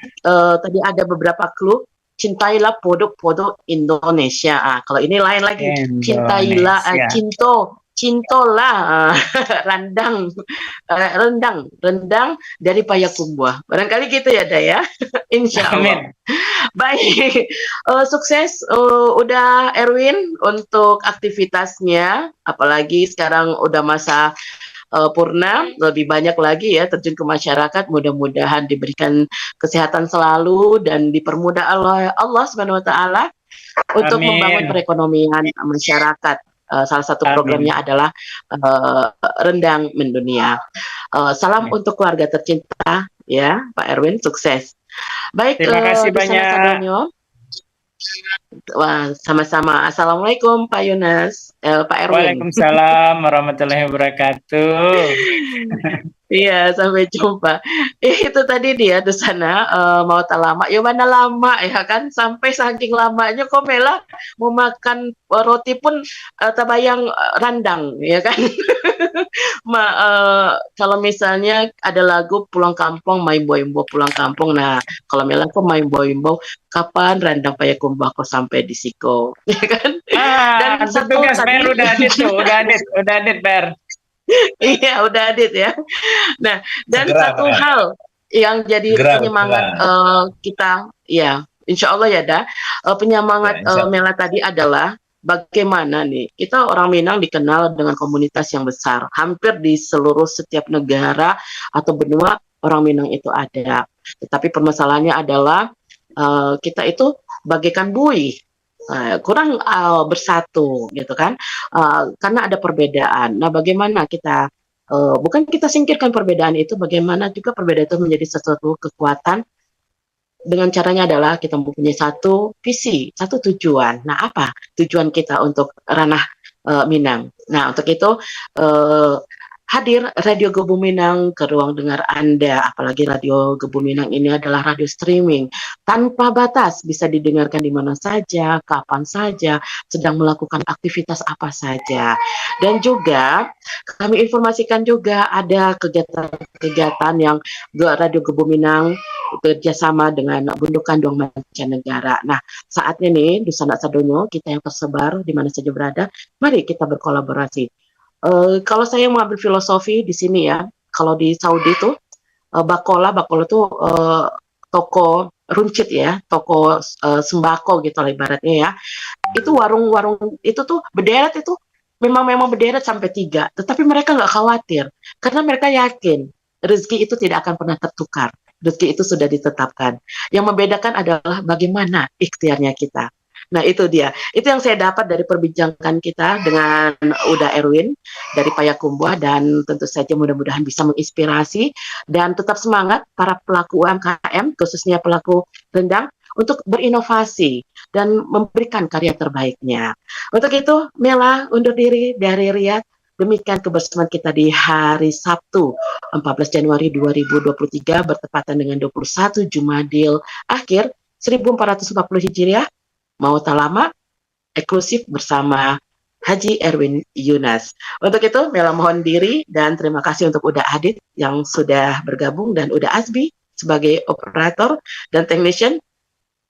B: tadi ada beberapa clue. Cintailah produk-produk Indonesia. Kalau ini lain lagi. Cintailah, cintolah rendang dari Payakumbuh. Barangkali gitu ya, Daya. Insya Allah. Baik, sukses udah Erwin untuk aktivitasnya. Apalagi sekarang udah masa purna, lebih banyak lagi ya terjun ke masyarakat. Mudah-mudahan diberikan kesehatan selalu dan dipermudah Allah Subhanahu wa taala untuk membangun perekonomian masyarakat. Salah satu programnya adalah Rendang Mendunia. Salam untuk keluarga tercinta ya, Pak Erwin, sukses. Baik,
C: terima kasih banyak.
B: Wah, sama-sama. Assalamualaikum Pak Yunas, Pak Erwin.
C: Waalaikumsalam warahmatullahi wabarakatuh.
B: Iya, sampai jumpa. Itu tadi dia di sana mau tak lama, ya mana lama ya kan, sampai saking lamanya kok Mela mau makan roti pun terbayang rendang ya kan. Kalau misalnya ada lagu Pulang Kampung, main boimbo pulang kampung. Nah, kalau Mela kok main boimbo, kapan rendang Payakumbuh kok sampai di Siko, ya kan?
C: Dan satu tadi udah adit Ber.
B: Iya, udah adit ya. Nah, dan satu hal yang jadi penyemangat kita, ya, insya Allah ya, penyemangat Mela tadi adalah bagaimana nih, kita orang Minang dikenal dengan komunitas yang besar. Hampir di seluruh setiap negara atau benua orang Minang itu ada. Tetapi permasalahannya adalah kita itu bagaikan buih. kurang bersatu gitu kan, karena ada perbedaan. Nah, bagaimana kita bukan kita singkirkan perbedaan itu, bagaimana juga perbedaan itu menjadi sesuatu kekuatan. Dengan caranya adalah kita mempunyai satu visi, satu tujuan. Nah, apa tujuan kita untuk ranah Minang? Nah, untuk itu hadir Radio Gebu Minang ke ruang dengar Anda, apalagi Radio Gebu Minang ini adalah radio streaming tanpa batas, bisa didengarkan di mana saja, kapan saja, sedang melakukan aktivitas apa saja. Dan juga kami informasikan juga ada kegiatan-kegiatan yang Radio Gebu Minang kerjasama dengan Gundukan Duang Mancanegara. Nah, saatnya nih Dusanat Sadonyo, kita yang tersebar di mana saja berada, mari kita berkolaborasi. Kalau saya mengambil filosofi di sini ya, kalau di Saudi itu Bakola itu toko runcit ya, toko sembako gitu lah ibaratnya ya. Itu warung-warung itu tuh berderet itu memang berderet sampai 3, tetapi mereka nggak khawatir karena mereka yakin rezeki itu tidak akan pernah tertukar. Rezeki itu sudah ditetapkan. Yang membedakan adalah bagaimana ikhtiarnya kita. Nah, itu dia. Itu yang saya dapat dari perbincangan kita dengan Uda Erwin dari Payakumbuh, dan tentu saja mudah-mudahan bisa menginspirasi dan tetap semangat para pelaku UMKM, khususnya pelaku rendang, untuk berinovasi dan memberikan karya terbaiknya. Untuk itu, Mela undur diri dari Riyadh. Demikian kebersamaan kita di hari Sabtu 14 Januari 2023 bertepatan dengan 21 Jumadil Akhir 1440 Hijriah. Mau tak lama, eksklusif bersama Haji Erwin Yunas. Untuk itu, Mela mohon diri dan terima kasih untuk Uda Adit yang sudah bergabung dan Uda Asbi sebagai operator dan technician,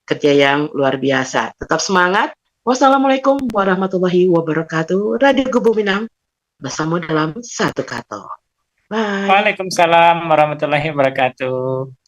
B: kerja yang luar biasa. Tetap semangat. Wassalamualaikum warahmatullahi wabarakatuh. Radio Gebu Minang bersama dalam satu kata. Bye.
C: Waalaikumsalam warahmatullahi wabarakatuh.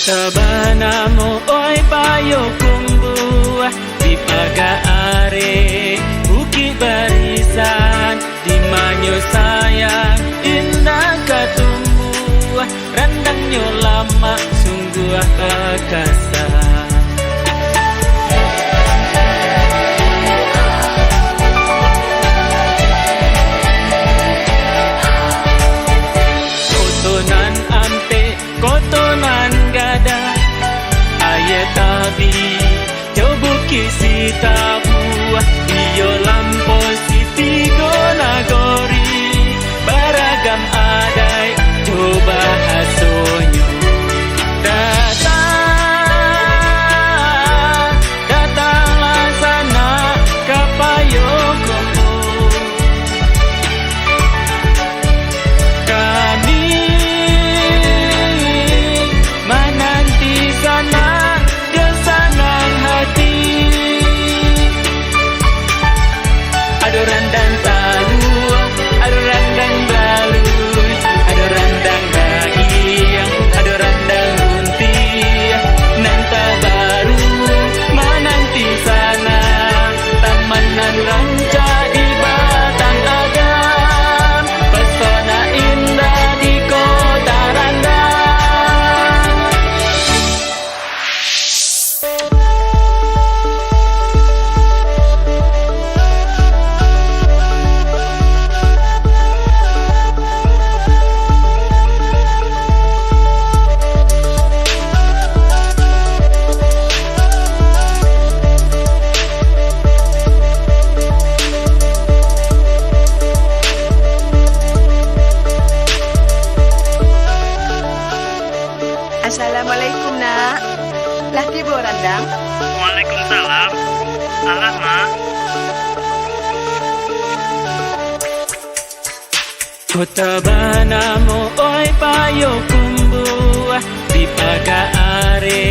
C: Tabana mo oy payo kumbuah di pagaare bukit barisan di manyo sayang indah katumbuh randangnya lama sungguh perkasa. Kotonan ante kotonan gada ayat tabi jauh bukit sitabu iyo lampo sitigo nagori beragam adai coba hasonyo datanglah sana kapayokomo kami menanti sana dia senang hati Kota bana mo oi payo kumbu di pagaare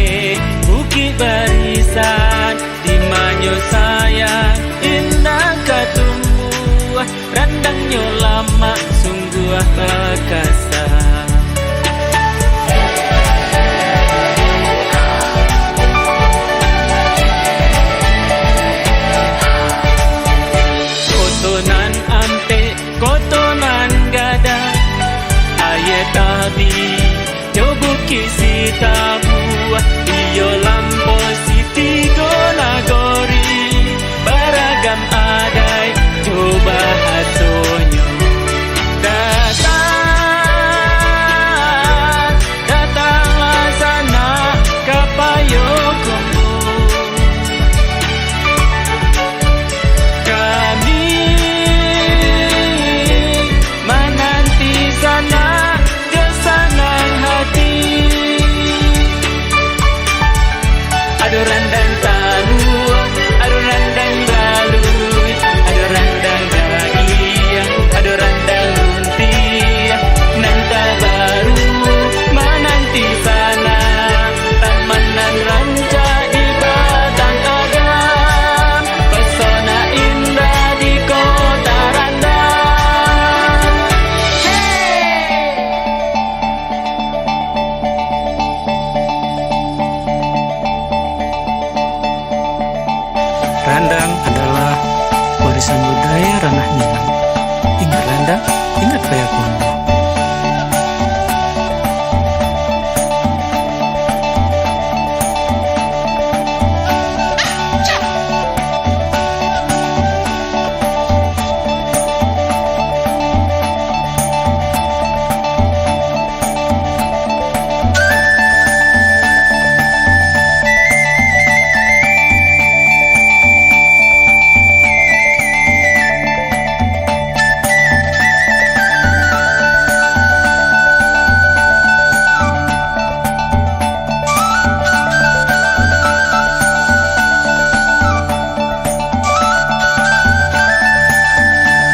C: bukit barisan di manyo sayang indah katumbuh randangnya lama sungguh perkasa. Kotonan ampe kotonan gada ayat tabi coba kisi tabu iyo lampo siti nagori baragam adai coba hasonyo datanglah sana kapayo kumbu kami menanti sana kesanang hati aduh randang tanu aduh randang galui aduh randang dagi aduh randang runti nanta baru menanti sana tamanan ranca di batang agam pesona indah di kota randang. Randang adalah warisan budaya ranah Minang. Ingat Randang, ingat Payakumbuh.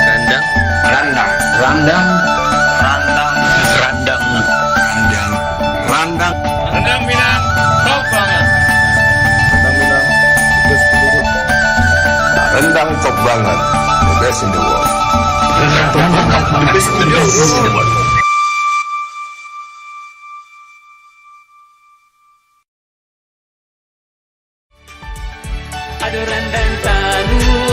E: Randang, randang, randang, randang, randang, randang, randang Minang, top banget.
F: Rendang top banget, the best in the world.
E: Rendang top banget, the best in the world.
C: Aduh randang tanu